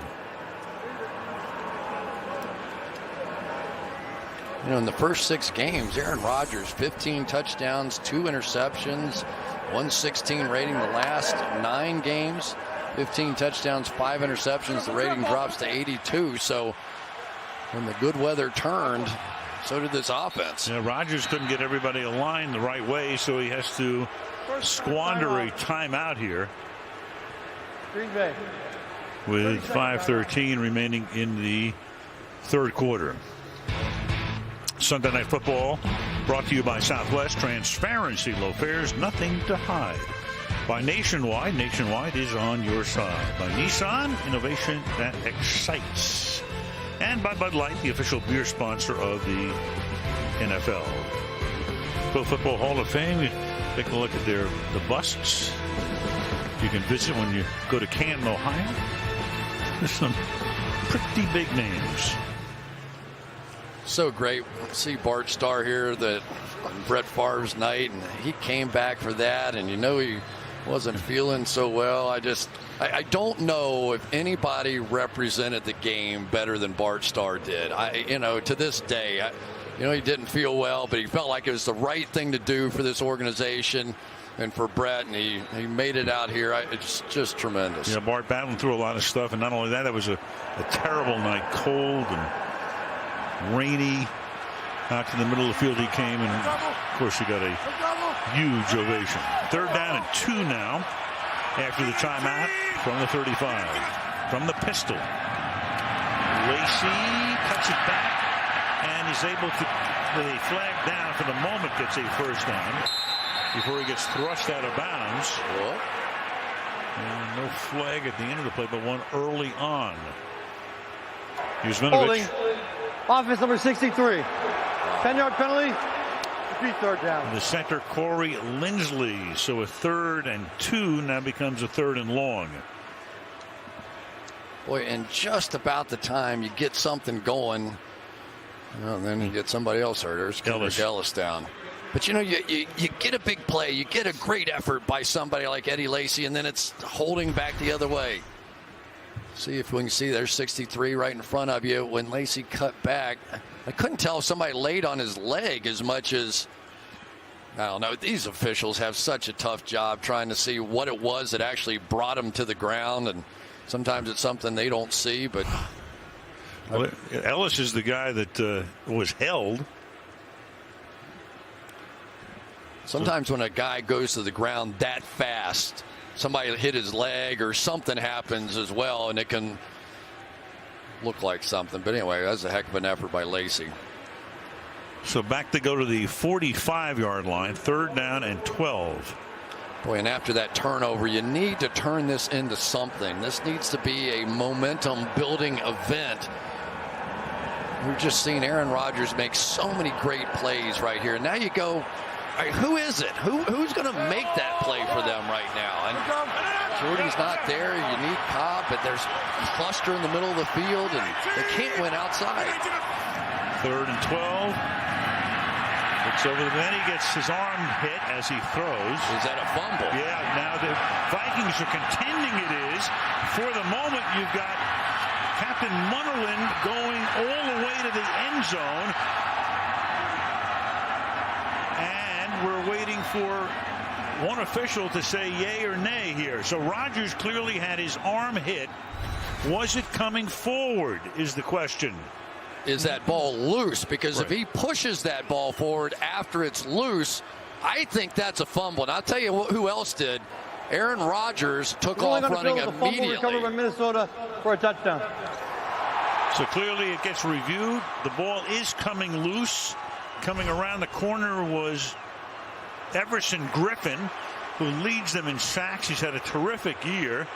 You know, in the first 6 games, Aaron Rodgers, 15 touchdowns, 2 interceptions, 116 rating. The last 9 games, 15 touchdowns, 5 interceptions. The rating drops to 82. So when the good weather turned, so did this offense. Yeah, Rodgers couldn't get everybody aligned the right way, so he has to squander a timeout here. Green Bay. With 5:13 remaining in the 3rd quarter. Sunday Night Football brought to you by Southwest. Transparency, low fares, nothing to hide. By Nationwide. Nationwide is on your side. By Nissan, innovation that excites. And by Bud Light, the official beer sponsor of the NFL. Pro Football Hall of Fame, you take a look at the busts you can visit when you go to Canton, Ohio. There's some pretty big names. So great to see Bart Starr here that on Brett Favre's night, and he came back for that, and you know he wasn't feeling so well. I don't know if anybody represented the game better than Bart Starr did. To this day, he didn't feel well, but he felt like it was the right thing to do for this organization and for Brett, and he made it out here. It's just tremendous. Yeah, Bart battling through a lot of stuff, and not only that, it was a terrible night, cold and rainy. Out to the middle of the field he came, and of course he got a huge ovation. 3rd down and 2 now after the timeout from the 35. From the pistol, Lacy cuts it back and is able to, with a flag down for the moment, gets a 1st down before he gets thrust out of bounds. And no flag at the end of the play, but one early on. Here's Vinovich. Offense number 63. 10-yard penalty. 3rd down. The center, Corey Lindsley. So a 3rd and 2 now becomes a 3rd and long. Boy, and just about the time you get something going, then you get somebody else hurt. There's Ellis down. But you get a big play, you get a great effort by somebody like Eddie Lacy, and then it's holding back the other way. See if we can see there's 63 right in front of you. When Lacy cut back, I couldn't tell if somebody laid on his leg as much as, I don't know. These officials have such a tough job trying to see what it was that actually brought him to the ground, and sometimes it's something they don't see. But well, Ellis is the guy that was held. Sometimes when a guy goes to the ground that fast, somebody hit his leg or something happens as well, and it can look like something. But anyway, that's a heck of an effort by Lacy. So back to go to the 45-yard line, 3rd down and 12. Boy, and after that turnover, you need to turn this into something. This needs to be a momentum-building event. We've just seen Aaron Rodgers make so many great plays right here. Now you go, all right, who is it? Who's going to make that play for them right now? And Jordy's not there. You need Cobb, but there's a cluster in the middle of the field, and they can't win outside. 3rd and 12. Looks over the man. He gets his arm hit as he throws. Is that a fumble? Yeah, now the Vikings are contending it is. For the moment, you've got Captain Munnerlyn going all the way to the end zone. And we're waiting for one official to say yay or nay here. So Rodgers clearly had his arm hit. Was it coming forward is the question. Is that ball loose? Because if he pushes that ball forward after it's loose, I think that's a fumble. And I'll tell you who else did. Aaron Rodgers took off running immediately. Recovered by Minnesota for a touchdown. So clearly it gets reviewed. The ball is coming loose. Coming around the corner was Everson Griffin, who leads them in sacks. He's had a terrific year.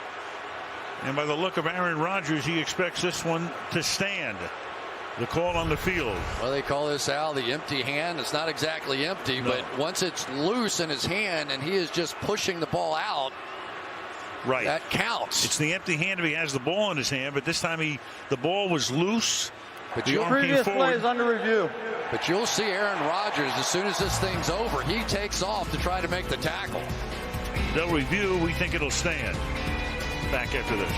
And by the look of Aaron Rodgers, he expects this one to stand. The call on the field. Well, they call this, Al, the empty hand. It's not exactly empty, but once it's loose in his hand and he is just pushing the ball out, right, that counts. It's the empty hand if he has the ball in his hand, but this time the ball was loose. But the arm previous came play forward. is under review. But you'll see Aaron Rodgers, as soon as this thing's over, he takes off to try to make the tackle. They'll review. We think it'll stand. Back after this.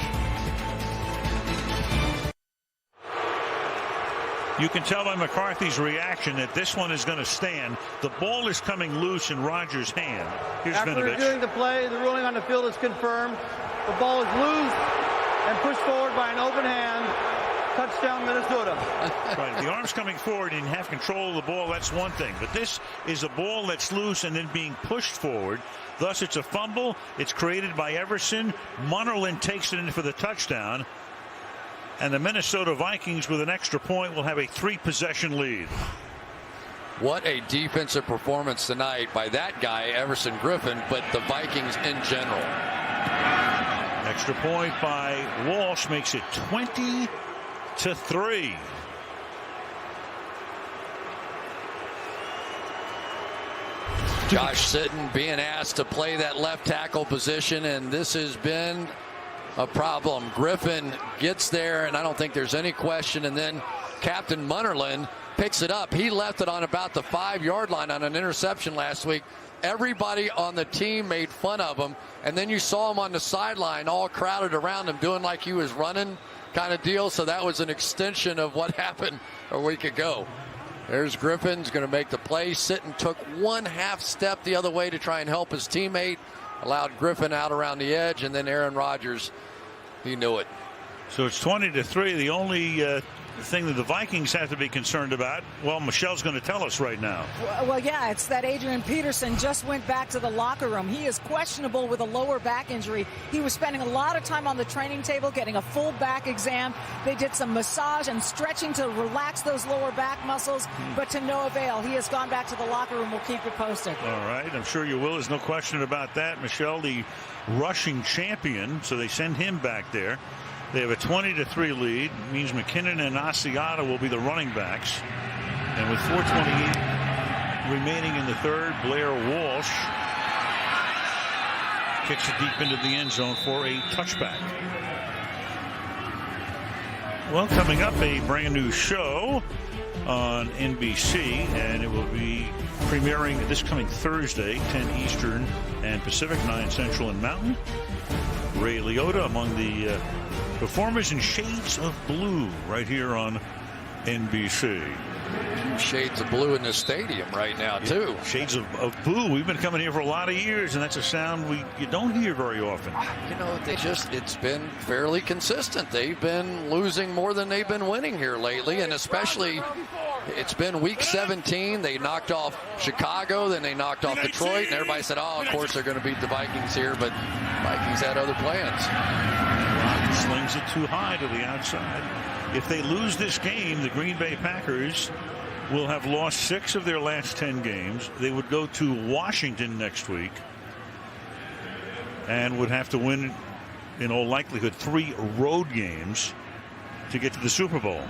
You can tell by McCarthy's reaction that this one is going to stand. The ball is coming loose in Rodgers' hand. Here's After Vinovich. reviewing the play, the ruling on the field is confirmed. The ball is loose and pushed forward by an open hand. Touchdown, Minnesota. Right. The arm's coming forward and you have control of the ball. That's one thing. But this is a ball that's loose and then being pushed forward. Thus, it's a fumble. It's created by Everson. Munnerlyn takes it in for the touchdown. And the Minnesota Vikings, with an extra point, will have a 3-possession lead. What a defensive performance tonight by that guy, Everson Griffin, but the Vikings in general. Extra point by Walsh makes it 20-3. Josh Sitton being asked to play that left tackle position, and this has been a problem. Griffin gets there, and I don't think there's any question, and then Captain Munnerlyn picks it up. He left it on about the 5-yard line on an interception last week. Everybody on the team made fun of him, and then you saw him on the sideline all crowded around him doing like he was running kind of deal, so that was an extension of what happened a week ago. There's Griffin's going to make the play. Sitton took 1/2 step the other way to try and help his teammate, allowed Griffin out around the edge, and then Aaron Rodgers, he knew it. So it's 20-3. The only thing that the Vikings have to be concerned about, well, Michelle's going to tell us right now. Well, yeah, it's that Adrian Peterson just went back to the locker room. He is questionable with a lower back injury. He was spending a lot of time on the training table getting a full back exam. They did some massage and stretching to relax those lower back muscles, but to no avail. He has gone back to the locker room. We'll keep you posted. All right, I'm sure you will. There's no question about that. Michelle, the rushing champion, so they send him back there. They have a 20-3 lead. It means McKinnon and Asiata will be the running backs. And with 4:28 remaining in the third, Blair Walsh kicks it deep into the end zone for a touchback. Well, coming up, a brand new show on NBC, and it will be premiering this coming Thursday, 10 Eastern and Pacific, 9 Central and Mountain. Ray Liotta among the performers in shades of blue right here on NBC. Shades of blue in the stadium right now, too. Shades of blue. We've been coming here for a lot of years, and that's a sound you don't hear very often. You know, it's been fairly consistent. They've been losing more than they've been winning here lately, and especially it's been week 17. They knocked off Chicago, then they knocked off Detroit, and everybody said, oh, of course they're going to beat the Vikings here, but Vikings had other plans. Rodgers slings it too high to the outside. If they lose this game, the Green Bay Packers will have lost 6 of their last 10 games. They would go to Washington next week and would have to win, in all likelihood, 3 road games to get to the Super Bowl.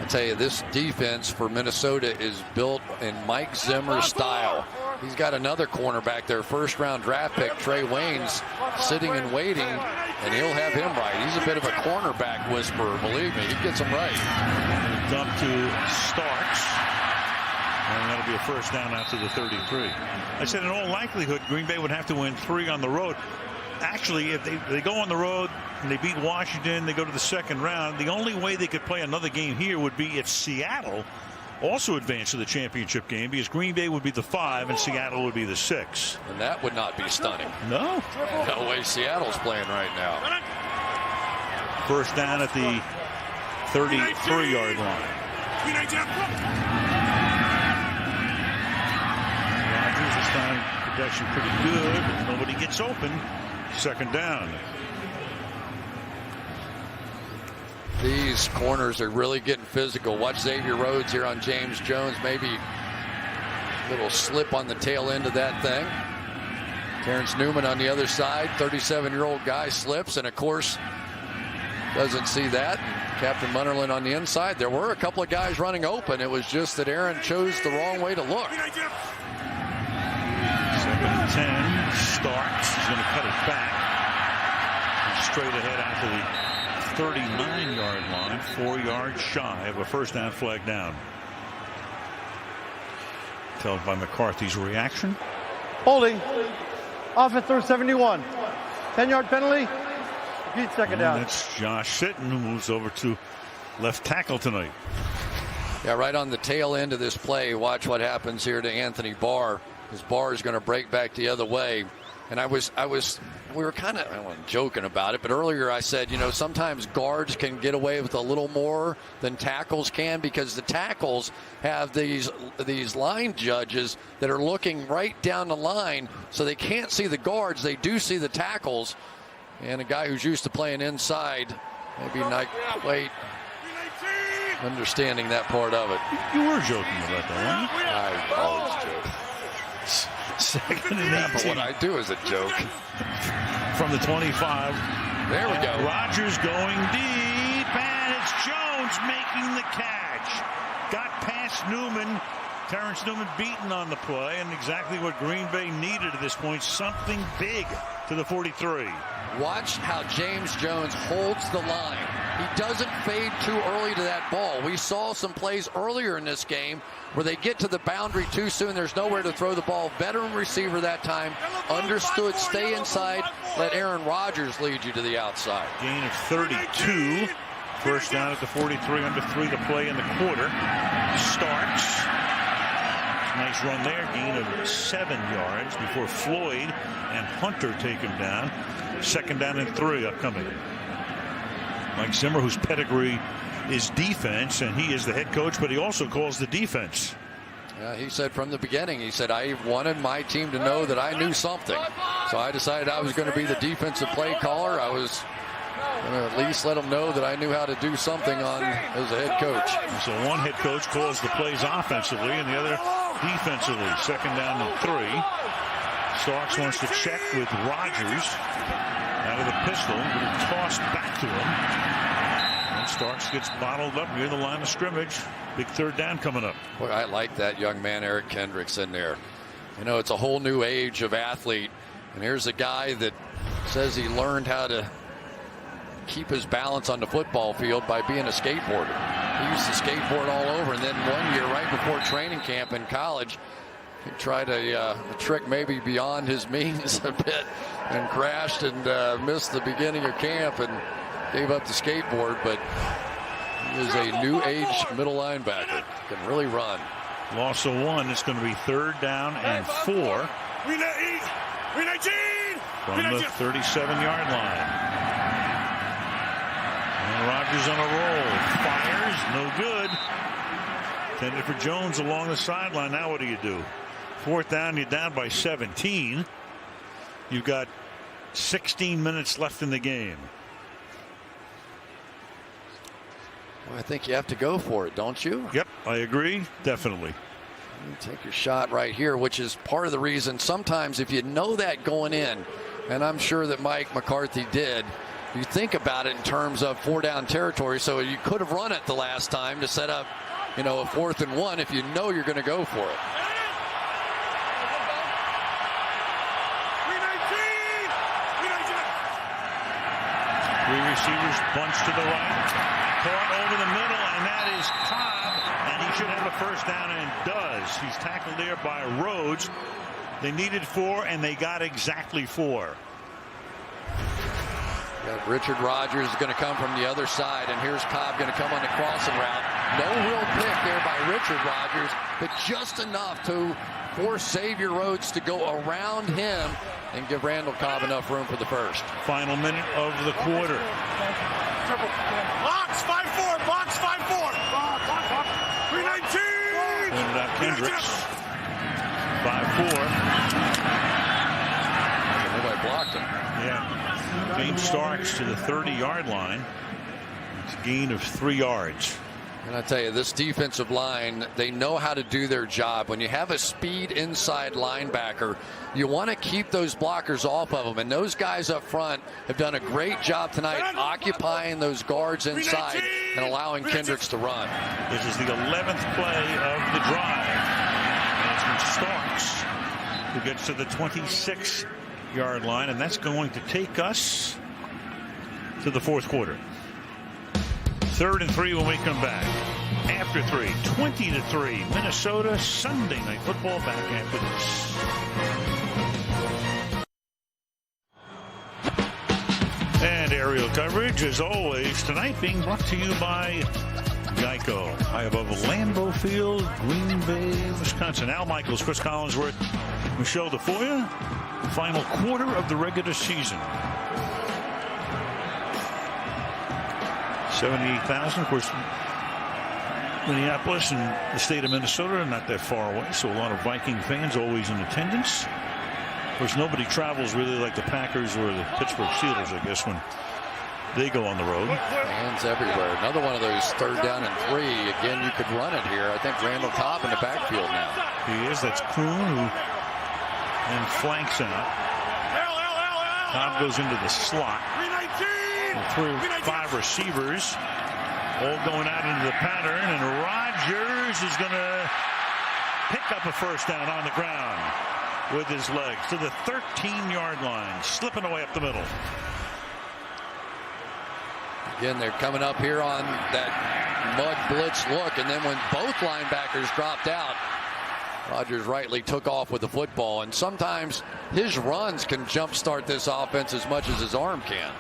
I tell you, this defense for Minnesota is built in Mike Zimmer style. He's got another cornerback there, first-round draft pick, Trey Waynes, sitting and waiting, and he'll have him right. He's a bit of a cornerback whisperer, believe me. He gets him right. Dump to Starks, and that'll be a first down out to the 33. I said in all likelihood, Green Bay would have to win 3 on the road. Actually, if they go on the road and they beat Washington, they go to the second round. The only way they could play another game here would be if Seattle also advanced to the championship game, because Green Bay would be the 5 and Seattle would be the 6. And that would not be stunning. No. No way Seattle's playing right now. First down at the 33-yard line. Rodgers this time protection pretty good. Nobody gets open. Second down. These corners are really getting physical. Watch Xavier Rhodes here on James Jones. Maybe a little slip on the tail end of that thing. Terrence Newman on the other side. 37-year-old guy slips and, of course, doesn't see that. Captain Munnerlyn on the inside. There were a couple of guys running open. It was just that Aaron chose the wrong way to look. 2nd and 10. Starks is going to cut it back. And straight ahead out to the 39-yard line. 4 yards shy of a first down, flag down. Told by McCarthy's reaction. Holding. Off at third 71. 10-yard penalty. Repeat second down. That's Josh Sitton, who moves over to left tackle tonight. Yeah, right on the tail end of this play. Watch what happens here to Anthony Barr. His Barr is going to break back the other way. And we were kind of, I wasn't joking about it, but earlier I said, you know, sometimes guards can get away with a little more than tackles can, because the tackles have these line judges that are looking right down the line, so they can't see the guards. They do see the tackles. And a guy who's used to playing inside, maybe not quite understanding that part of it. You were joking about that, weren't you? I always joke. 2nd and 18. Yeah, but what I do is a joke. From the 25. There we go. Rodgers going deep, and it's Jones making the catch. Got past Newman. Terrence Newman beaten on the play, and exactly what Green Bay needed at this point, something big to the 43. Watch how James Jones holds the line. He doesn't fade too early to that ball. We saw some plays earlier in this game where they get to the boundary too soon. There's nowhere to throw the ball. Veteran receiver that time. Understood, stay inside. Let Aaron Rodgers lead you to the outside. Gain of 32. First down at the 43, under 3 to play in the quarter. Starks. Nice run there. Gain of 7 yards before Floyd and Hunter take him down. 2nd down and 3 upcoming. Mike Zimmer, whose pedigree is defense, and he is the head coach, but he also calls the defense. Yeah, he said from the beginning, he said, I wanted my team to know that I knew something. So I decided I was going to be the defensive play caller. I was going to at least let them know that I knew how to do something as a head coach. So one head coach calls the plays offensively and the other defensively. 2nd down and 3. Starks wants to check with Rodgers out of the pistol. Tossed back to him. And Starks gets bottled up near the line of scrimmage. Big 3rd down coming up. Boy, I like that young man, Eric Kendricks, in there. You know, it's a whole new age of athlete. And here's a guy that says he learned how to keep his balance on the football field by being a skateboarder. He used to skateboard all over, and then one year right before training camp in college, he tried a trick maybe beyond his means a bit and crashed and missed the beginning of camp and gave up the skateboard. But he is a new age middle linebacker. Can really run. Loss of 1. It's going to be 3rd down and 4 from the 37-yard line. And Rodgers on a roll. Fires. No good. Intended for Jones along the sideline. Now what do? 4th down. You're down by 17. You've got 16 minutes left in the game. Well, I think you have to go for it, don't you? Yep, I agree. Definitely. You take your shot right here, which is part of the reason sometimes if you know that going in, and I'm sure that Mike McCarthy did, you think about it in terms of 4-down territory. So you could have run it the last time to set up, you know, a 4th and 1 if you know you're going to go for it. Three receivers bunched to the right. Caught over the middle, and that is Cobb. And he should have a first down, and does. He's tackled there by Rhodes. They needed 4, and they got exactly 4. Richard Rodgers is going to come from the other side, and here's Cobb going to come on the crossing route. No real pick there by Richard Rodgers, but just enough to force Xavier Rhodes to go around him and give Randall Cobb enough room for the first. Final minute of the quarter. Box 5-4, box 5-4. 319. Pointed out Kendricks. 5-4. Nobody blocked him. Yeah. Game Starks to the 30-yard line. It's a gain of 3 yards. And I tell you, this defensive line, they know how to do their job. When you have a speed inside linebacker, you want to keep those blockers off of them. And those guys up front have done a great job tonight occupying those guards inside and allowing Kendricks to run. This is the 11th play of the drive. And it's from Starks, who gets to the 26-yard line, and that's going to take us to the fourth quarter. 3rd and 3 when we come back. After 3, 20-3, Minnesota. Sunday Night Football back after this. And aerial coverage, as always, tonight being brought to you by Geico. High above Lambeau Field, Green Bay, Wisconsin. Al Michaels, Chris Collinsworth, Michelle DeFoya. Final quarter of the regular season. 78,000, of course. Minneapolis and the state of Minnesota are not that far away, so a lot of Viking fans always in attendance. Of course, nobody travels really like the Packers or the Pittsburgh Steelers, I guess, when they go on the road. Fans everywhere. Another one of those 3rd down and 3. Again, you could run it here. I think Randall Cobb in the backfield now. He is. That's Kuhn who then flanks out. Cobb goes into the slot. Through 5 receivers. All going out into the pattern, and Rodgers is going to pick up a first down on the ground with his legs to the 13-yard line, slipping away up the middle. Again, they're coming up here on that mud blitz look, and then when both linebackers dropped out, Rodgers rightly took off with the football, and sometimes his runs can jumpstart this offense as much as his arm can.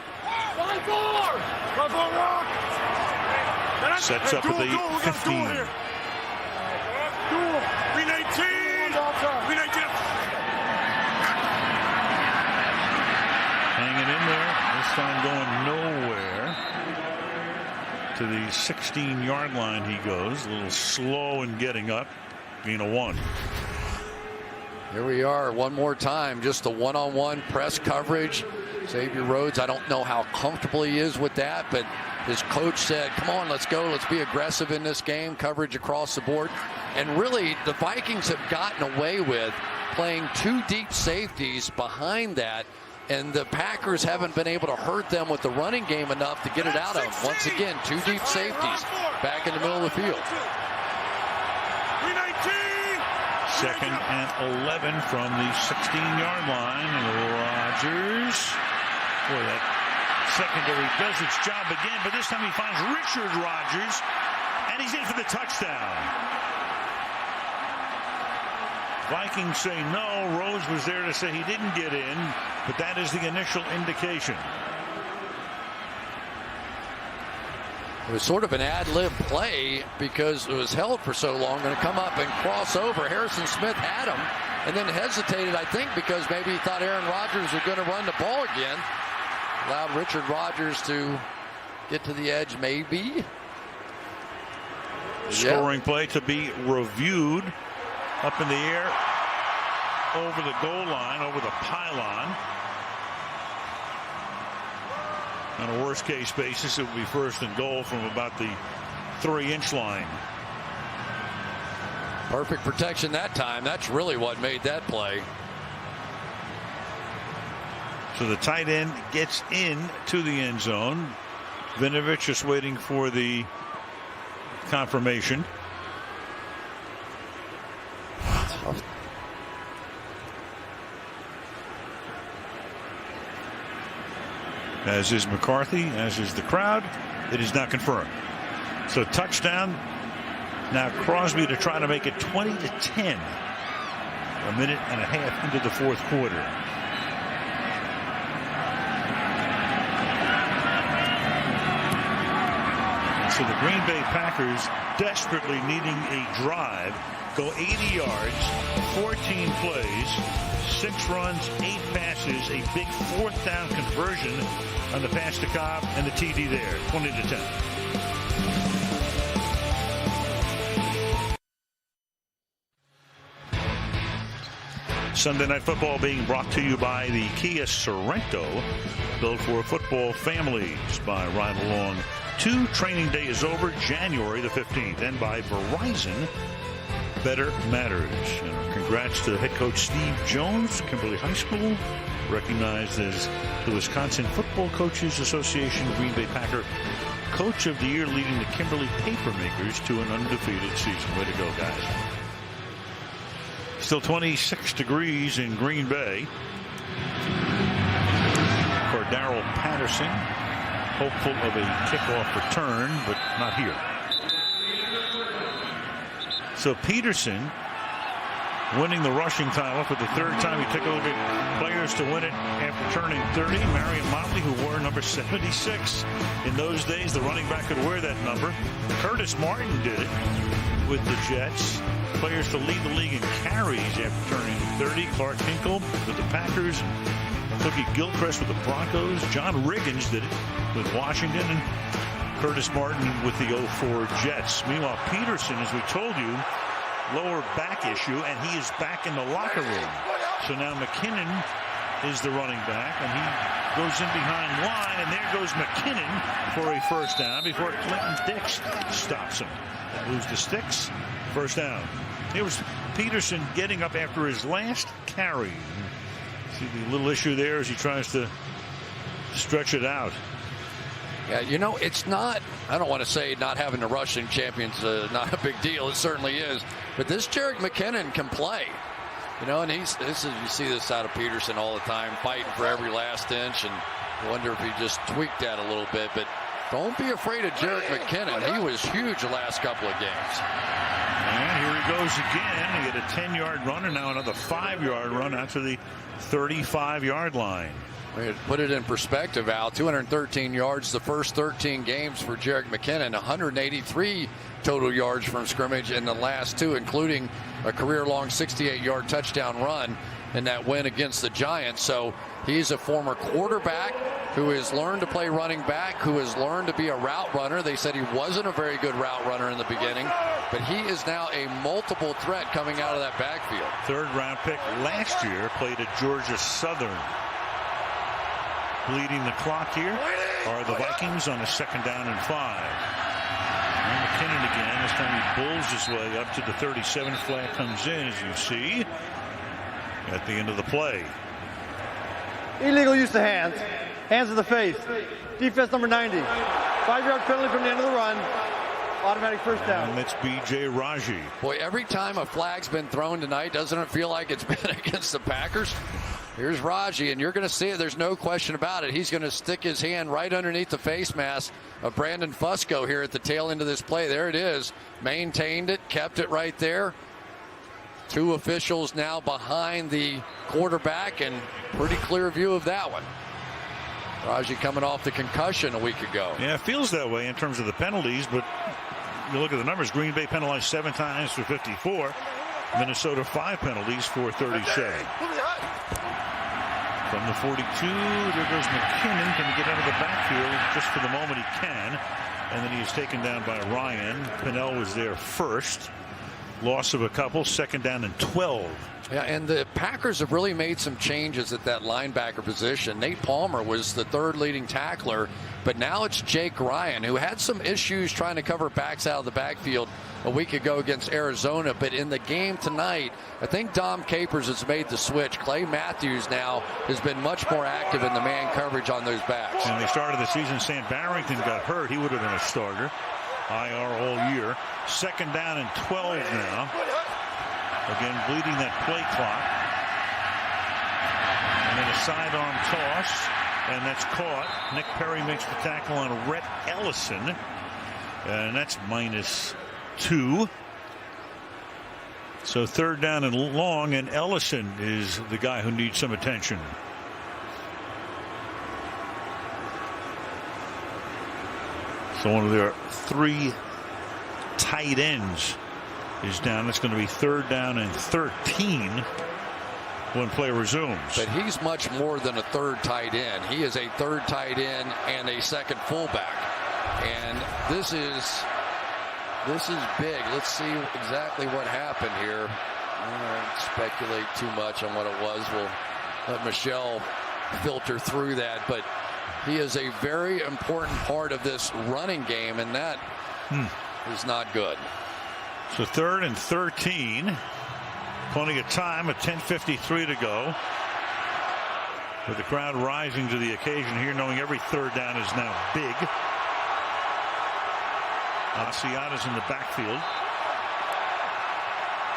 Sets up at the 15. Hanging in there, this time going nowhere. To the 16-yard line he goes, a little slow in getting up, being a 1. Here we are one more time, just a one-on-one press coverage. Xavier Rhodes, I don't know how comfortable he is with that, but his coach said, come on, let's go. Let's be aggressive in this game. Coverage across the board. And really, the Vikings have gotten away with playing 2 deep safeties behind that. And the Packers haven't been able to hurt them with the running game enough to get it out of them. Once again, 2 deep safeties back in the middle of the field. 2nd and 11 from the 16-yard line. And Rodgers, boy, that secondary does its job again, but this time he finds Richard Rodgers, and he's in for the touchdown. Vikings say no. Rhodes was there to say he didn't get in, but that is the initial indication. It was sort of an ad-lib play because it was held for so long. Going to come up and cross over. Harrison Smith had him and then hesitated, I think, because maybe he thought Aaron Rodgers was going to run the ball again. Allowed Richard Rodgers to get to the edge, maybe. Scoring play to be reviewed. Up in the air, over the goal line, over the pylon. On a worst case basis, it would be 1st and goal from about the 3-inch line. Perfect protection that time. That's really what made that play. So the tight end gets in to the end zone. Vinovich just waiting for the confirmation. As is McCarthy, as is the crowd. It is not confirmed. So touchdown. Now Crosby to try to make it 20-10. A minute and a half into the fourth quarter. So the Green Bay Packers, desperately needing a drive, go 80 yards, 14 plays, 6 runs, 8 passes, a big 4th down conversion on the pass to Cobb and the TD there, 20-10. Sunday Night Football being brought to you by the Kia Sorrento, built for football families, by Ride Along 2. Training day is over January the 15th, and by Verizon. Better matters. And congrats to head coach Steve Jones, Kimberly High School, recognized as the Wisconsin Football Coaches Association Green Bay Packer Coach of the Year, leading the Kimberly Papermakers to an undefeated season. Way to go, guys. Still 26 degrees in Green Bay. For Darrell Patterson, hopeful of a kickoff return, but not here. So Peterson winning the rushing title for the third time. You take a look at players to win it after turning 30. Marion Motley, who wore number 76. In those days, the running back could wear that number. Curtis Martin did it with the Jets. Players to lead the league in carries after turning 30. Clark Hinkle with the Packers. Cookie Gilchrist with the Broncos. John Riggins did it with Washington. And Curtis Martin with the 04 Jets. Meanwhile, Peterson, as we told you, lower back issue, and he is back in the locker room. So now McKinnon is the running back, and he goes in behind line, and there goes McKinnon for a first down before Clinton Dix stops him. And moves the sticks. First down. Here was Peterson getting up after his last carry. See the little issue there as he tries to stretch it out. Yeah, you know, it's not, I don't want to say not having the rushing champions not a big deal. It certainly is. But this Jerick McKinnon can play. You know, and you see this out of Peterson all the time, fighting for every last inch, and I wonder if he just tweaked that a little bit. But don't be afraid of Jerick McKinnon. He was huge the last couple of games. And here he goes again. He had a 10-yard run and now another 5-yard run out to the 35-yard line. Put it in perspective, Al. 213 yards the first 13 games for Jerick McKinnon. 183 total yards from scrimmage in the last two, including a career-long 68-yard touchdown run in that win against the Giants. So he's a former quarterback who has learned to play running back, who has learned to be a route runner. They said he wasn't a very good route runner in the beginning, but he is now a multiple threat coming out of that backfield. Third-round pick last year, played at Georgia Southern. Bleeding the clock here are the Vikings on a 2nd down and 5. And McKinnon again. This time he bulls his way up to the 37. Flag comes in, as you see, at the end of the play. Illegal use of hands. Hands to the face. Defense number 90. 5-yard penalty from the end of the run. Automatic first down. And that's B.J. Raji. Boy, every time a flag's been thrown tonight, doesn't it feel like it's been against the Packers? Here's Raji, and you're going to see it. There's no question about it. He's going to stick his hand right underneath the face mask of Brandon Fusco here at the tail end of this play. There it is. Maintained it, kept it right there. Two officials now behind the quarterback, and pretty clear view of that one. Raji coming off the concussion a week ago. Yeah, it feels that way in terms of the penalties, but you look at the numbers. Green Bay penalized 7 times for 54. Minnesota 5 penalties for 37. From the 42, there goes McKinnon. Can he get out of the backfield just for the moment? He can. And then he is taken down by Ryan. Pinnell was there first. Loss of a couple. 2nd down and 12. Yeah, and the Packers have really made some changes at that linebacker position. Nate Palmer was the 3rd leading tackler, but now it's Jake Ryan, who had some issues trying to cover backs out of the backfield a week ago against Arizona. But in the game tonight, I think Dom Capers has made the switch. Clay Matthews now has been much more active in the man coverage on those backs. And they started the season, Sam Barrington got hurt. He would have been a starter. IR all year. 2nd down and 12 now. Again, bleeding that play clock. And then a sidearm toss. And that's caught. Nick Perry makes the tackle on Rhett Ellison. And that's -2. So 3rd down and long, and Ellison is the guy who needs some attention. So one of their 3 tight ends is down. It's going to be 3rd down and 13 when play resumes. But he's much more than a 3rd tight end. He is a 3rd tight end and a 2nd fullback. And this is big. Let's see exactly what happened here. I won't speculate too much on what it was. We'll let Michelle filter through that. But he is a very important part of this running game, and that is not good. So 3rd and 13. Plenty of time, at 10:53 to go. With the crowd rising to the occasion here, knowing every 3rd down is now big. Asiata's in the backfield.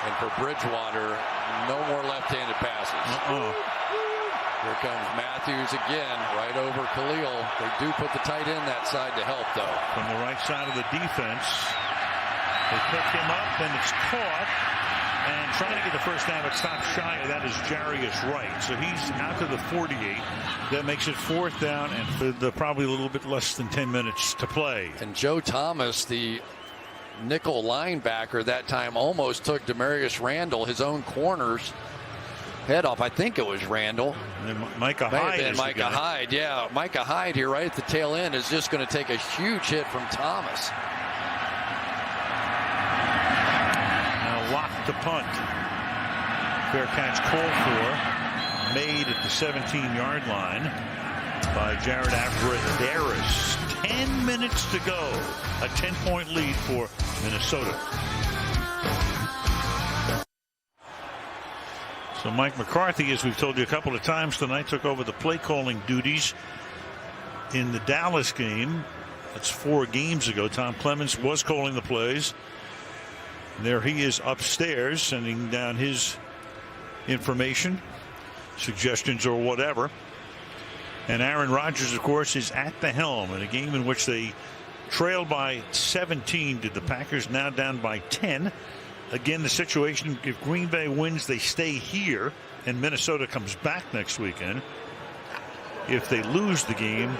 And for Bridgewater, no more left-handed passes. Here comes Matthews again, right over Khalil. They do put the tight end that side to help, though. From the right side of the defense, they pick him up, and it's caught. And trying to get the first down, but stopped shy of that is Jarius Wright. So he's out to the 48. That makes it 4th down and probably a little bit less than 10 minutes to play. And Joe Thomas, the nickel linebacker that time, almost took Demarius Randall, his own corner's head off. I think it was Randall. And Micah Hyde. Micah Hyde, yeah. Micah Hyde here right at the tail end is just going to take a huge hit from Thomas. Locked to punt. Fair catch called for. Made at the 17-yard line by Jared Abrederis. 10 minutes to go. A 10-point lead for Minnesota. So Mike McCarthy, as we've told you a couple of times tonight, took over the play calling duties in the Dallas game. That's 4 games ago. Tom Clements was calling the plays. There he is upstairs sending down his information, suggestions or whatever. And Aaron Rodgers, of course, is at the helm in a game in which they trailed by 17 to the Packers, now down by 10. Again, the situation, if Green Bay wins, they stay here, and Minnesota comes back next weekend. If they lose the game,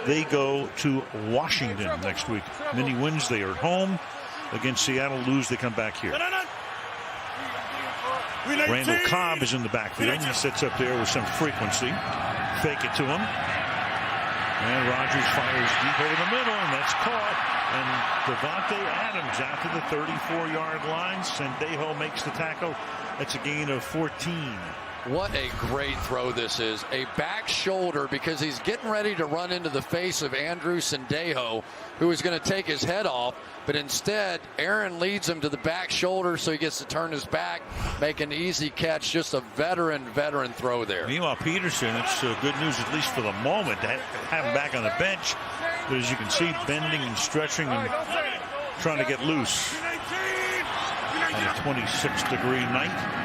they go to Washington next week. Many wins, they are at home. Against Seattle, lose, they come back here. Randall Cobb is in the backfield. He sits up there with some frequency. Fake it to him. And Rodgers fires deep over the middle, and that's caught. And Devontae Adams out to the 34-yard line. Sendejo makes the tackle. That's a gain of 14. What a great throw this is. A back shoulder, because he's getting ready to run into the face of Andrew Sendejo, who is going to take his head off. But instead, Aaron leads him to the back shoulder, so he gets to turn his back, make an easy catch. Just a veteran throw there. Meanwhile, Peterson, it's good news, at least for the moment, to have him back on the bench. But as you can see, bending and stretching and trying to get loose on a 26-degree night.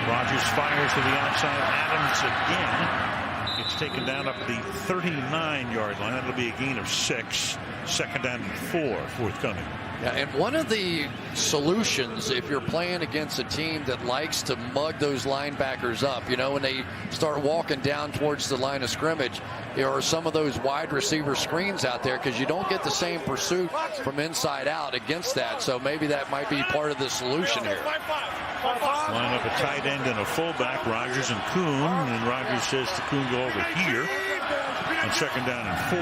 Rodgers fires to the outside. Adams again gets taken down up the 39-yard line. That'll be a gain of 6. 2nd down and 4 forthcoming. Yeah, and one of the solutions, if you're playing against a team that likes to mug those linebackers up, you know, when they start walking down towards the line of scrimmage, there are some of those wide receiver screens out there, because you don't get the same pursuit from inside out against that. So maybe that might be part of the solution here. Line up a tight end and a fullback, Rodgers and Kuhn, and Rodgers says to Kuhn, go over here on 2nd down and 4.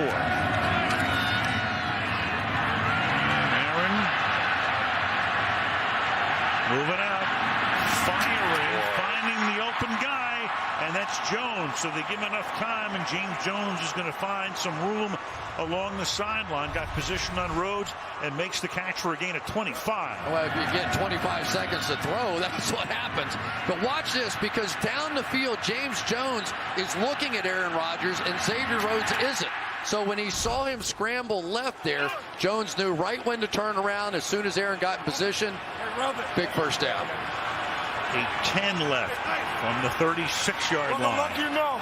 Moving out, firing, finding the open guy, and that's Jones. So they give him enough time, and James Jones is going to find some room along the sideline. Got position on Rhodes and makes the catch for a gain of 25. Well, if you get 25 seconds to throw, that's what happens. But watch this, because down the field, James Jones is looking at Aaron Rodgers, and Xavier Rhodes isn't. So when he saw him scramble left there, Jones knew right when to turn around as soon as Aaron got in position. Big first down. 8:10 left from the 36-yard line. Lucky, no.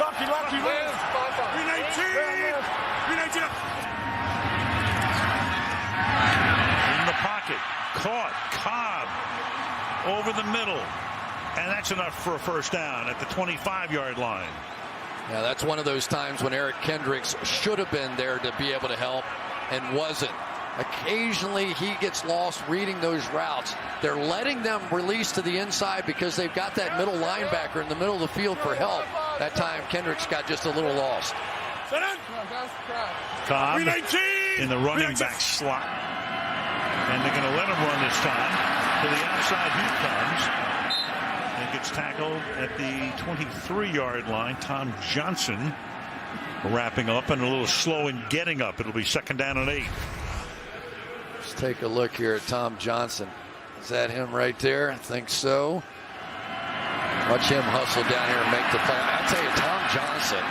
Lucky. 319. In the pocket. Caught. Cobb over the middle. And that's enough for a first down at the 25-yard line. Yeah, that's one of those times when Eric Kendricks should have been there to be able to help and wasn't. Occasionally he gets lost reading those routes. They're letting them release to the inside because they've got that middle linebacker in the middle of the field for help. That time Kendricks got just a little lost. Cobb in the running back slot. And they're going to let him run this time. To the outside he comes. And gets tackled at the 23-yard line. Tom Johnson wrapping up and a little slow in getting up. It'll be 2nd down and 8. Let's take a look here at Tom Johnson. Is that him right there? I think so. Watch him hustle down here and make the play. I'll tell you, Tom Johnson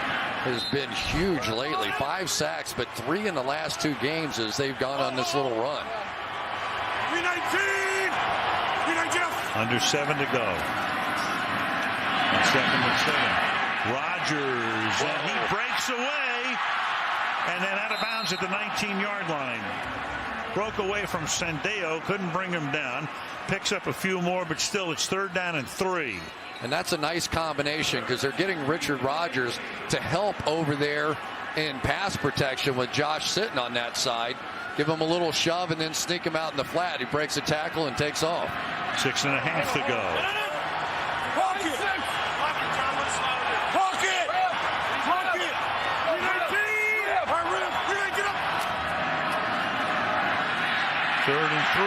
has been huge lately. 5 sacks, but 3 in the last 2 games as they've gone on this little run. Under 7 to go. And 2nd and 7. Rodgers, and he breaks away, and then out of bounds at the 19-yard line. Broke away from Sandeo, couldn't bring him down. Picks up a few more, but still it's 3rd down and 3. And that's a nice combination because they're getting Richard Rodgers to help over there in pass protection with Josh sitting on that side. Give him a little shove and then sneak him out in the flat. He breaks a tackle and takes off. 6.5 to go. Third and 3,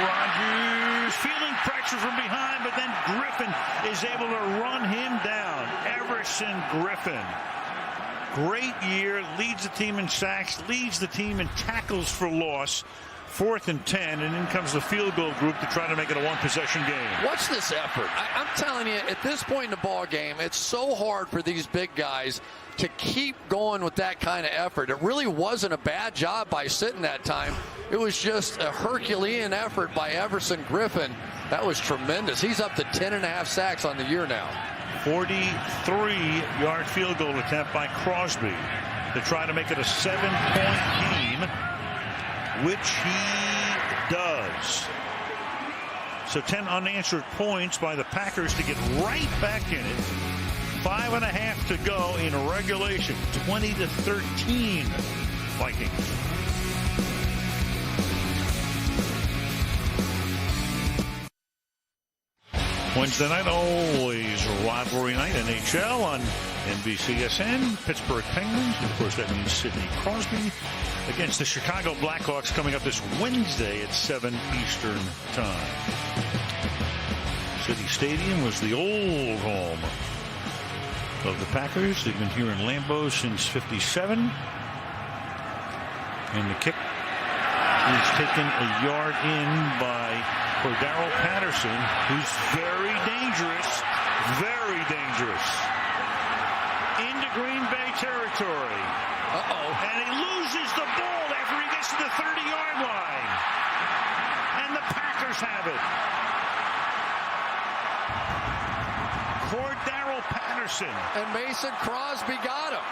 Rodgers feeling pressure from behind, but then Griffin is able to run him down. Everson Griffin. Great year, leads the team in sacks, leads the team in tackles for loss. 4th and 10, and in comes the field goal group to try to make it a 1-possession game. Watch this effort. I'm telling you, at this point in the ball game, it's so hard for these big guys to keep going with that kind of effort. It really wasn't a bad job by Sitton that time. It was just a Herculean effort by Everson Griffin. That was tremendous. He's up to 10.5 sacks on the year now. 43-yard field goal attempt by Crosby to try to make it a 7-point game, which he does. So 10 unanswered points by the Packers to get right back in it. 5.5 to go in regulation. 20-13 Vikings. Wednesday night, always rivalry night, NHL on NBCSN. Pittsburgh Penguins, of course that means Sidney Crosby, against the Chicago Blackhawks coming up this Wednesday at 7 Eastern Time. City Stadium was the old home of the Packers. They've been here in Lambeau since '57. And the kick is taken a yard in by Cordero Patterson, who's very dangerous, into Green Bay territory. And he loses the ball after he gets to the 30-yard line. And the Packers have it. Cordero Patterson. And Mason Crosby got him.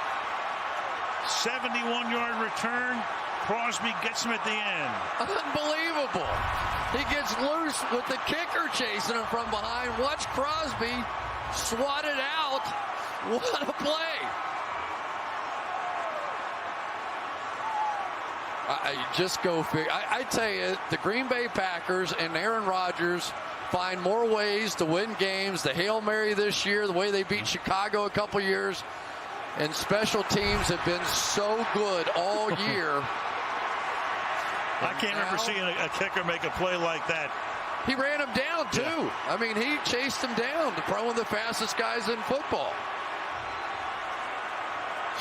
71-yard return. Crosby gets him at the end. Unbelievable. He gets loose with the kicker chasing him from behind. Watch Crosby swat it out. What a play. I just go figure. I tell you, the Green Bay Packers and Aaron Rodgers find more ways to win games. The Hail Mary this year, the way they beat Chicago a couple years, and special teams have been so good all year. I can't remember seeing a kicker make a play like that. He ran him down, too. Yeah. I mean, he chased him down. Probably one of the fastest guys in football.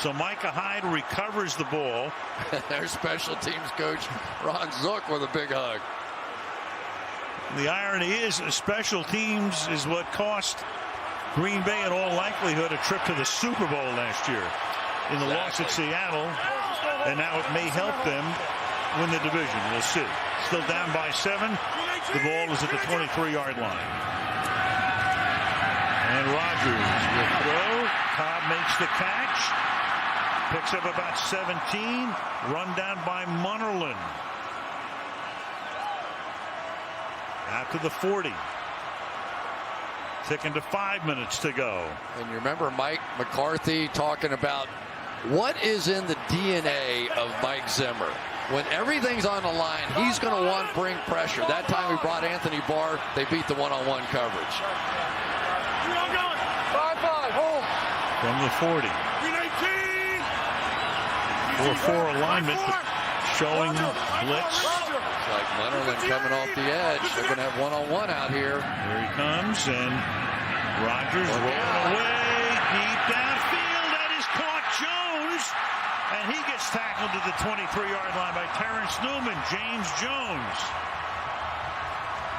So Micah Hyde recovers the ball. Their special teams coach, Ron Zook, with a big hug. The irony is, special teams is what cost Green Bay, in all likelihood, a trip to the Super Bowl last year in the loss at Seattle. And now it may help them win the division. We'll see. Still down by 7. The ball is at the 23-yard line. And Rodgers will throw. Cobb makes the catch. Picks up about 17. Run down by Munnerlyn. Out to the 40. Ticking to 5 minutes to go. And you remember Mike McCarthy talking about what is in the DNA of Mike Zimmer. When everything's on the line, he's going to want to bring pressure. That time he brought Anthony Barr. They beat the one-on-one coverage. 5-5, home. From the 40. 4-4 alignment, showing blitz. It's like Munnerlyn coming off the edge. They're going to have one-on-one out here. Here he comes, and Rodgers rolling away deep downfield. That is caught Jones, and he gets tackled to the 23-yard line by Terrence Newman. James Jones.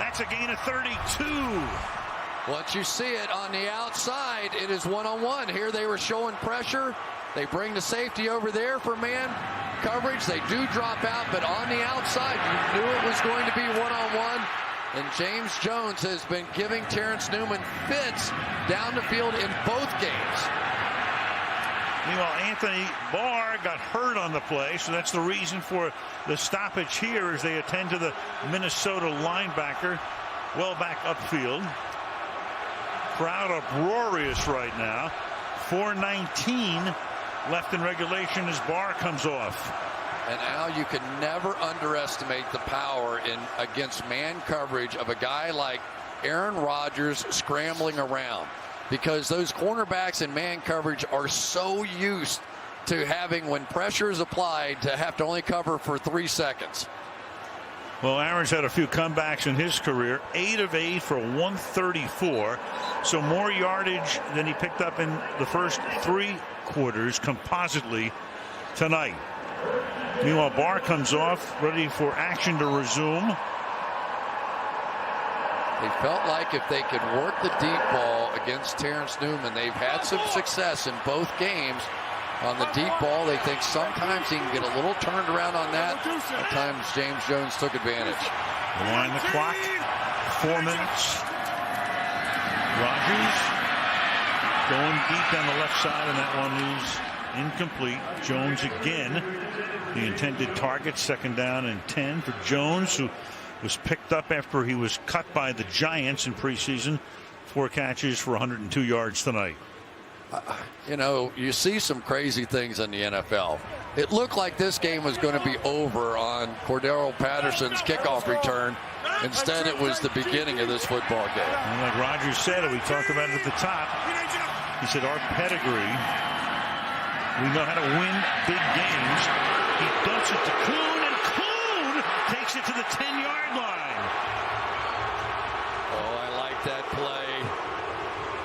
That's a gain of 32. Once you see it on the outside, it is one-on-one. Here they were showing pressure. They bring the safety over there for man coverage. They do drop out, but on the outside, you knew it was going to be one-on-one. And James Jones has been giving Terrence Newman fits down the field in both games. Meanwhile, Anthony Barr got hurt on the play, so that's the reason for the stoppage here as they attend to the Minnesota linebacker well back upfield. Crowd uproarious right now. 4:19 left in regulation as Barr comes off. And Al, you can never underestimate the power against man coverage of a guy like Aaron Rodgers scrambling around, because those cornerbacks in man coverage are so used to having, when pressure is applied, to have to only cover for 3 seconds. Well, Aaron's had a few comebacks in his career, 8 of 8 for 134, so more yardage than he picked up in the first 3 quarters compositely tonight. Meanwhile, Barr comes off, ready for action to resume. They felt like if they could work the deep ball against Terrence Newman, they've had some success in both games on the deep ball. They think sometimes he can get a little turned around on that. At times, James Jones took advantage. Wind the clock. 4 minutes. Rodgers going deep down the left side, and that one is incomplete. Jones again, the intended target. 2nd down and 10 for Jones, who was picked up after he was cut by the Giants in preseason. 4 catches for 102 yards tonight. You know, you see some crazy things in the NFL. It looked like this game was going to be over on Cordero Patterson's kickoff return. Instead, it was the beginning of this football game. And like Rodgers said, we talked about it at the top. He said, our pedigree, we know how to win big games. He dumps it to Kuhn, and Kuhn takes it to the 10-yard line. Oh, I like that play.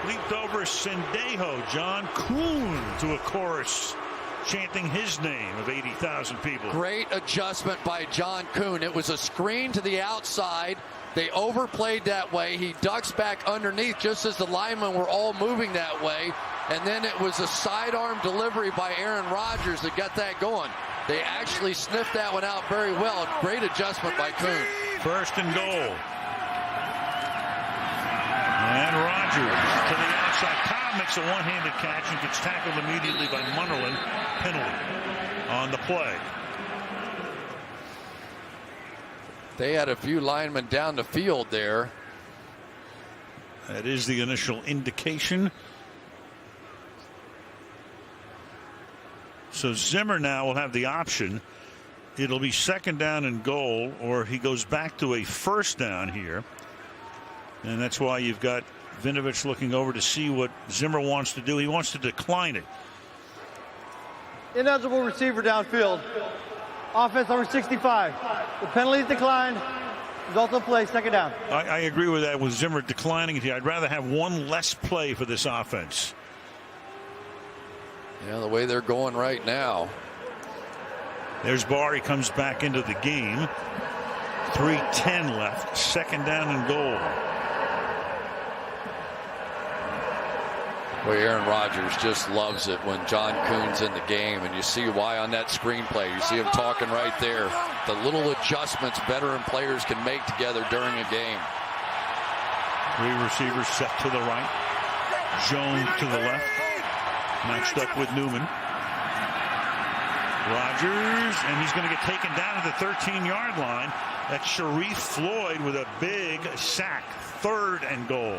Leaped over Sendejo, John Kuhn, to a chorus chanting his name of 80,000 people. Great adjustment by John Kuhn. It was a screen to the outside. They overplayed that way. He ducks back underneath just as the linemen were all moving that way. And then it was a sidearm delivery by Aaron Rodgers that got that going. They actually sniffed that one out very well. Great adjustment by Kuhn. 1st and goal. And Rodgers to the outside. Cobb makes a one-handed catch and gets tackled immediately by Munnerlyn. Penalty on the play. They had a few linemen down the field there. That is the initial indication. So Zimmer now will have the option. It'll be 2nd down and goal, or he goes back to a 1st down here. And that's why you've got Vinovich looking over to see what Zimmer wants to do. He wants to decline it. Ineligible receiver downfield. Offense number 65. The penalty is declined. Result of play, 2nd down. I agree with that, with Zimmer declining it here. I'd rather have one less play for this offense. Yeah, the way they're going right now. There's Barr. He comes back into the game. 3:10 left. 2nd down and goal. Boy, Aaron Rodgers just loves it when John Kuhn's in the game, and you see why on that screenplay. You see him talking right there. The little adjustments veteran players can make together during a game. 3 receivers set to the right. Jones to the left. Matched up with Newman. Rodgers, and he's going to get taken down at the 13-yard line. That's Sharif Floyd with a big sack. 3rd and goal.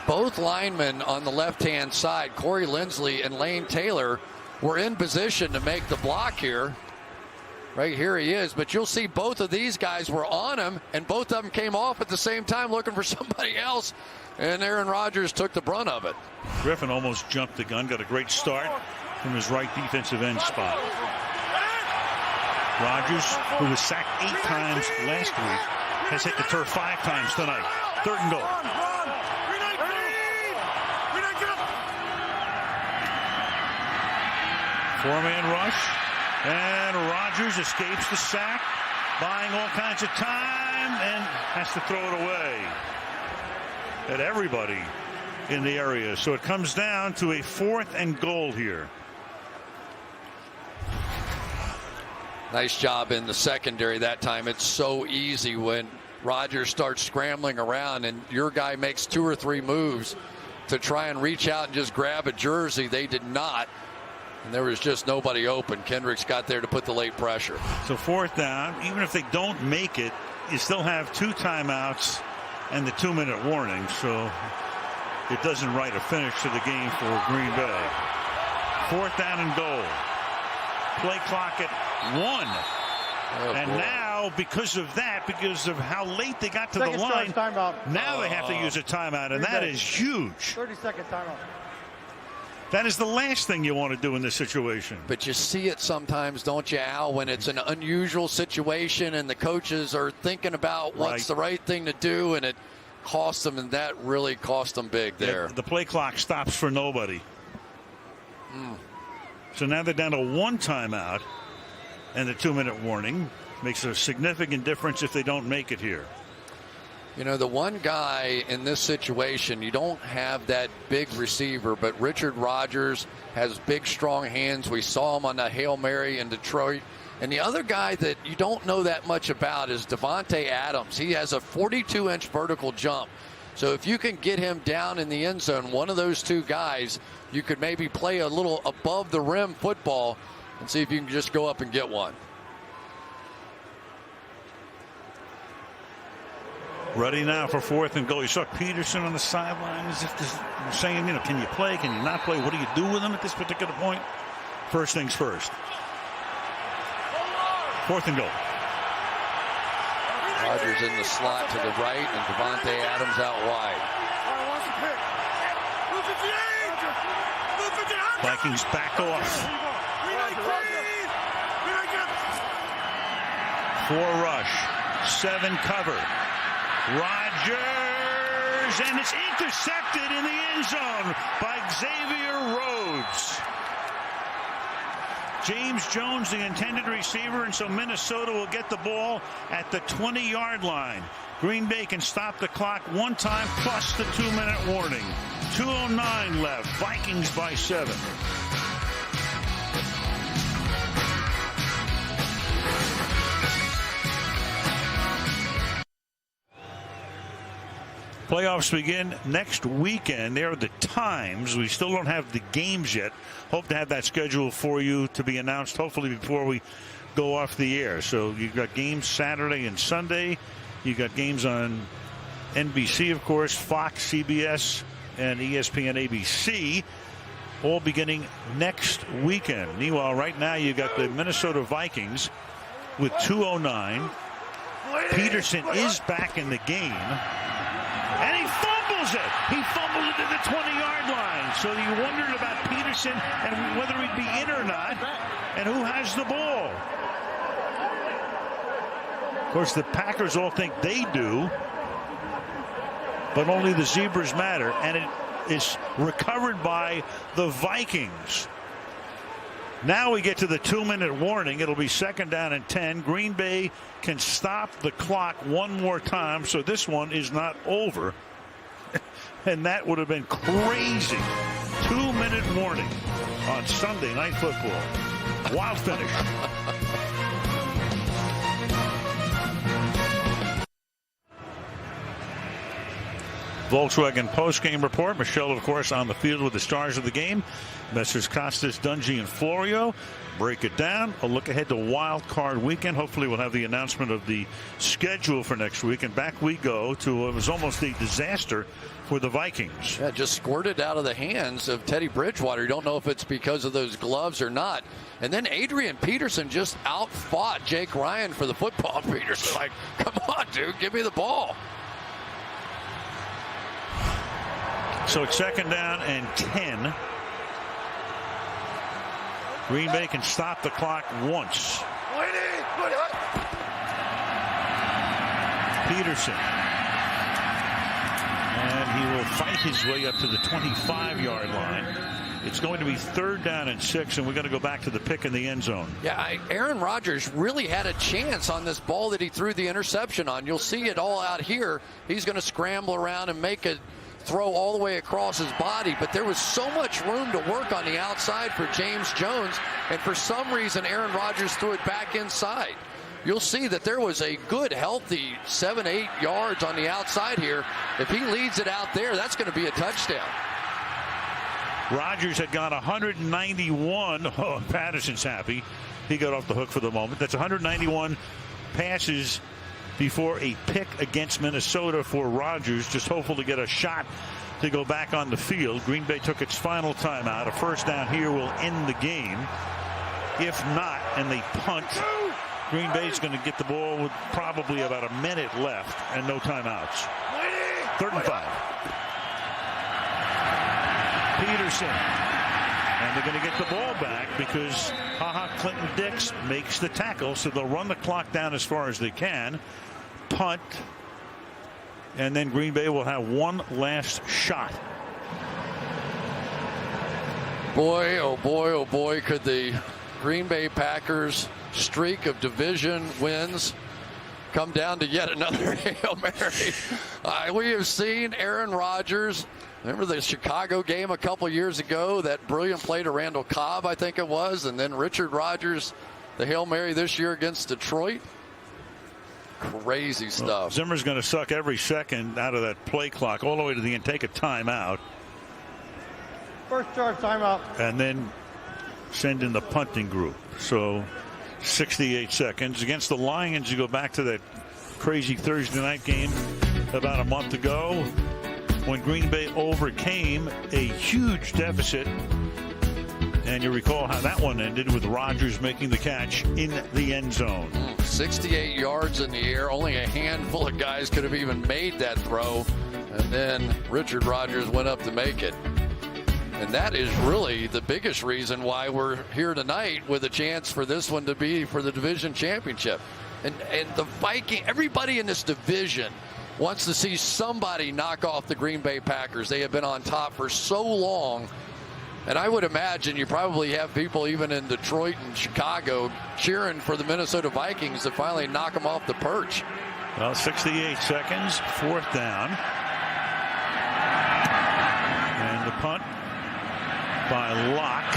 Both linemen on the left-hand side, Corey Lindsley and Lane Taylor, were in position to make the block here. Right here he is, but you'll see both of these guys were on him, and both of them came off at the same time looking for somebody else, and Aaron Rodgers took the brunt of it. Griffin almost jumped the gun, got a great start from his right defensive end spot. Rodgers, who was sacked 8 times last week, has hit the turf 5 times tonight. 3rd and goal. Four-man rush, and Rodgers escapes the sack, buying all kinds of time, and has to throw it away at everybody in the area. So it comes down to a 4th and goal here. Nice job in the secondary that time. It's so easy when Rodgers starts scrambling around and your guy makes 2 or 3 moves to try and reach out and just grab a jersey. They did not. And there was just nobody open. Kendricks got there to put the late pressure. So 4th down, even if they don't make it, you still have 2 timeouts and the 2-minute warning. So it doesn't write a finish to the game for Green Bay. 4th down and goal. Play clock at 1. And now, because of that, because of how late they got to the line, now they have to use a timeout, and that is huge. 30-second timeout. That is the last thing you want to do in this situation. But you see it sometimes, don't you, Al, when it's an unusual situation and the coaches are thinking about what's the right thing to do, and it costs them, and that really cost them big there. The play clock stops for nobody. So now they're down to 1 timeout, and the 2-minute warning makes a significant difference if they don't make it here. You know, the one guy in this situation, you don't have that big receiver, but Richard Rodgers has big, strong hands. We saw him on the Hail Mary in Detroit. And the other guy that you don't know that much about is Devontae Adams. He has a 42-inch vertical jump. So if you can get him down in the end zone, one of those 2 guys, you could maybe play a little above the rim football and see if you can just go up and get one. Ready now for 4th and goal. You saw Peterson on the sideline as if saying, you know, can you play? Can you not play? What do you do with him at this particular point? First things first. 4th and goal. Rodgers in the slot to the right and Devontae Adams out wide. Vikings back off. 4 rush. 7 cover. Rodgers, and it's intercepted in the end zone by Xavier Rhodes. James Jones, the intended receiver, and so Minnesota will get the ball at the 20-yard line. Green Bay can stop the clock 1 time plus the 2-minute warning. 2:09 left. Vikings by 7. Playoffs begin next weekend. There are the times. We still don't have the games yet. Hope to have that schedule for you to be announced hopefully before we go off the air. So you've got games Saturday and Sunday. You've got games on NBC, of course, Fox, CBS, and ESPN ABC, all beginning next weekend. Meanwhile, right now you've got the Minnesota Vikings with 2:09. Peterson is back in the game. And he fumbles it. He fumbled it to the 20-yard line. So you wondered about Peterson and whether he'd be in or not. And who has the ball? Of course, the Packers all think they do. But only the Zebras matter. And it is recovered by the Vikings. Now we get to the 2-minute warning. It'll be 2nd down and 10. Green Bay can stop the clock 1 more time, so this one is not over. And that would have been crazy. 2-minute warning on Sunday Night Football. Wild finish. Volkswagen post-game report. Michelle, of course, on the field with the stars of the game. Messrs. Costas, Dungy, and Florio break it down. A look ahead to Wild Card Weekend. Hopefully we'll have the announcement of the schedule for next week. And back we go to it was almost a disaster for the Vikings. Yeah, just squirted out of the hands of Teddy Bridgewater. You don't know if it's because of those gloves or not. And then Adrian Peterson just outfought Jake Ryan for the football. Peterson like, come on, dude, give me the ball. So it's 2nd down and 10. Green Bay can stop the clock once. Peterson. And he will fight his way up to the 25-yard line. It's going to be 3rd down and 6, and we're going to go back to the pick in the end zone. Yeah, Aaron Rodgers really had a chance on this ball that he threw the interception on. You'll see it all out here. He's going to scramble around and make it throw all the way across his body, but there was so much room to work on the outside for James Jones, and for some reason Aaron Rodgers threw it back inside. You'll see that there was a good, healthy 7-8 yards on the outside here. If he leads it out there, that's going to be a touchdown. Rodgers had got 191. Oh, Patterson's happy. He got off the hook for the moment. That's 191 passes before a pick against Minnesota for Rodgers. Just hopeful to get a shot to go back on the field. Green Bay took its final timeout. A first down here will end the game. If not, and they punt, Green Bay's going to get the ball with probably about a minute left and no timeouts. 3rd and 5. Peterson. And they're going to get the ball back because Clinton Dix makes the tackle, so they'll run the clock down as far as they can. Punt. And then Green Bay will have one last shot. Boy, oh boy, oh boy, could the Green Bay Packers streak of division wins come down to yet another Hail Mary. We have seen Aaron Rodgers. Remember the Chicago game a couple years ago, that brilliant play to Randall Cobb, I think it was, and then Richard Rodgers, the Hail Mary this year against Detroit. Crazy stuff. Well, Zimmer's going to suck every second out of that play clock all the way to the end, take a timeout. First charge timeout. And then send in the punting group. So 68 seconds. Against the Lions, you go back to that crazy Thursday night game about a month ago when Green Bay overcame a huge deficit. And you recall how that one ended with Rodgers making the catch in the end zone. 68 yards in the air. Only a handful of guys could have even made that throw. And then Richard Rodgers went up to make it. And that is really the biggest reason why we're here tonight, with a chance for this one to be for the division championship. And the Viking, everybody in this division wants to see somebody knock off the Green Bay Packers. They have been on top for so long. And I would imagine you probably have people even in Detroit and Chicago cheering for the Minnesota Vikings to finally knock them off the perch. Well, 68 seconds, 4th down. And the punt by Locke.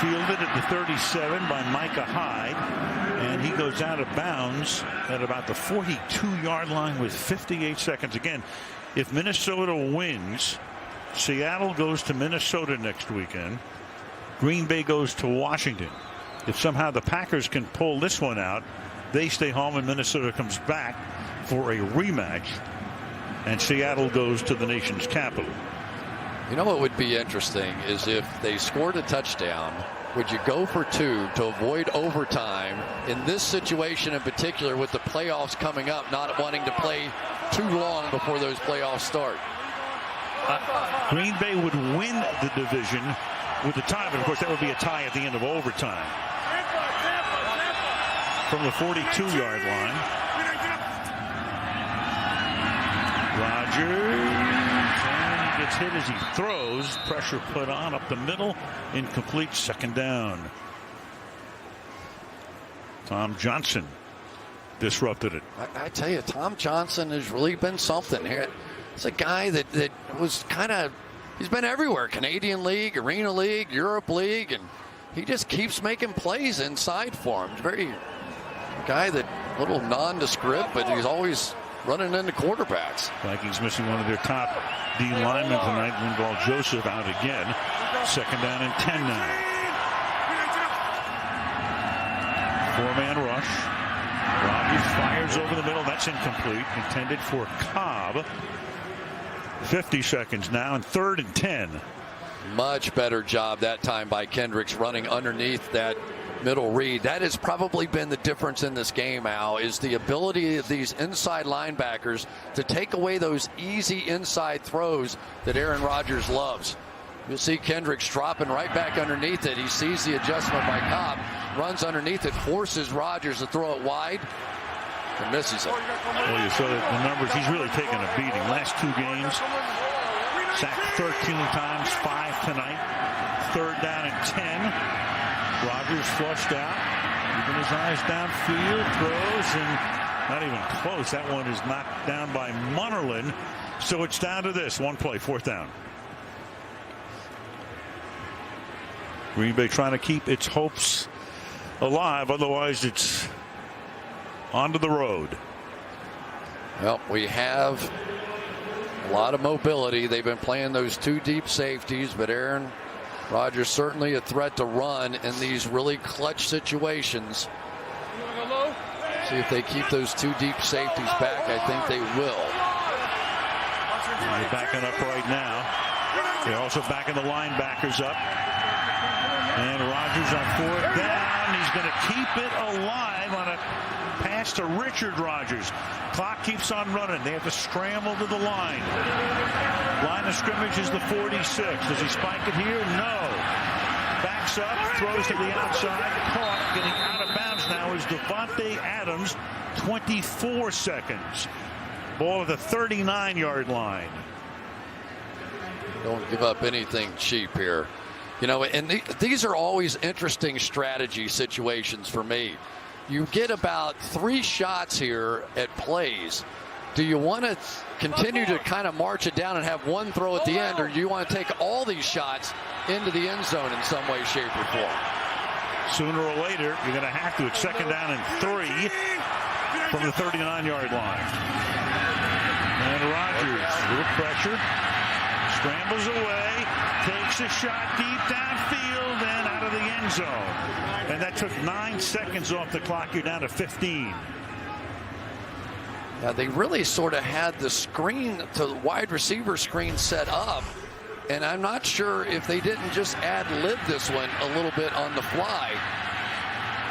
Fielded at the 37 by Micah Hyde. And he goes out of bounds at about the 42-yard line with 58 seconds. Again, if Minnesota wins, Seattle goes to Minnesota next weekend. Green Bay goes to Washington. If somehow the Packers can pull this one out, they stay home and Minnesota comes back for a rematch. And Seattle goes to the nation's capital. You know what would be interesting is if they scored a touchdown, would you go for 2 to avoid overtime in this situation in particular, with the playoffs coming up, not wanting to play too long before those playoffs start? Green Bay would win the division with the tie, but of course that would be a tie at the end of overtime. From the 42-yard line. Rodgers. Gets hit as he throws. Pressure put on up the middle. Incomplete. 2nd down. Tom Johnson disrupted it. I tell you, Tom Johnson has really been something here. It's a guy that was kind of, he's been everywhere. Canadian League, Arena League, Europe League, and he just keeps making plays inside for him. Very guy that little nondescript, but he's always running into quarterbacks. Vikings missing one of their top D linemen tonight. Linval Joseph out again. 2nd down and 10 now. 4-man rush. Rodgers fires over the middle. That's incomplete. Intended for Cobb. 50 seconds now, and 3rd and 10. Much better job that time by Kendricks running underneath that middle read. That has probably been the difference in this game, Al, is the ability of these inside linebackers to take away those easy inside throws that Aaron Rodgers loves. You'll see Kendricks dropping right back underneath it. He sees the adjustment by Cobb, runs underneath it, forces Rodgers to throw it wide, and misses it. Well, you saw the numbers. He's really taken a beating. Last 2 games, sacked 13 times, 5 tonight. 3rd down and 10. Rodgers flushed out, keeping his eyes downfield, throws, and not even close. That one is knocked down by Munnerlyn So it's down to this one play, 4th down. Green Bay trying to keep its hopes alive, otherwise it's onto the road. Well, we have a lot of mobility. They've been playing those 2 deep safeties, but Aaron Rodgers certainly a threat to run in these really clutch situations. See if they keep those 2 deep safeties back. I think they will. They're backing up right now. They're also backing the linebackers up. And Rodgers on 4th down. He's going to keep it alive on a pass to Richard Rodgers. Clock keeps on running. They have to scramble to the line. Line of scrimmage is the 46. Does he spike it here? No. Backs up, throws to the outside. Caught, getting out of bounds now is Devontae Adams. 24 seconds. Ball at the 39-yard line. Don't give up anything cheap here. You know, and these are always interesting strategy situations for me. You get about 3 shots here at plays. Do you want to continue to kind of march it down and have one throw at the end, or do you want to take all these shots into the end zone in some way, shape, or form? Sooner or later, you're going to have to. It's 2nd down and 3 from the 39-yard line. And Rodgers, little pressure, scrambles away, takes a shot deep downfield and out of the end zone. And that took 9 seconds off the clock. You're down to 15. Now they really sort of had the screen to the wide receiver screen set up, and I'm not sure if they didn't just ad-lib this one a little bit on the fly.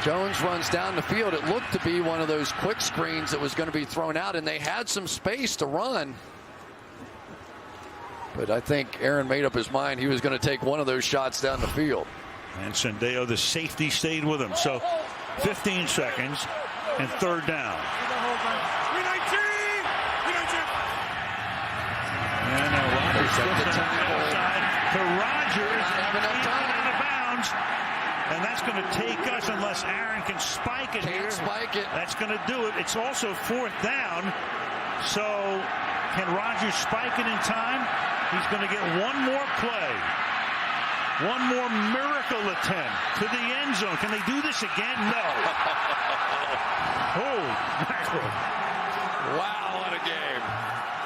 Jones runs down the field. It looked to be one of those quick screens that was going to be thrown out, and they had some space to run. But I think Aaron made up his mind he was going to take one of those shots down the field. And Sendeo, the safety, stayed with him. So 15 seconds and 3rd down. And now Rodgers to Rodgers, out of bounds. And that's going to take us, unless Aaron can spike it here. Spike it. That's going to do it. It's also 4th down. So can Rodgers spike it in time? He's going to get one more play. One more miracle attempt to the end zone. Can they do this again? No. Oh, mackerel. Wow, what a game.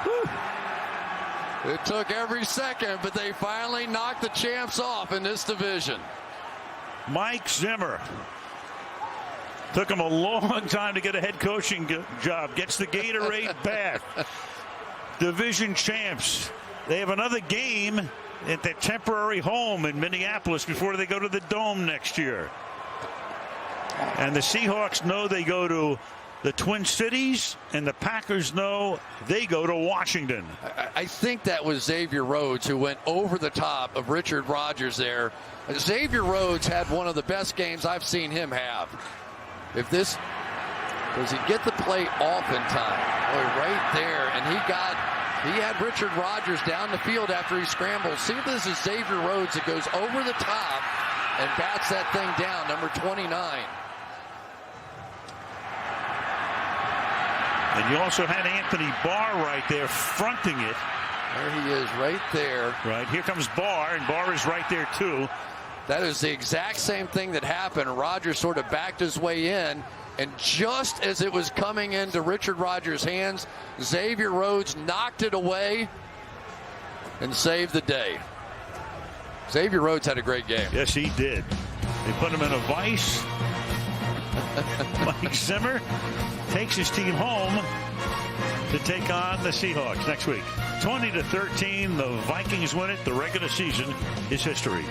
Whew. It took every second, but they finally knocked the champs off in this division. Mike Zimmer. Took him a long time to get a head coaching job. Gets the Gatorade back. Division champs. They have another game at their temporary home in Minneapolis before they go to the Dome next year. And the Seahawks know they go to the Twin Cities, and the Packers know they go to Washington. I think that was Xavier Rhodes who went over the top of Richard Rodgers there. Xavier Rhodes had one of the best games I've seen him have. If this, does he get the play off in time? Boy, right there, and he had Richard Rodgers down the field after he scrambled. See if this is Xavier Rhodes that goes over the top and bats that thing down, number 29. And you also had Anthony Barr right there fronting it. There he is right there. Right, here comes Barr, and Barr is right there too. That is the exact same thing that happened. Rodgers sort of backed his way in, and just as it was coming into Richard Rodgers' hands, Xavier Rhodes knocked it away and saved the day. Xavier Rhodes had a great game. Yes, he did. They put him in a vice. Mike Zimmer takes his team home to take on the Seahawks next week. 20-13, the Vikings win it. The regular season is history.